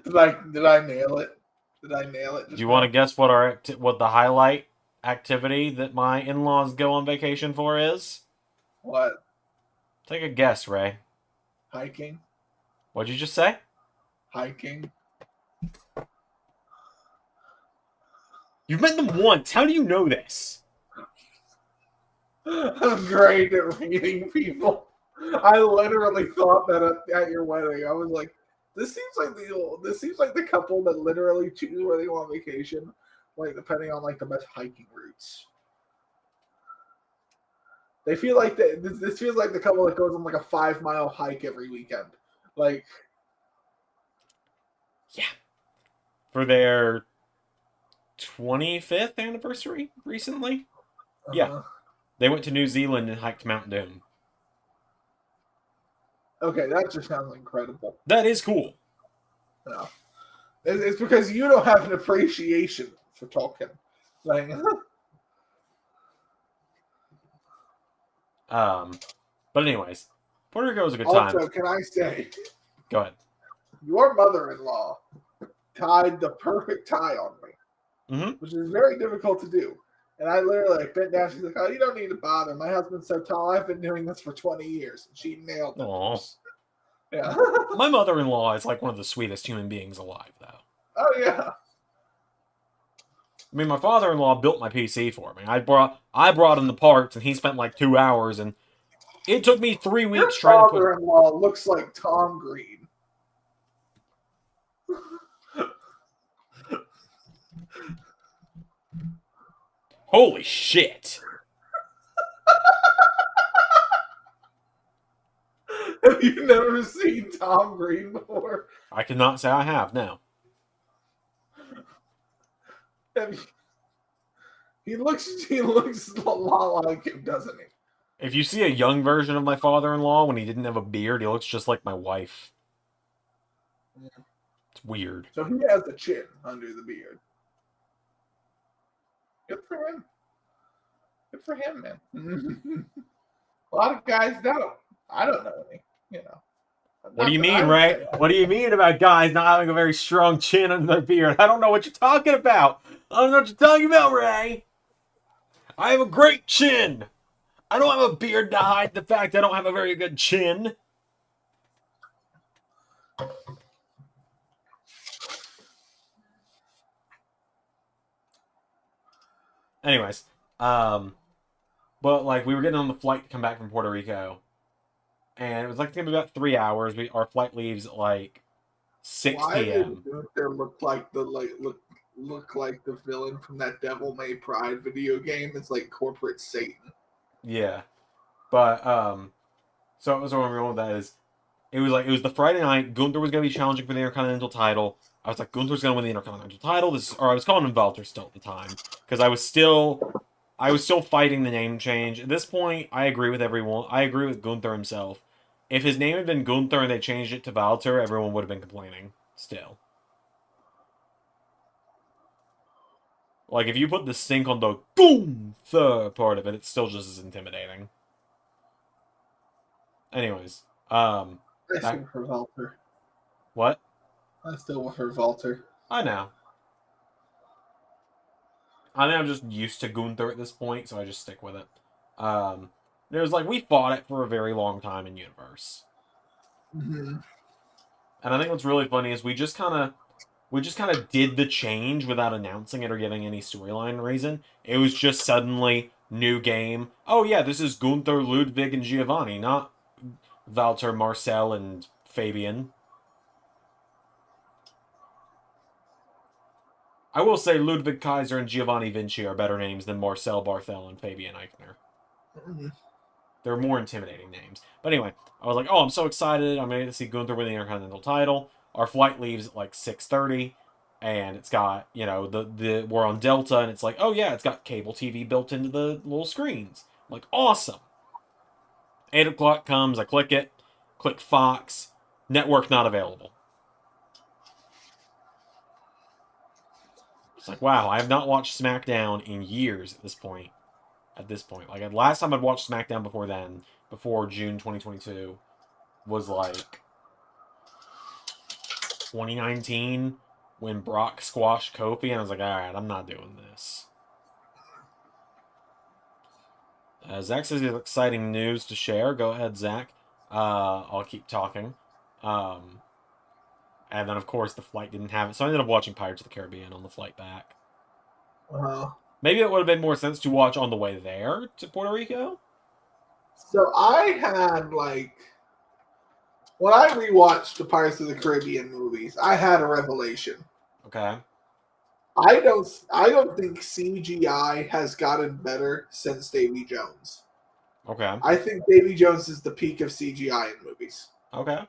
[SPEAKER 1] Did I nail it? Did I nail it?
[SPEAKER 2] Do you want to guess what the highlight activity that my in-laws go on vacation for is?
[SPEAKER 1] What?
[SPEAKER 2] Take a guess, Ray.
[SPEAKER 1] Hiking?
[SPEAKER 2] What'd you just say?
[SPEAKER 1] Hiking?
[SPEAKER 2] You've met them once. How do you know this?
[SPEAKER 1] I'm great at reading people. I literally thought that at your wedding. I was like, this seems like the couple that literally choose where they go on vacation, like depending on like the best hiking routes. They feel like this feels like the couple that goes on like a 5-mile hike every weekend. Like,
[SPEAKER 2] yeah, for their 25th anniversary recently. Yeah, they went to New Zealand and hiked Mount Doom.
[SPEAKER 1] Okay, that just sounds incredible.
[SPEAKER 2] That is cool.
[SPEAKER 1] No, it's because you don't have an appreciation for Tolkien. Like,
[SPEAKER 2] but anyways, Puerto Rico was a good
[SPEAKER 1] also,
[SPEAKER 2] time.
[SPEAKER 1] can I say,
[SPEAKER 2] Go ahead.
[SPEAKER 1] your mother-in-law tied the perfect tie on me, which is very difficult to do. And I literally bent down. She's like, "Oh, you don't need to bother. My husband's so tall. I've been doing this for 20 years." And she nailed it.
[SPEAKER 2] Aw.
[SPEAKER 1] Yeah.
[SPEAKER 2] My mother-in-law is like one of the sweetest human beings alive, though.
[SPEAKER 1] Oh yeah.
[SPEAKER 2] I mean, my father-in-law built my PC for me. I brought him the parts, and he spent like 2 hours, and it took me 3
[SPEAKER 1] Your
[SPEAKER 2] weeks trying to put.
[SPEAKER 1] father-in-law looks like Tom Green.
[SPEAKER 2] Holy shit!
[SPEAKER 1] Have you never seen Tom Green before?
[SPEAKER 2] I cannot say I have now.
[SPEAKER 1] He looks a lot like him, doesn't he?
[SPEAKER 2] If you see a young version of my father-in-law when he didn't have a beard, he looks just like my wife. It's weird.
[SPEAKER 1] So he has the chin under the beard. Good for him. Good for him, man. A lot of guys don't. I don't know any, you know.
[SPEAKER 2] What do you mean, Ray? What do you mean about guys not having a very strong chin under their beard? I don't know what you're talking about. I don't know what you're talking about, Ray. I have a great chin. I don't have a beard to hide the fact I don't have a very good chin. Anyways, but like we were getting on the flight to come back from Puerto Rico, and it was like gonna be about 3 hours. Our flight leaves at like 6
[SPEAKER 1] Why
[SPEAKER 2] p.m.
[SPEAKER 1] did Gunther look like the villain from that Devil May Pride video game? It's like corporate Satan.
[SPEAKER 2] Yeah, but so it was where I'm going with that is, it was the Friday night. Gunther was gonna be challenging for the Intercontinental title. I was like, Gunther's gonna win the Intercontinental title. Or I was calling him Walter still at the time because I was still fighting the name change. At this point, I agree with everyone. I agree with Gunther himself. If his name had been Gunther and they changed it to Walter, everyone would have been complaining still. Like, if you put the stink on the Gunther part of it, it's still just as intimidating. Anyways,
[SPEAKER 1] I still prefer Walter.
[SPEAKER 2] what?
[SPEAKER 1] I still prefer Walter.
[SPEAKER 2] I know. I think I'm just used to Gunther at this point, so I just stick with it. It was like we fought it for a very long time in Universe.
[SPEAKER 1] Mm-hmm.
[SPEAKER 2] And I think what's really funny is we just kind of did the change without announcing it or giving any storyline reason. It was just suddenly new game. Oh yeah, this is Gunther, Ludwig, and Giovanni, not Walter, Marcel, and Fabian. I will say Ludwig Kaiser and Giovanni Vinci are better names than Marcel Barthel and Fabian Eichner.
[SPEAKER 1] Mm-hmm.
[SPEAKER 2] They're more intimidating names. But anyway, I was like, oh, I'm so excited. I'm going to see Gunther win the Intercontinental title. Our flight leaves at like 6:30, and it's got, we're on Delta, and it's like, oh yeah, it's got cable TV built into the little screens. I'm like, awesome. 8 o'clock comes, I click it, click Fox, network not available. It's like, wow, I have not watched SmackDown in years at this point. Like, last time I'd watched SmackDown before then, before June 2022, was like 2019 when Brock squashed Kofi, and I was like, alright, I'm not doing this. Zach says he has exciting news to share. Go ahead, Zach. I'll keep talking. And then, of course, the flight didn't have it, so I ended up watching Pirates of the Caribbean on the flight back. Maybe it would have been more sense to watch on the way there to Puerto Rico.
[SPEAKER 1] So I had when I rewatched the Pirates of the Caribbean movies, I had a revelation.
[SPEAKER 2] Okay.
[SPEAKER 1] I don't think CGI has gotten better since Davy Jones.
[SPEAKER 2] Okay.
[SPEAKER 1] I think Davy Jones is the peak of CGI in movies.
[SPEAKER 2] Okay.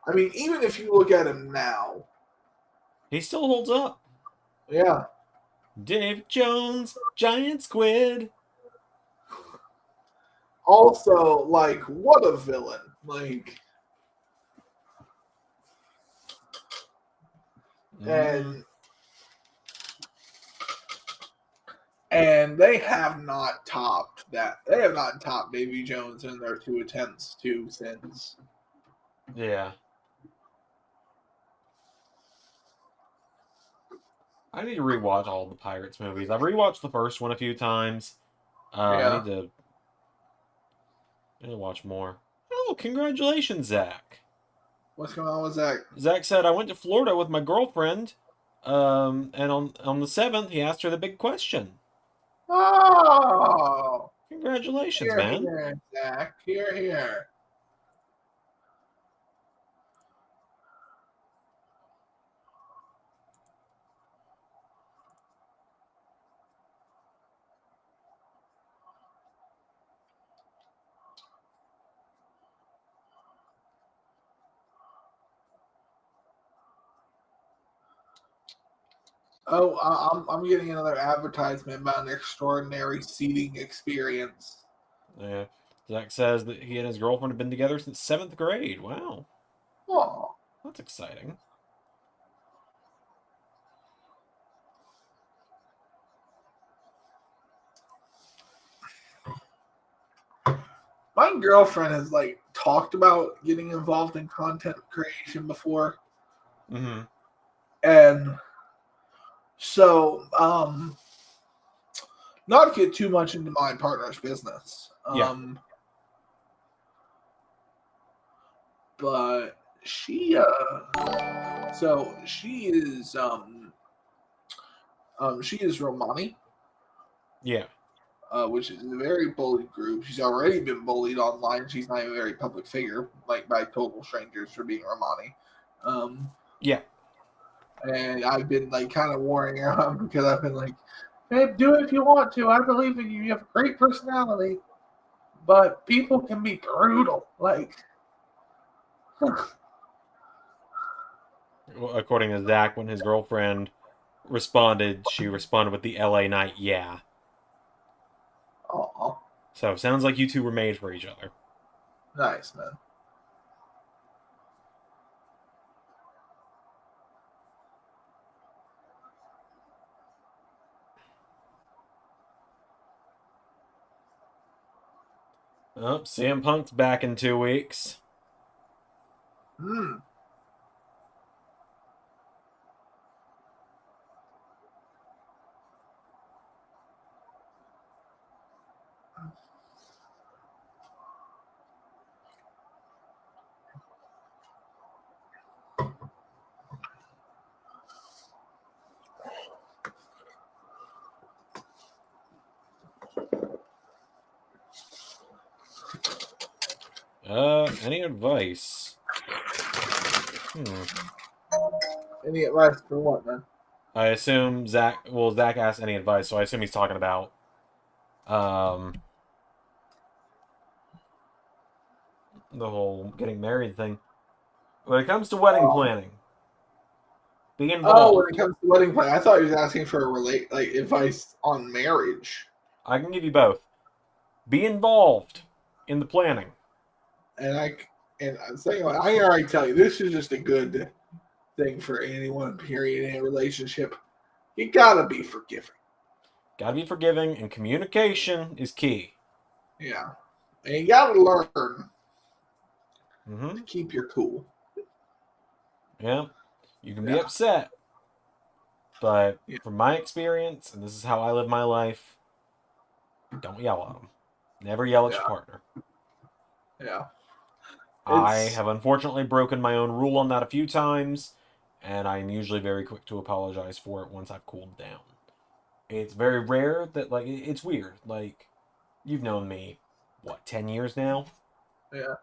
[SPEAKER 1] I mean, even if you look at him now,
[SPEAKER 2] he still holds up.
[SPEAKER 1] Yeah.
[SPEAKER 2] Dave Jones, giant squid.
[SPEAKER 1] Also, what a villain. And they have not topped that. They have not topped Davy Jones in their 2 attempts since.
[SPEAKER 2] Yeah. I need to rewatch all the Pirates movies. I've rewatched the first one a few times. I need to watch more. Oh, congratulations, Zach.
[SPEAKER 1] What's going on with Zach?
[SPEAKER 2] Zach said, I went to Florida with my girlfriend, and on the 7th, he asked her the big question.
[SPEAKER 1] Oh!
[SPEAKER 2] Congratulations, man.
[SPEAKER 1] Here, Zach. Here. Oh, I'm getting another advertisement about an extraordinary seating experience.
[SPEAKER 2] Yeah. Zach says that he and his girlfriend have been together since 7th grade. Wow.
[SPEAKER 1] Oh.
[SPEAKER 2] That's exciting.
[SPEAKER 1] My girlfriend has talked about getting involved in content creation before.
[SPEAKER 2] Mm-hmm.
[SPEAKER 1] And so not to get too much into my partner's business.
[SPEAKER 2] Yeah.
[SPEAKER 1] But she so she is Romani,
[SPEAKER 2] Yeah.
[SPEAKER 1] which is a very bullied group. She's already been bullied online. She's not even a very public figure, like by total strangers for being Romani.
[SPEAKER 2] Yeah.
[SPEAKER 1] And I've been like kind of warning her on because I've been like, babe, do it if you want to. I believe in you. You have a great personality. But people can be brutal. Like,
[SPEAKER 2] According to Zach, when his girlfriend responded, she responded with the LA Knight, yeah.
[SPEAKER 1] oh,
[SPEAKER 2] So, sounds like you two were made for each other.
[SPEAKER 1] nice, man.
[SPEAKER 2] Oh, CM Punk's back in 2 weeks.
[SPEAKER 1] Hmm.
[SPEAKER 2] Any advice?
[SPEAKER 1] Any advice for what, man?
[SPEAKER 2] I assume Zach asked any advice, so I assume he's talking about the whole getting married thing. When it comes to wedding planning, be involved.
[SPEAKER 1] Oh, when it comes to wedding planning, I thought he was asking for advice on marriage.
[SPEAKER 2] I can give you both. Be involved in the planning.
[SPEAKER 1] And I'm saying, I can already tell you, this is just a good thing for anyone, period, in a relationship. You gotta be forgiving.
[SPEAKER 2] Gotta be forgiving, and communication is key.
[SPEAKER 1] Yeah. And you gotta learn
[SPEAKER 2] Mm-hmm.
[SPEAKER 1] to keep your cool.
[SPEAKER 2] Yeah. You can be upset, but from my experience, and this is how I live my life, don't yell at them. Never yell at your partner.
[SPEAKER 1] Yeah.
[SPEAKER 2] I have unfortunately broken my own rule on that a few times, and I'm usually very quick to apologize for it once I've cooled down. It's very rare that, like, it's weird. Like, you've known me, 10 years now?
[SPEAKER 1] Yeah.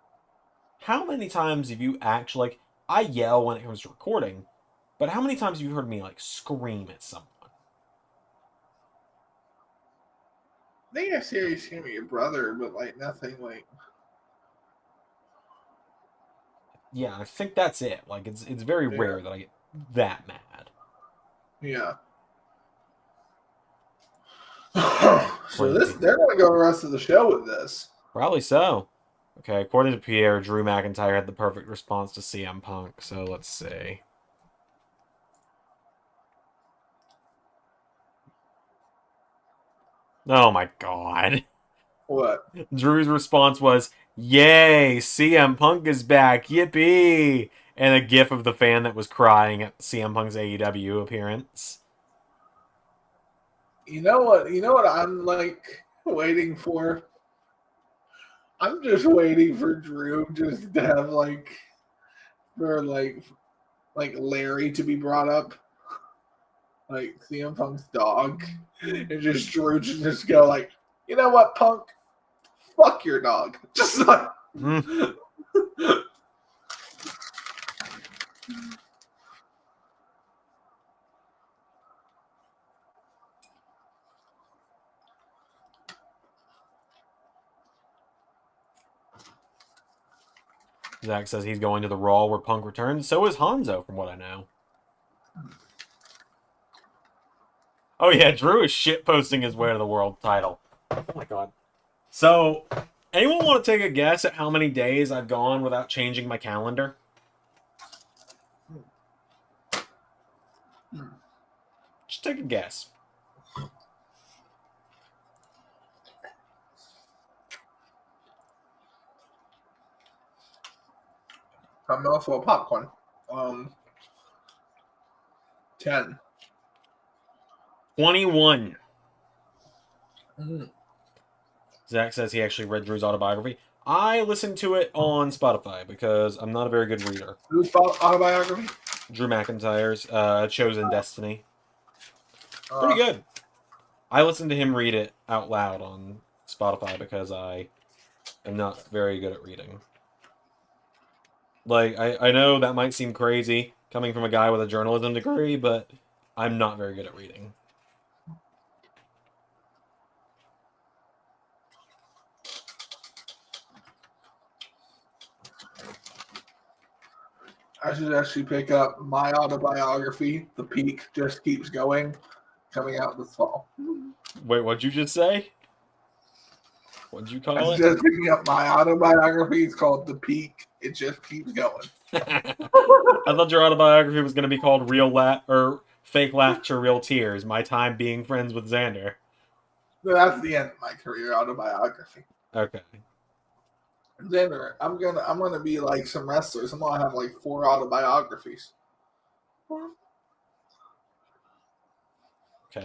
[SPEAKER 2] How many times have you actually, like, I yell when it comes to recording, but how many times have you heard me, like, scream at someone?
[SPEAKER 1] I think I see you scream at your brother, but, like, nothing, like...
[SPEAKER 2] Yeah, I think that's it. Like, it's very rare that I get that mad.
[SPEAKER 1] Yeah. So they're going to go the rest of the show with this.
[SPEAKER 2] Probably so. Okay, according to Pierre, Drew McIntyre had the perfect response to CM Punk, so let's see. Oh my god.
[SPEAKER 1] What?
[SPEAKER 2] Drew's response was, "Yay, CM Punk is back, yippee!" And a gif of the fan that was crying at CM Punk's AEW appearance.
[SPEAKER 1] You know what I'm, like, waiting for? I'm just waiting for Drew just to have, like, for, like Larry to be brought up. Like, CM Punk's dog. And just Drew to just go, like, you know what, Punk? Fuck your dog. Just like...
[SPEAKER 2] Zach says he's going to the Raw where Punk returns. So is Hanzo, from what I know. Oh yeah, Drew is shitposting his way to the world title. Oh my god. So, anyone want to take a guess at how many days I've gone without changing my calendar? Just take a guess.
[SPEAKER 1] I'm also a popcorn. 10.
[SPEAKER 2] 21.
[SPEAKER 1] Mhm.
[SPEAKER 2] Zach says he actually read Drew's autobiography. I listened to it on Spotify because I'm not a very good reader.
[SPEAKER 1] Whose autobiography?
[SPEAKER 2] Drew McIntyre's Chosen Destiny.
[SPEAKER 1] Uh,
[SPEAKER 2] Pretty good. I listened to him read it out loud on Spotify because I am not very good at reading. Like, I know that might seem crazy coming from a guy with a journalism degree, but I'm not very good at reading.
[SPEAKER 1] I should actually pick up my autobiography. The Peak Just Keeps Going, coming out this fall.
[SPEAKER 2] Wait, what'd you just say? What'd you call
[SPEAKER 1] I'm
[SPEAKER 2] it?
[SPEAKER 1] just picking up my autobiography. It's called The Peak. It Just Keeps Going.
[SPEAKER 2] I thought your autobiography was going to be called Fake Laughter, Real Tears. My Time Being Friends with Xander.
[SPEAKER 1] So that's the end of my career autobiography.
[SPEAKER 2] Okay.
[SPEAKER 1] Xander, I'm gonna be like some wrestlers. I'm gonna have like 4 autobiographies.
[SPEAKER 2] Okay,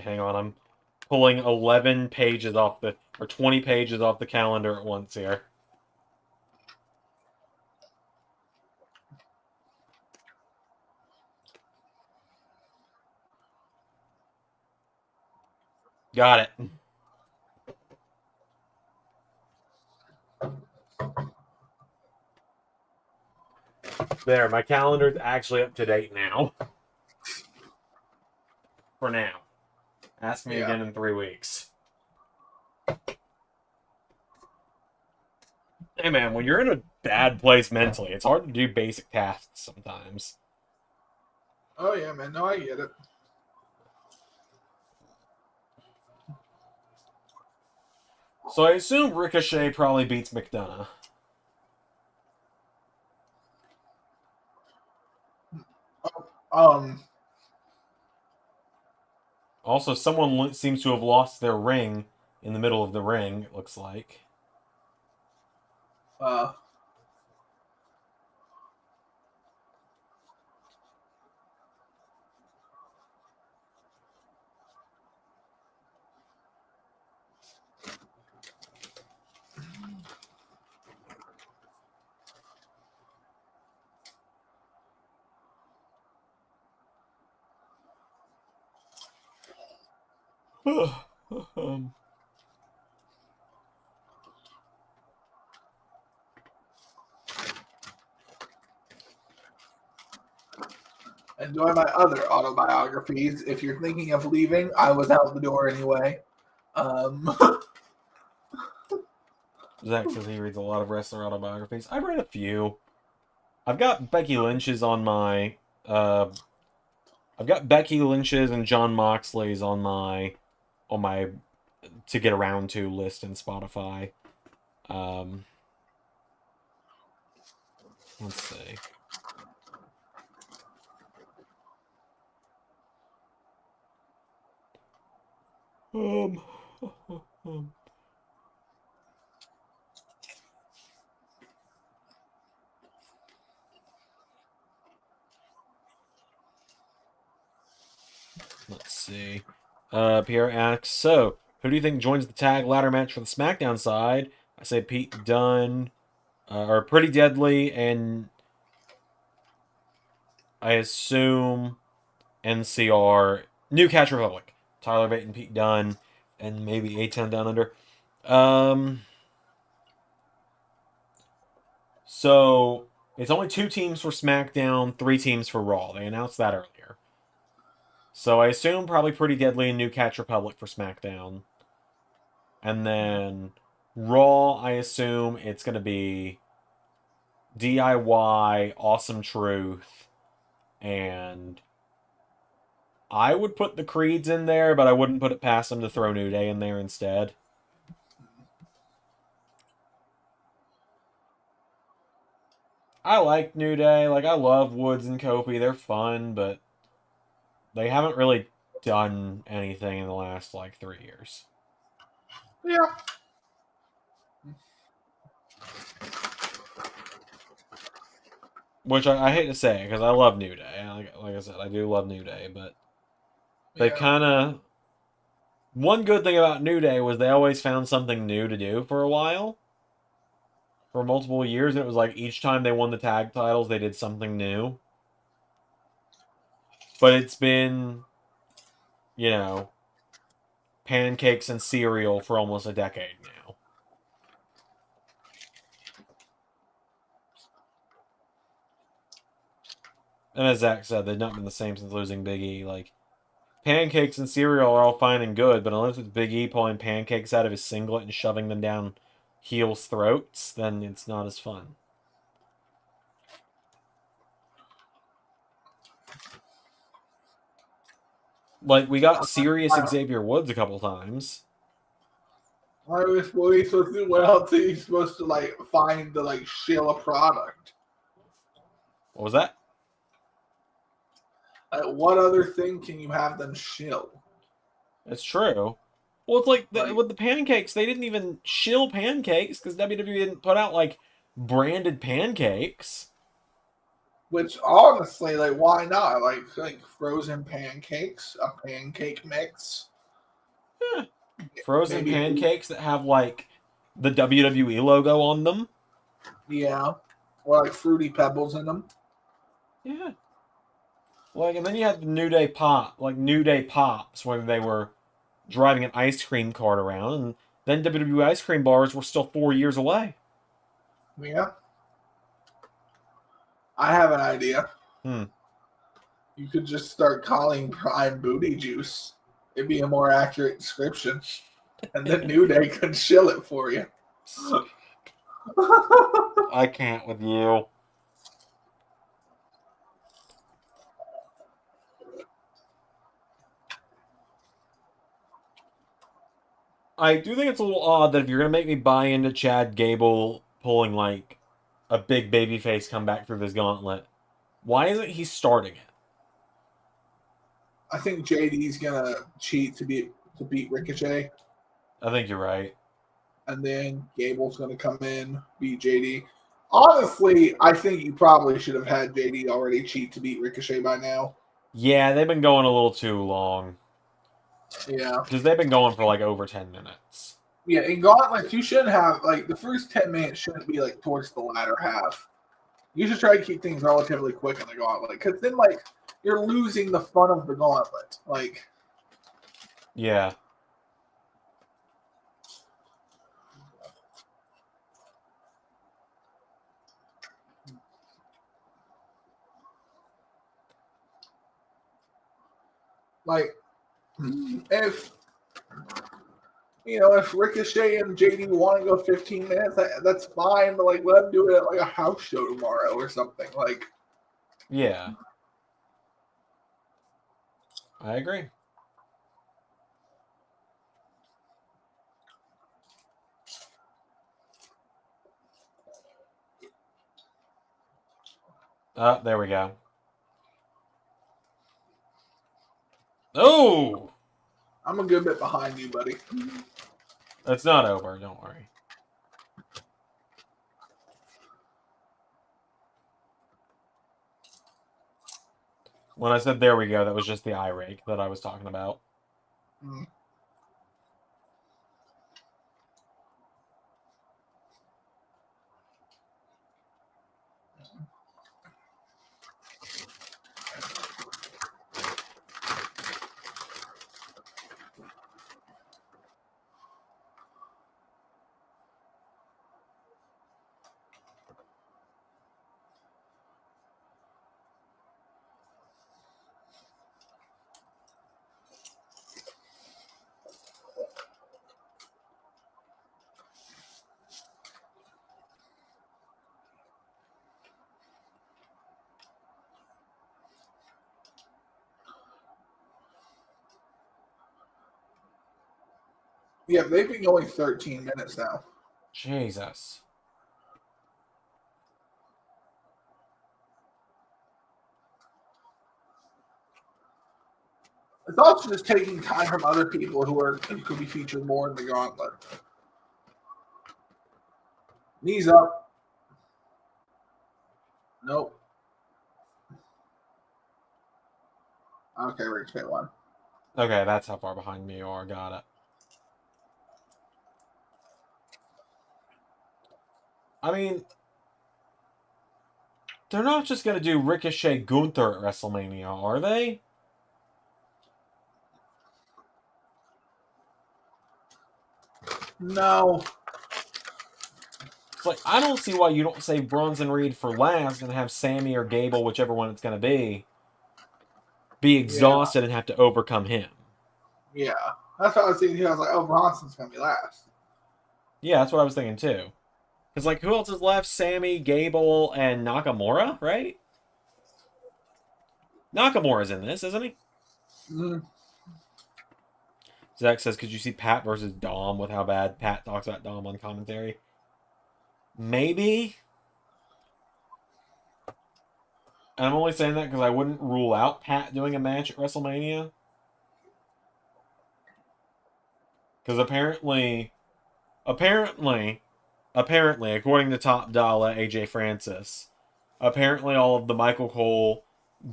[SPEAKER 2] hang on. I'm pulling 11 pages off the, or 20 pages off the calendar at once here. Got it. There, my calendar's actually up to date now. For now. Ask me again in 3 weeks. Hey man, when you're in a bad place mentally, it's hard to do basic tasks sometimes.
[SPEAKER 1] Oh yeah, man. No, I get it.
[SPEAKER 2] So I assume Ricochet probably beats McDonough.
[SPEAKER 1] Um,
[SPEAKER 2] Also, someone seems to have lost their ring in the middle of the ring, it looks like.
[SPEAKER 1] enjoy my other autobiographies. If you're thinking of leaving, I was out the door anyway.
[SPEAKER 2] Zach says he reads a lot of wrestler autobiographies. I've read a few. I've got Becky Lynch's on my... I've got Becky Lynch's and John Moxley's on my to get around to list in Spotify. Let's see. Let's see. Pierre asks, so, who do you think joins the tag ladder match for the SmackDown side? I say Pete Dunne, or Pretty Deadly, and I assume NCR, New Catch Republic. Tyler Bate and Pete Dunne, and maybe A-Town Down Under. So, it's only 2 teams for SmackDown, 3 teams for Raw. They announced that earlier. So I assume probably Pretty Deadly and New Catch Republic for SmackDown. And then Raw, I assume it's going to be DIY, Awesome Truth, and I would put the Creeds in there, but I wouldn't put it past them to throw New Day in there instead. I like New Day. Like, I love Woods and Kofi. They're fun, but they haven't really done anything in the last, 3 years.
[SPEAKER 1] Yeah.
[SPEAKER 2] Which I hate to say, because I love New Day. Like I said, I do love New Day, but they kind of One good thing about New Day was they always found something new to do for a while. For multiple years, and it was like each time they won the tag titles, they did something new. But it's been, you know, pancakes and cereal for almost a decade now. And as Zach said, they've not been the same since losing Big E. Like, pancakes and cereal are all fine and good, but unless it's Big E pulling pancakes out of his singlet and shoving them down heels' throats, then it's not as fun. Like, we got serious Xavier Woods a couple times.
[SPEAKER 1] What are you supposed to do? What else are you supposed to like find to like shill a product?
[SPEAKER 2] What was that?
[SPEAKER 1] What other thing can you have them shill?
[SPEAKER 2] It's true. Well, it's like
[SPEAKER 1] Right.
[SPEAKER 2] with the pancakes, they didn't even shill pancakes because WWE didn't put out like branded pancakes.
[SPEAKER 1] Which honestly, like, why not? Like frozen pancakes, a pancake mix.
[SPEAKER 2] Frozen
[SPEAKER 1] Maybe-
[SPEAKER 2] pancakes that have like the WWE logo on them.
[SPEAKER 1] Yeah, or like fruity pebbles in them.
[SPEAKER 2] Yeah. Like, and then you had the New Day Pop, like New Day Pops, where they were driving an ice cream cart around, and then WWE ice cream bars were still 4 years away.
[SPEAKER 1] Yeah. I have an idea.
[SPEAKER 2] Hmm.
[SPEAKER 1] You could just start calling Prime Booty Juice. It'd be a more accurate description. And then New Day could shill it for you.
[SPEAKER 2] I can't with you. I do think it's a little odd that if you're going to make me buy into Chad Gable pulling, like, a big babyface comeback through this gauntlet, why isn't he starting it?
[SPEAKER 1] I think JD's gonna cheat to beat Ricochet,
[SPEAKER 2] I think you're right.
[SPEAKER 1] and then Gable's gonna come in, beat JD. Honestly, I think you probably should have had JD already cheat to beat Ricochet by now.
[SPEAKER 2] Yeah, they've been going a little too long.
[SPEAKER 1] Yeah.
[SPEAKER 2] Because they've been going for, like, over 10 minutes.
[SPEAKER 1] Yeah, in Gauntlet, you shouldn't have, like, the first 10 minutes shouldn't be, like, towards the latter half. You should try to keep things relatively quick in the Gauntlet, because then, like, you're losing the fun of the Gauntlet. Like,
[SPEAKER 2] Yeah.
[SPEAKER 1] if, if Ricochet and JD want to go 15 minutes, that's fine, but, like, let them do it at, like, a house show tomorrow or something. Like,
[SPEAKER 2] Yeah. I agree. Oh, there we go. Oh!
[SPEAKER 1] I'm a good bit behind you, buddy.
[SPEAKER 2] It's not over, don't worry. When I said there we go, that was just the eye rake that I was talking about.
[SPEAKER 1] Mm. Yeah, they've been going 13 minutes now.
[SPEAKER 2] Jesus.
[SPEAKER 1] It's also just taking time from other people who could be featured more in the Gauntlet. Knees up. Nope. Okay, Ricochet won.
[SPEAKER 2] Okay, that's how far behind me you are. Got it. I mean, they're not just going to do Ricochet Gunther at WrestleMania, are they?
[SPEAKER 1] No.
[SPEAKER 2] It's like, I don't see why you don't save Bronson Reed for last and have Sammy or Gable, whichever one it's going to be exhausted and have to overcome him.
[SPEAKER 1] Yeah. That's what I was thinking too. I was like, oh, Bronson's going to be last.
[SPEAKER 2] Yeah, that's what I was thinking too. Because, like, who else is left? Sammy, Gable, and Nakamura, right? Nakamura's in this, isn't he?
[SPEAKER 1] Mm.
[SPEAKER 2] Zach says, could you see Pat versus Dom with how bad Pat talks about Dom on commentary? Maybe. And I'm only saying that because I wouldn't rule out Pat doing a match at WrestleMania. Because apparently, according to Top Dollar, AJ Francis, apparently all of the Michael Cole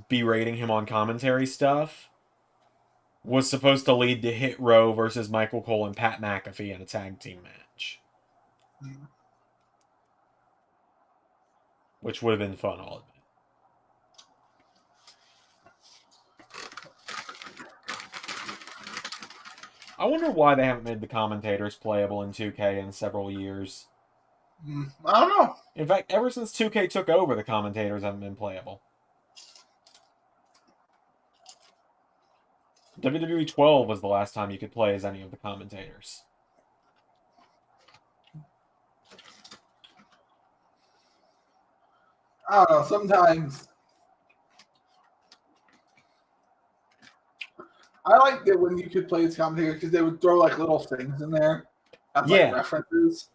[SPEAKER 2] berating him on commentary stuff was supposed to lead to Hit Row versus Michael Cole and Pat McAfee in a tag team match.
[SPEAKER 1] Mm.
[SPEAKER 2] Which would have been fun, I'll admit. I wonder why they haven't made the commentators playable in 2K in several years.
[SPEAKER 1] I don't know.
[SPEAKER 2] In fact, ever since 2K took over, the commentators haven't been playable. WWE 12 was the last time you could play as any of the commentators.
[SPEAKER 1] I don't know. Sometimes I liked it when you could play as commentator because they would throw like little things in there as like references.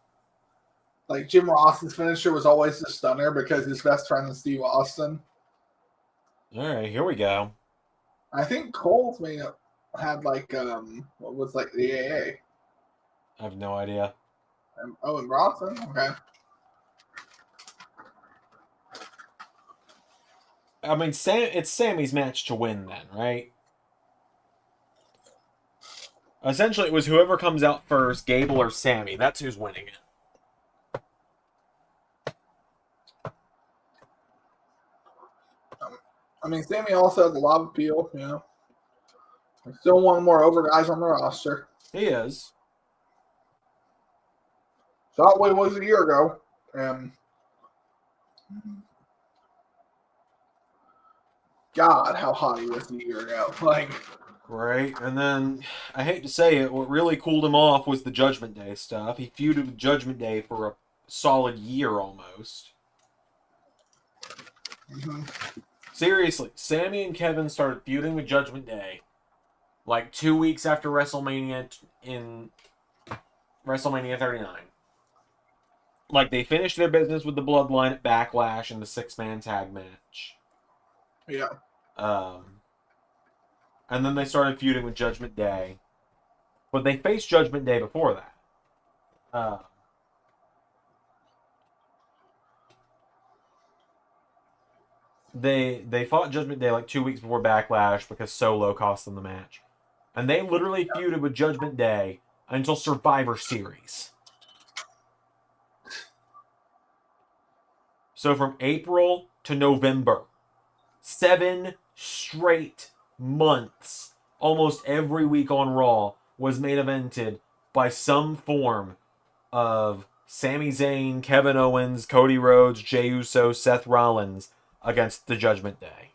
[SPEAKER 1] Like Jim Ross's finisher was always the stunner because his best friend is Steve Austin.
[SPEAKER 2] All right, here we go.
[SPEAKER 1] I think Cole's may have had like what was like the AA.
[SPEAKER 2] I have no idea.
[SPEAKER 1] And Bronson, okay.
[SPEAKER 2] I mean, it's Sammy's match to win then, right? Essentially, it was whoever comes out first, Gable or Sammy. That's who's winning it.
[SPEAKER 1] I mean, Sammy also has a lot of appeal, you know. There's still one more over guys on the roster.
[SPEAKER 2] He is.
[SPEAKER 1] Shotway was a year ago. God, how hot he was a year ago. Like,
[SPEAKER 2] right, and then, I hate to say it, what really cooled him off was the Judgment Day stuff. He feuded with Judgment Day for a solid year almost.
[SPEAKER 1] mm-hmm.
[SPEAKER 2] Seriously, Sammy and Kevin started feuding with Judgment Day like 2 weeks after WrestleMania in WrestleMania 39. Like, they finished their business with the Bloodline at Backlash in the 6-man tag match.
[SPEAKER 1] Yeah.
[SPEAKER 2] And then they started feuding with Judgment Day. But they faced Judgment Day before that. They fought Judgment Day like 2 weeks before Backlash because Solo cost them the match. And they literally feuded with Judgment Day until Survivor Series. So from April to November, 7 straight months, almost every week on Raw was main evented by some form of Sami Zayn, Kevin Owens, Cody Rhodes, Jey Uso, Seth Rollins against the Judgment Day.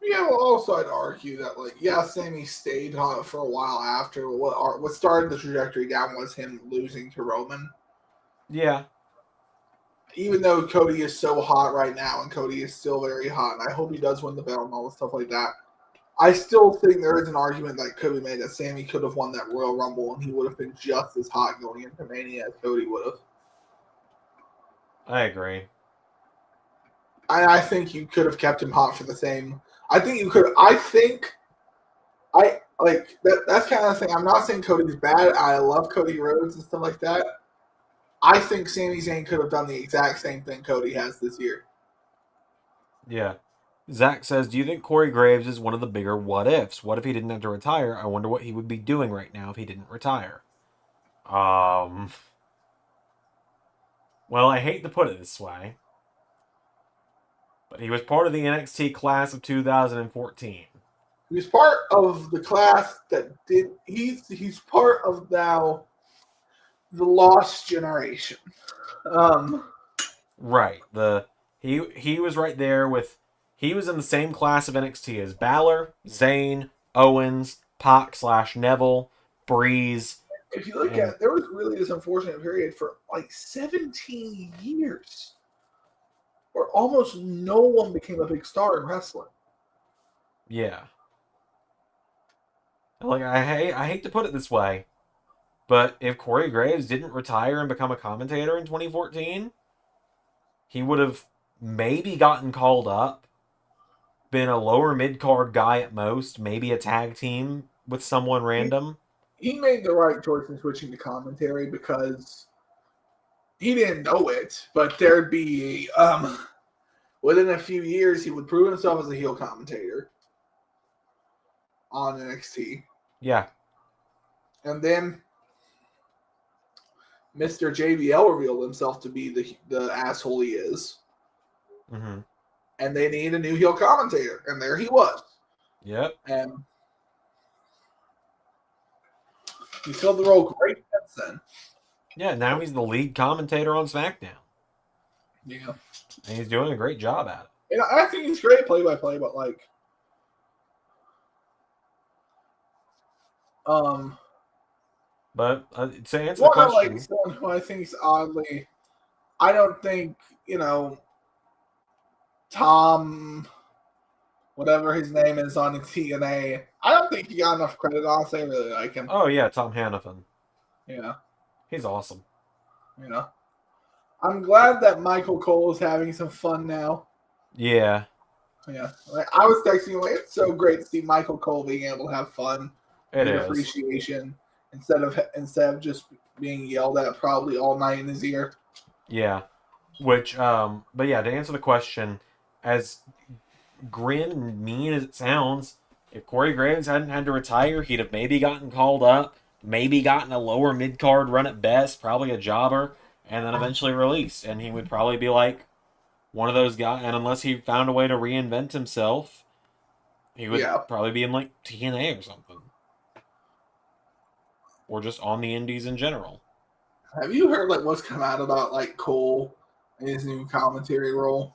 [SPEAKER 1] Yeah, well, also I'd argue that, like, yeah, Sammy stayed hot for a while after. What started the trajectory down was him losing to Roman.
[SPEAKER 2] Yeah.
[SPEAKER 1] Even though Cody is so hot right now, and Cody is still very hot, and I hope he does win the belt and all the stuff like that, I still think there is an argument that could be made that Sammy could have won that Royal Rumble, and he would have been just as hot going into Mania as Cody would have.
[SPEAKER 2] I agree.
[SPEAKER 1] I think you could have kept him hot for the same. I think you could. That's kind of the thing. I'm not saying Cody's bad. I love Cody Rhodes and stuff like that. I think Sami Zayn could have done the exact same thing Cody has this year.
[SPEAKER 2] Yeah. Zach says, do you think Corey Graves is one of the bigger what ifs? What if he didn't have to retire? I wonder what he would be doing right now if he didn't retire. Well, I hate to put it this way, but he was part of the NXT class of 2014.
[SPEAKER 1] He was part of the class that did. He's part of now the lost generation.
[SPEAKER 2] Right. He was right there with. He was in the same class of NXT as Balor, Zayn, Owens, Pac / Neville, Breeze.
[SPEAKER 1] If you look at it, there was really this unfortunate period for like 17 years where almost no one became a big star in wrestling.
[SPEAKER 2] Yeah. Like I hate to put it this way, but if Corey Graves didn't retire and become a commentator in 2014, he would have maybe gotten called up, been a lower mid-card guy at most, maybe a tag team with someone random.
[SPEAKER 1] He made the right choice in switching to commentary because he didn't know it, but there'd be within a few years he would prove himself as a heel commentator on NXT.
[SPEAKER 2] Yeah.
[SPEAKER 1] And then Mr. JBL revealed himself to be the asshole he is.
[SPEAKER 2] Mm-hmm.
[SPEAKER 1] And they need a new heel commentator. And there he was.
[SPEAKER 2] Yep.
[SPEAKER 1] And he filled the role great since then.
[SPEAKER 2] Yeah, now he's the lead commentator on SmackDown.
[SPEAKER 1] Yeah.
[SPEAKER 2] And he's doing a great job at it.
[SPEAKER 1] And I think he's great play-by-play, but like
[SPEAKER 2] but to answer the question,
[SPEAKER 1] like someone who I think is oddly, I don't think, Tom, whatever his name is on the TNA, I don't think he got enough credit, honestly. I really like him.
[SPEAKER 2] oh yeah, Tom Hannafin.
[SPEAKER 1] Yeah.
[SPEAKER 2] He's awesome.
[SPEAKER 1] I'm glad that Michael Cole is having some fun now.
[SPEAKER 2] Yeah.
[SPEAKER 1] Yeah. Like, I was texting him, like, it's so great to see Michael Cole being able to have fun
[SPEAKER 2] It
[SPEAKER 1] and
[SPEAKER 2] is.
[SPEAKER 1] appreciation instead of just being yelled at probably all night in his ear.
[SPEAKER 2] Yeah. Which, but yeah, to answer the question, as grim and mean as it sounds, if Corey Graves hadn't had to retire, he'd have maybe gotten called up, maybe gotten a lower mid-card run at best, probably a jobber, and then eventually released. And he would probably be like one of those guys, and unless he found a way to reinvent himself, he would probably be in like TNA or something. Or just on the indies in general.
[SPEAKER 1] Have you heard like what's come out about like Cole and his new commentary role?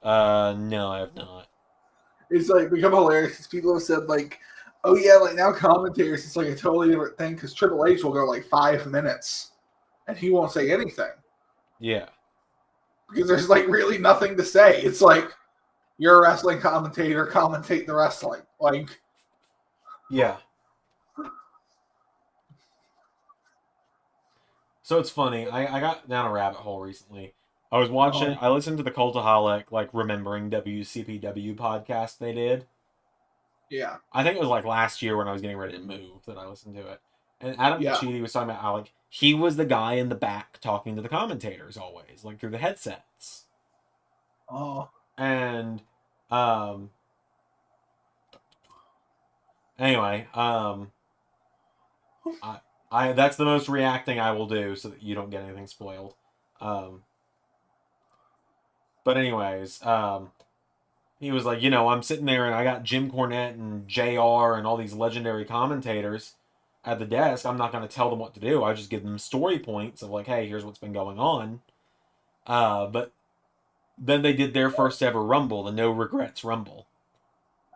[SPEAKER 2] No, I have not.
[SPEAKER 1] It's like become hilarious because people have said like, oh yeah, like now commentators it's like a totally different thing because Triple H will go like 5 minutes and he won't say anything.
[SPEAKER 2] Yeah.
[SPEAKER 1] Because there's like really nothing to say. It's like you're a wrestling commentator, commentate the wrestling. Like,
[SPEAKER 2] yeah. So it's funny. I got down a rabbit hole recently. I was watching. I listened to the Cultaholic, like remembering WCPW podcast they did.
[SPEAKER 1] Yeah.
[SPEAKER 2] I think it was like last year when I was getting ready to move that I listened to it. And Adam Pacitti was talking about how like he was the guy in the back talking to the commentators always, like through the headsets.
[SPEAKER 1] Oh.
[SPEAKER 2] And anyway, I that's the most reacting I will do so that you don't get anything spoiled. But anyways, he was like, I'm sitting there and I got Jim Cornette and JR and all these legendary commentators at the desk. I'm not going to tell them what to do. I just give them story points of like, hey, here's what's been going on. But then they did their first ever Rumble, the No Regrets Rumble.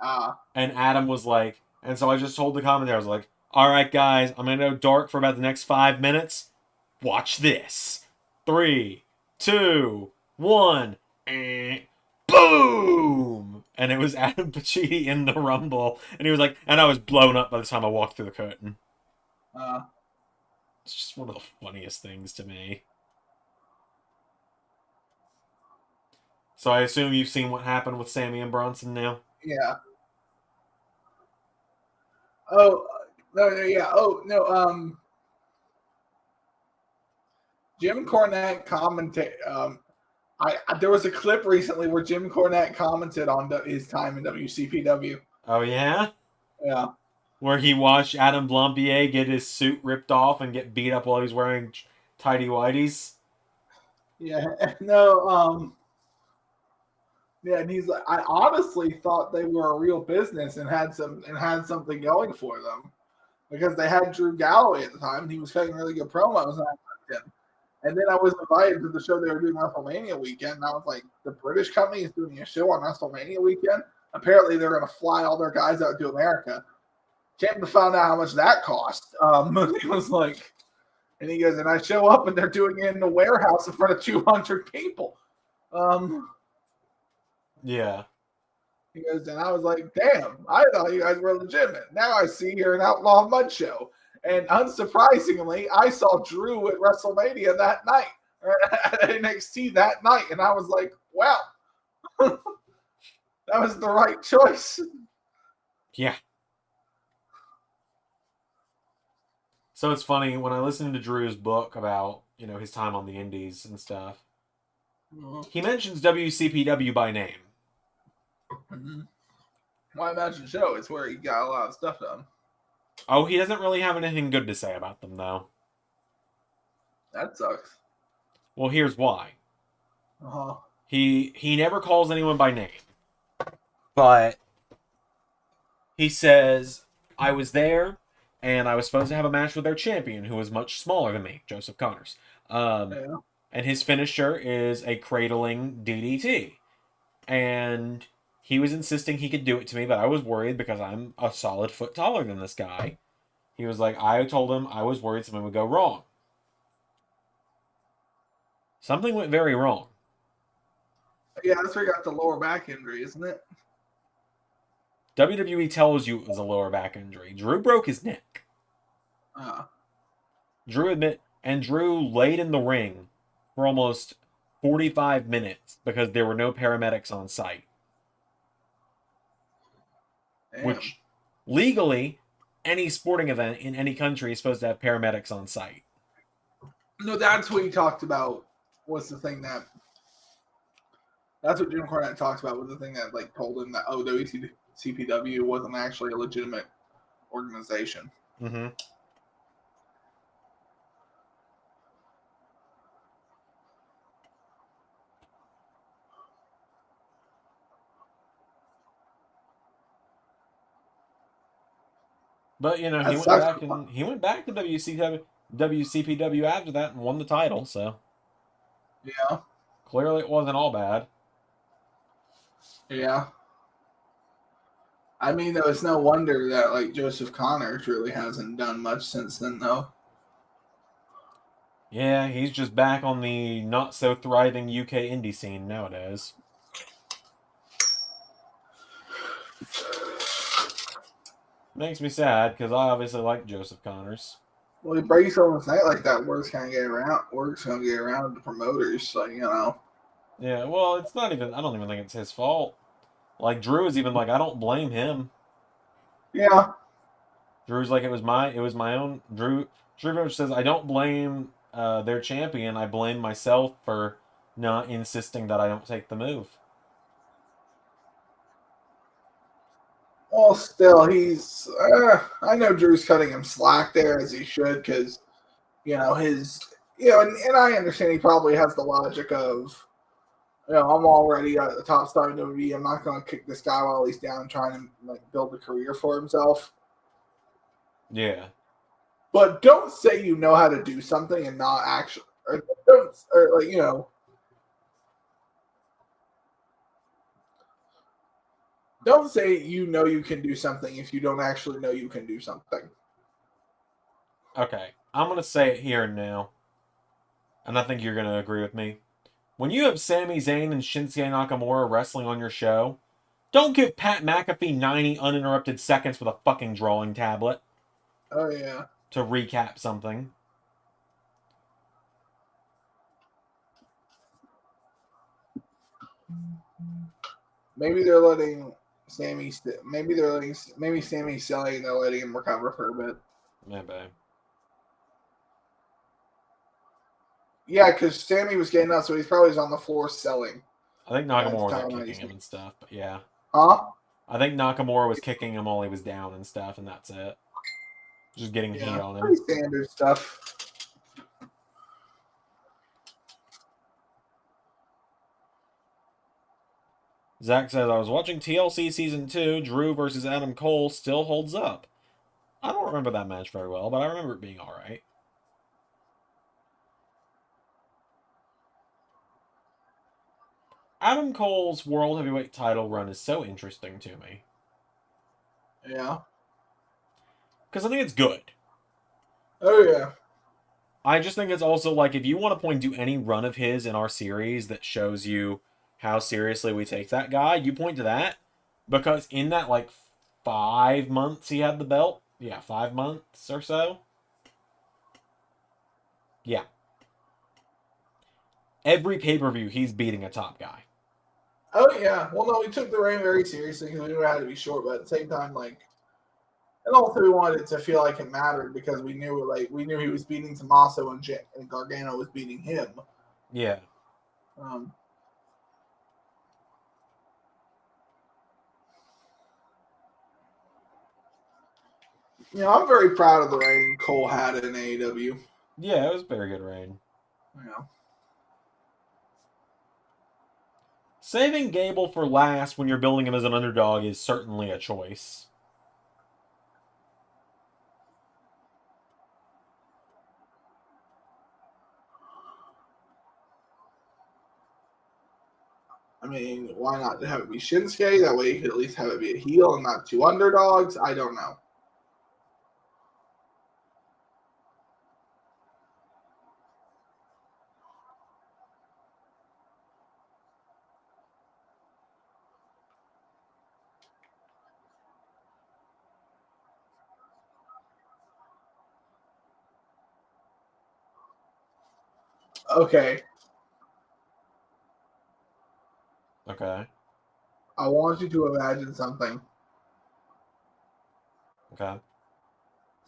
[SPEAKER 2] And Adam was like, and so I just told the commentator, I was like, all right, guys, I'm going to go dark for about the next 5 minutes. Watch this. 3, 2, 1. Boom! And it was Adam Pacitti in the Rumble. And he was like, and I was blown up by the time I walked through the curtain. It's just one of the funniest things to me. So I assume you've seen what happened with Sammy and Bronson now?
[SPEAKER 1] Yeah. Oh, no, yeah. Oh, no, Jim Cornette commentate. There was a clip recently where Jim Cornette commented on his time in WCPW.
[SPEAKER 2] Oh yeah,
[SPEAKER 1] Yeah.
[SPEAKER 2] where he watched Adam Blampier get his suit ripped off and get beat up while he's wearing tidy whities.
[SPEAKER 1] Yeah. No. Yeah, and he's like, I honestly thought they were a real business and had something going for them, because they had Drew Galloway at the time, and he was cutting really good promos, and I liked him. And then I was invited to the show they were doing WrestleMania weekend, and I was like, the British company is doing a show on WrestleMania weekend? Apparently they're going to fly all their guys out to America. Came to find out how much that cost. He was like, and he goes, and I show up and they're doing it in the warehouse in front of 200 people.
[SPEAKER 2] Yeah.
[SPEAKER 1] He goes, and I was like, damn, I thought you guys were legitimate. Now I see you're an Outlaw Mud Show. And unsurprisingly, I saw Drew at WrestleMania that night, or at NXT that night. And I was like, wow, that was the right choice.
[SPEAKER 2] Yeah. So it's funny, when I listened to Drew's book about, his time on the indies and stuff, he mentions WCPW by name.
[SPEAKER 1] Mm-hmm. Well, I imagine so. It's where he got a lot of stuff done.
[SPEAKER 2] Oh, he doesn't really have anything good to say about them, though.
[SPEAKER 1] That sucks.
[SPEAKER 2] Well, here's why.
[SPEAKER 1] Uh-huh.
[SPEAKER 2] He never calls anyone by name. But he says, I was there, and I was supposed to have a match with their champion, who was much smaller than me, Joseph Connors.
[SPEAKER 1] Yeah.
[SPEAKER 2] And his finisher is a cradling DDT. And he was insisting he could do it to me, but I was worried because I'm a solid foot taller than this guy. He was like, I told him I was worried something would go wrong. Something went very wrong.
[SPEAKER 1] Yeah, that's where he got the lower back injury, isn't it?
[SPEAKER 2] WWE tells you it was a lower back injury. Drew broke his neck. Drew laid in the ring for almost 45 minutes because there were no paramedics on site.
[SPEAKER 1] Damn.
[SPEAKER 2] Which, legally, any sporting event in any country is supposed to have paramedics on site.
[SPEAKER 1] No, that's what he talked about. What's the thing that's what Jim Cornette talks about, was the thing that told him that WCPW wasn't actually a legitimate organization.
[SPEAKER 2] Mm-hmm. But he went back to WCPW after that and won the title. So
[SPEAKER 1] yeah,
[SPEAKER 2] clearly it wasn't all bad.
[SPEAKER 1] Yeah. I mean, though, it's no wonder that Joseph Connors really hasn't done much since then, though.
[SPEAKER 2] Yeah, he's just back on the not so thriving UK indie scene nowadays. Makes me sad because I obviously like Joseph Connors.
[SPEAKER 1] Well, he breaks on his night like that. Word's gonna get around the promoters, so
[SPEAKER 2] Yeah, well, it's not even. I don't even think it's his fault. Drew is even I don't blame him.
[SPEAKER 1] Yeah.
[SPEAKER 2] Drew's like, it was my own. Drew says, I don't blame their champion. I blame myself for not insisting that I don't take the move.
[SPEAKER 1] Well, still, he's. I know Drew's cutting him slack there, as he should, because his. And I understand he probably has the logic of, I'm already at the top star in WWE. I'm not going to kick this guy while he's down trying to build a career for himself.
[SPEAKER 2] Yeah.
[SPEAKER 1] But don't say you know how to do something and not actually, don't say you can do something if you don't actually know you can do something.
[SPEAKER 2] Okay, I'm going to say it here and now, and I think you're going to agree with me. When you have Sami Zayn and Shinsuke Nakamura wrestling on your show, don't give Pat McAfee 90 uninterrupted seconds with a fucking drawing tablet.
[SPEAKER 1] Oh, yeah.
[SPEAKER 2] To recap something.
[SPEAKER 1] Maybe they're letting Sammy. Maybe Sammy's silly and they're letting him recover for a bit.
[SPEAKER 2] Maybe.
[SPEAKER 1] Yeah, because Sammy was getting up, so he's probably on the floor selling.
[SPEAKER 2] I think
[SPEAKER 1] That's
[SPEAKER 2] Nakamura was like,
[SPEAKER 1] time
[SPEAKER 2] kicking
[SPEAKER 1] wasting.
[SPEAKER 2] him and stuff, but yeah.
[SPEAKER 1] Huh?
[SPEAKER 2] I think Nakamura was kicking him while he was down and stuff, and that's it. Just getting heat
[SPEAKER 1] Yeah,
[SPEAKER 2] on him.
[SPEAKER 1] pretty standard stuff.
[SPEAKER 2] Zach says, I was watching TLC Season 2. Drew versus Adam Cole still holds up. I don't remember that match very well, but I remember it being alright. Adam Cole's World Heavyweight title run is so interesting to me.
[SPEAKER 1] Yeah.
[SPEAKER 2] Because I think it's good.
[SPEAKER 1] Oh, yeah.
[SPEAKER 2] I just think it's also like, if you want to point to any run of his in our series that shows you how seriously we take that guy, you point to that. Because in that, like, 5 months he had the belt. Yeah, 5 months or so. Yeah. Every pay-per-view, he's beating a top guy.
[SPEAKER 1] Oh, yeah. Well, no, we took the reign very seriously because we knew it had to be short, but at the same time, like, and also we wanted it to feel like it mattered because we knew he was beating Tommaso and Gargano was beating him.
[SPEAKER 2] Yeah.
[SPEAKER 1] I'm very proud of the reign Cole had in AEW.
[SPEAKER 2] Yeah, it was a very good reign.
[SPEAKER 1] Yeah.
[SPEAKER 2] Saving Gable for last when you're building him as an underdog is certainly a choice.
[SPEAKER 1] I mean, why not have it be Shinsuke? That way you could at least have it be a heel and not two underdogs. I don't know. Okay.
[SPEAKER 2] Okay.
[SPEAKER 1] I want you to imagine something.
[SPEAKER 2] Okay.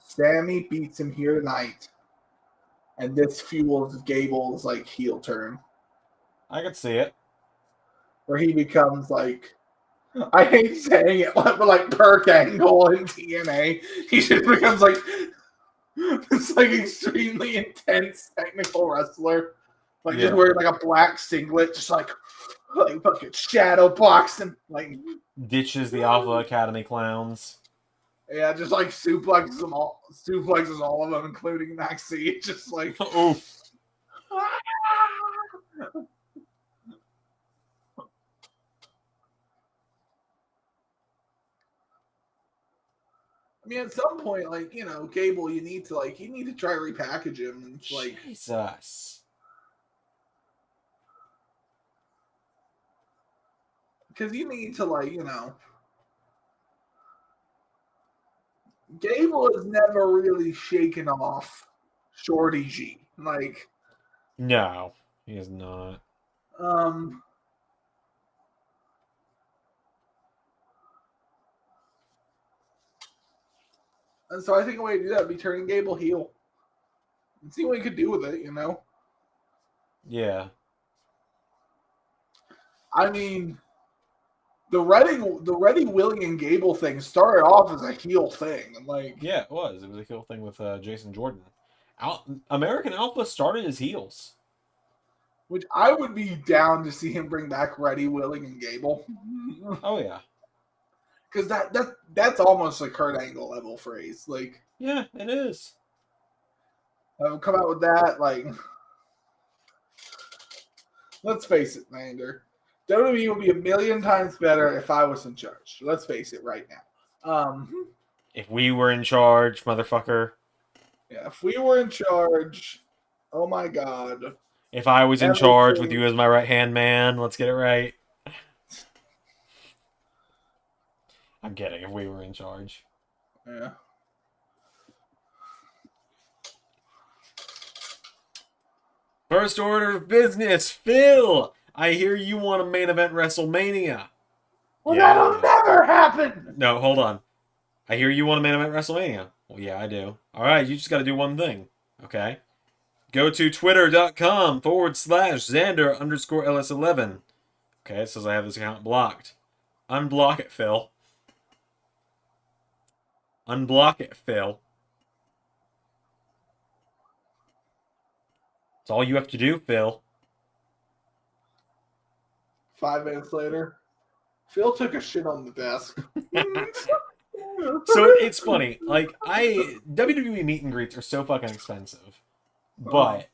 [SPEAKER 1] Sammy beats him here tonight, and this fuels Gable's like heel turn,
[SPEAKER 2] I could see it.
[SPEAKER 1] where he becomes like, I hate saying it, but like Perk Angle in TNA, he just becomes like this like extremely intense technical wrestler, like
[SPEAKER 2] Yeah.
[SPEAKER 1] just wearing like a black singlet, just like fucking shadow boxing, like
[SPEAKER 2] Ditches the Alpha Academy clowns.
[SPEAKER 1] yeah, just like suplexes all of them, including Maxie, just like.
[SPEAKER 2] Oof.
[SPEAKER 1] I mean, at some point, like, Gable, you need to try to repackage him and like,
[SPEAKER 2] Jesus.
[SPEAKER 1] because you need to Gable has never really shaken off Shorty G. Like,
[SPEAKER 2] No, he is not.
[SPEAKER 1] And so I think a way to do that would be turning Gable heel and see what he could do with it,
[SPEAKER 2] Yeah.
[SPEAKER 1] I mean, the Reddy Willie and Gable thing started off as a heel thing. And like,
[SPEAKER 2] Yeah, it was. It was a heel thing with Jason Jordan. American Alpha started as heels.
[SPEAKER 1] which I would be down to see him bring back Reddy Willie and Gable.
[SPEAKER 2] Oh, yeah.
[SPEAKER 1] Because that's almost a Kurt Angle level phrase. Like,
[SPEAKER 2] Yeah, it is.
[SPEAKER 1] come out with that. Like, let's face it, Mander. WWE would be a million times better if I was in charge. Let's face it right now.
[SPEAKER 2] If we were in charge, motherfucker.
[SPEAKER 1] Yeah, if we were in charge, oh my god.
[SPEAKER 2] If I was in charge with you as my right-hand man, let's get it right. I'm kidding, if we were in charge.
[SPEAKER 1] Yeah.
[SPEAKER 2] First order of business, Phil! I hear you want a main event WrestleMania.
[SPEAKER 1] Well, that'll never happen!
[SPEAKER 2] No, hold on. I hear you want a main event WrestleMania. Well, yeah, I do. Alright, you just gotta do one thing. Okay? Go to twitter.com/Xander_LS11. Okay, it says I have this account blocked. Unblock it, Phil. Unblock it, Phil. That's all you have to do, Phil.
[SPEAKER 1] 5 minutes later, Phil took a shit on the desk.
[SPEAKER 2] So it's funny. Like, WWE meet and greets are so fucking expensive. But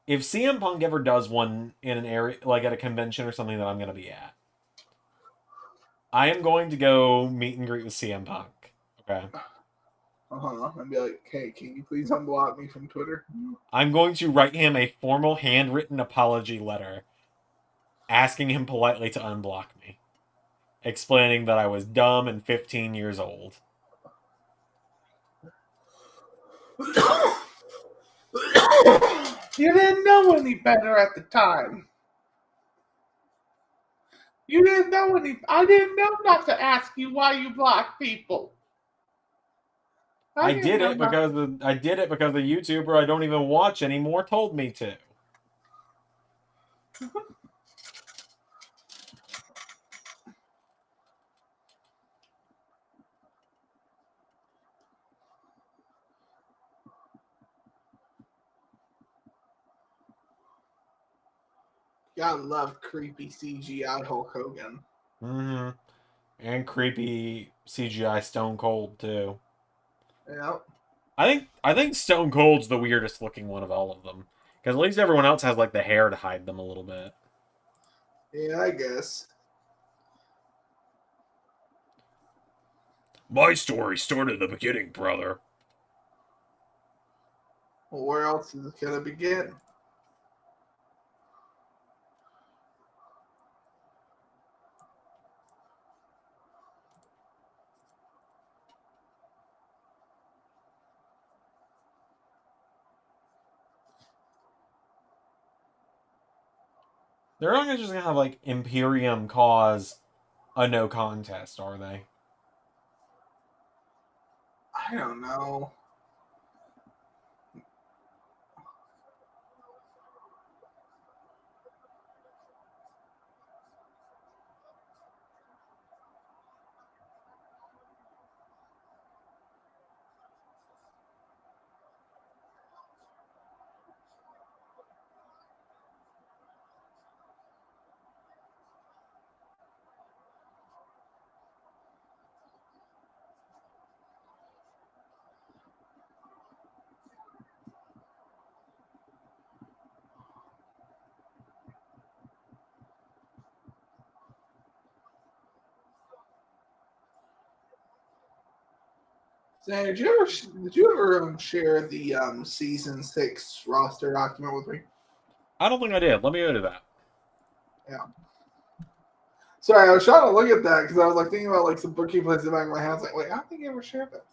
[SPEAKER 2] if CM Punk ever does one in an area, like at a convention or something that I'm going to be at, I am going to go meet and greet with CM Punk. Okay.
[SPEAKER 1] And be like, hey, can you please unblock me from Twitter?
[SPEAKER 2] I'm going to write him a formal handwritten apology letter asking him politely to unblock me, explaining that I was dumb and 15 years old.
[SPEAKER 1] You didn't know any better at the time. You didn't know any. I didn't know not to ask you why you block people.
[SPEAKER 2] I did it because the YouTuber I don't even watch anymore told me to.
[SPEAKER 1] Gotta love creepy CGI Hulk Hogan.
[SPEAKER 2] Mm-hmm. And creepy CGI Stone Cold too.
[SPEAKER 1] Yep.
[SPEAKER 2] I think Stone Cold's the weirdest looking one of all of them, because at least everyone else has like the hair to hide them a little bit.
[SPEAKER 1] Yeah, I guess.
[SPEAKER 2] My story started at the beginning, brother.
[SPEAKER 1] Well, where else is it gonna begin?
[SPEAKER 2] They're not just gonna have like Imperium cause a no contest, are they?
[SPEAKER 1] I don't know. Sam, did you ever share the season 6 roster document with me?
[SPEAKER 2] I don't think I did. Let me go to that.
[SPEAKER 1] Yeah. Sorry, I was trying to look at that because I was like thinking about like some bookkeeping places in the back of my head. I was like, wait, I don't think you ever shared that.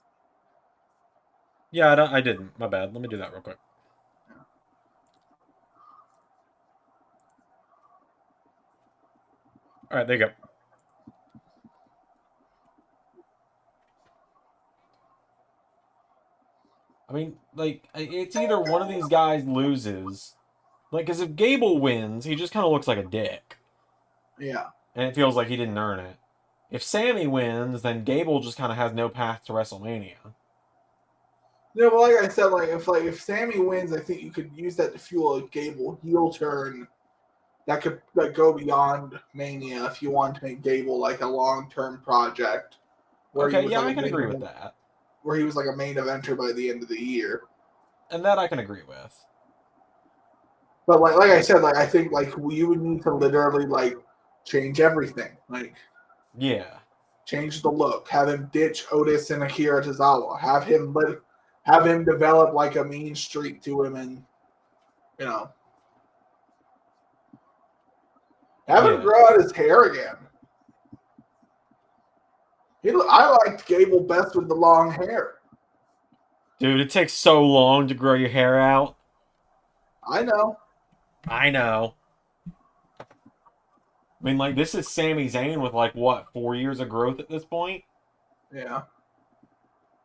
[SPEAKER 2] Yeah, I didn't. My bad. Let me do that real quick. All right, there you go. I mean, like, it's either one of these guys loses. Like, because if Gable wins, he just kind of looks like a dick.
[SPEAKER 1] Yeah.
[SPEAKER 2] And it feels like he didn't earn it. If Sammy wins, then Gable just kind of has no path to WrestleMania.
[SPEAKER 1] No, but like I said, if Sammy wins, I think you could use that to fuel a Gable heel turn that could go beyond Mania if you want to make Gable like a long-term project.
[SPEAKER 2] Okay, yeah, I can agree with that.
[SPEAKER 1] Where he was like a main eventer by the end of the year.
[SPEAKER 2] And that I can agree with.
[SPEAKER 1] But like I said, like I think like we would need to literally like change everything. Like
[SPEAKER 2] yeah,
[SPEAKER 1] change the look. Have him ditch Otis and Akira Tozawa. Have him develop like a mean streak to him, and you know, have him grow out his hair again. I liked Gable best with the long hair.
[SPEAKER 2] Dude, it takes so long to grow your hair out.
[SPEAKER 1] I know.
[SPEAKER 2] I mean, like, this is Sami Zayn with, like, what, 4 years of growth at this point?
[SPEAKER 1] Yeah.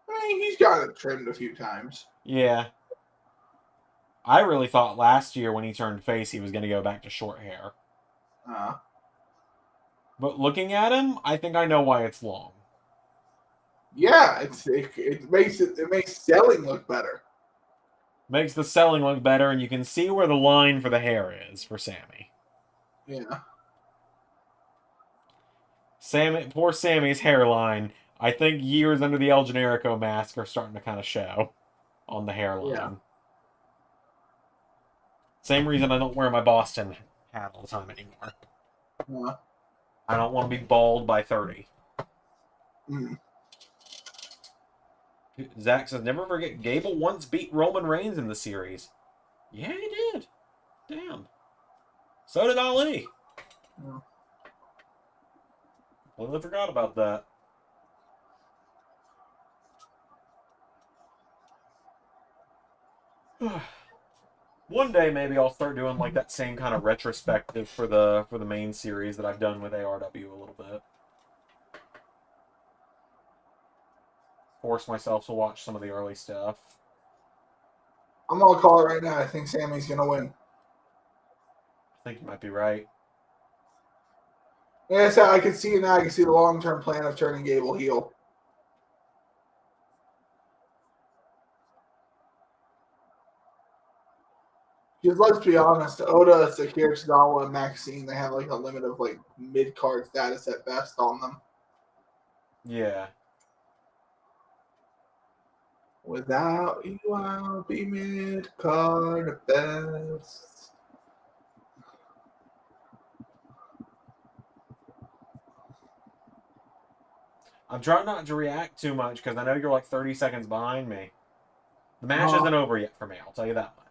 [SPEAKER 1] I mean, he's got it trimmed a few times.
[SPEAKER 2] Yeah. I really thought last year when he turned face, he was going to go back to short hair. But looking at him, I think I know why it's long.
[SPEAKER 1] Yeah, it makes selling look better.
[SPEAKER 2] Makes the selling look better, and you can see where the line for the hair is for Sammy.
[SPEAKER 1] Yeah.
[SPEAKER 2] Poor Sammy's hairline. I think years under the El Generico mask are starting to kind of show on the hairline.
[SPEAKER 1] Yeah.
[SPEAKER 2] Same reason I don't wear my Boston hat all the time anymore.
[SPEAKER 1] Yeah.
[SPEAKER 2] I don't want to be bald by 30.
[SPEAKER 1] Mm.
[SPEAKER 2] Zach says, never forget, Gable once beat Roman Reigns in the series. Yeah, he did. Damn. So did Ali.
[SPEAKER 1] Yeah.
[SPEAKER 2] Completely forgot about that. One day maybe I'll start doing like that same kind of retrospective for the main series that I've done with ARW a little bit. Force myself to watch some of the early stuff.
[SPEAKER 1] I'm gonna call it right now. I think Sammy's gonna win.
[SPEAKER 2] I think you might be right.
[SPEAKER 1] Yeah, so I can see it now. I can see the long-term plan of turning Gable heel. Because let's be honest, Oda, Sakura Tsunawa, and Maxine, they have like a limit of like mid-card status at best on them.
[SPEAKER 2] Yeah.
[SPEAKER 1] Without you, I'll be mid-card at best.
[SPEAKER 2] I'm trying not to react too much because I know you're like 30 seconds behind me. The match isn't over yet for me, I'll tell you that much.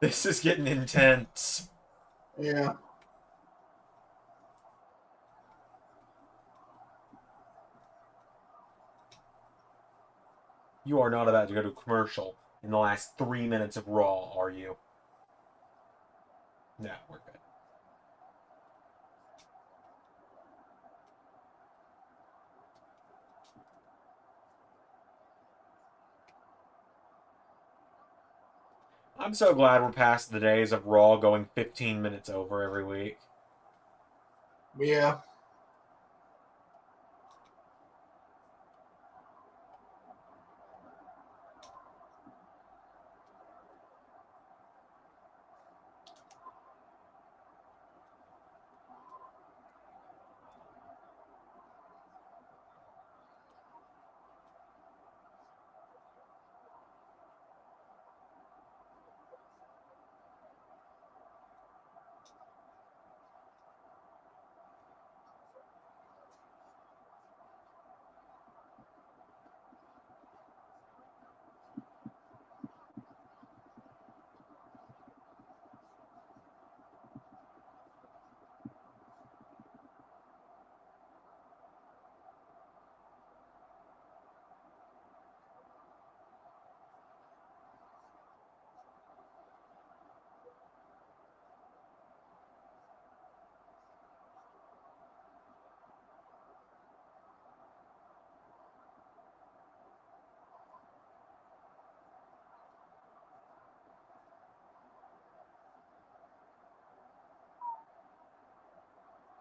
[SPEAKER 2] This is getting intense.
[SPEAKER 1] Yeah.
[SPEAKER 2] You are not about to go to a commercial in the last 3 minutes of Raw, are you? No, we're good. I'm so glad we're past the days of Raw going 15 minutes over every week.
[SPEAKER 1] Yeah.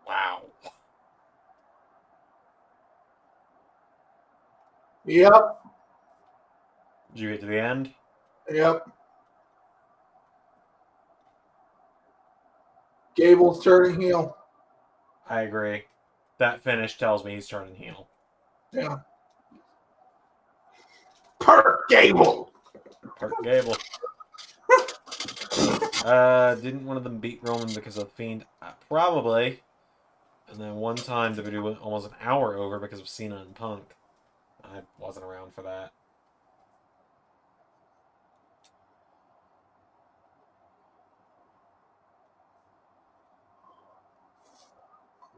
[SPEAKER 2] Wow.
[SPEAKER 1] Yep.
[SPEAKER 2] Did you get to the end?
[SPEAKER 1] Yep. Gable's turning heel.
[SPEAKER 2] I agree. That finish tells me he's turning heel.
[SPEAKER 1] Yeah. Perk Gable.
[SPEAKER 2] Park Gable. Didn't one of them beat Roman because of Fiend? Probably. And then one time WWE went almost an hour over because of Cena and Punk. I wasn't around for that.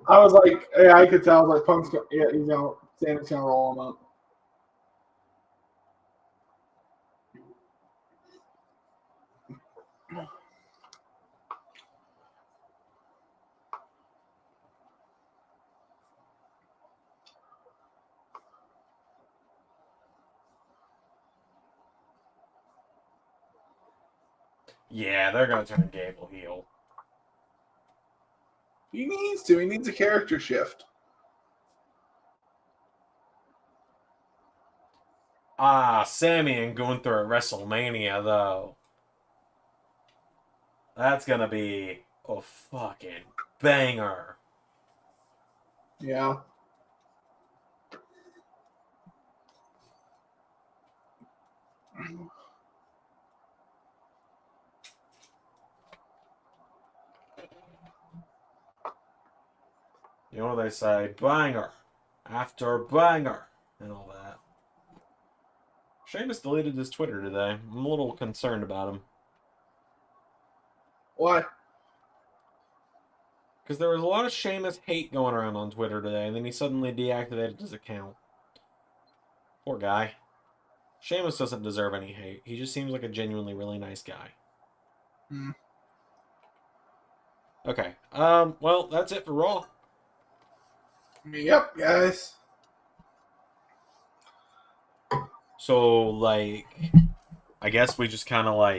[SPEAKER 1] I was like, yeah, I could tell. Like Punk's, yeah, he's gonna, Sandy's gonna roll him up.
[SPEAKER 2] Yeah, they're gonna turn Gable heel.
[SPEAKER 1] He needs to. He needs a character shift.
[SPEAKER 2] Sammy and Gunther at WrestleMania, though. That's gonna be a fucking banger.
[SPEAKER 1] Yeah.
[SPEAKER 2] You know what they say? Banger after banger and all that. Sheamus deleted his Twitter today. I'm a little concerned about him.
[SPEAKER 1] Why?
[SPEAKER 2] Because there was a lot of Sheamus hate going around on Twitter today, and then he suddenly deactivated his account. Poor guy. Sheamus doesn't deserve any hate. He just seems like a genuinely really nice guy.
[SPEAKER 1] Hmm.
[SPEAKER 2] Okay. Well, that's it for Raw.
[SPEAKER 1] Yep, guys.
[SPEAKER 2] So, like, I guess we just kind of, like,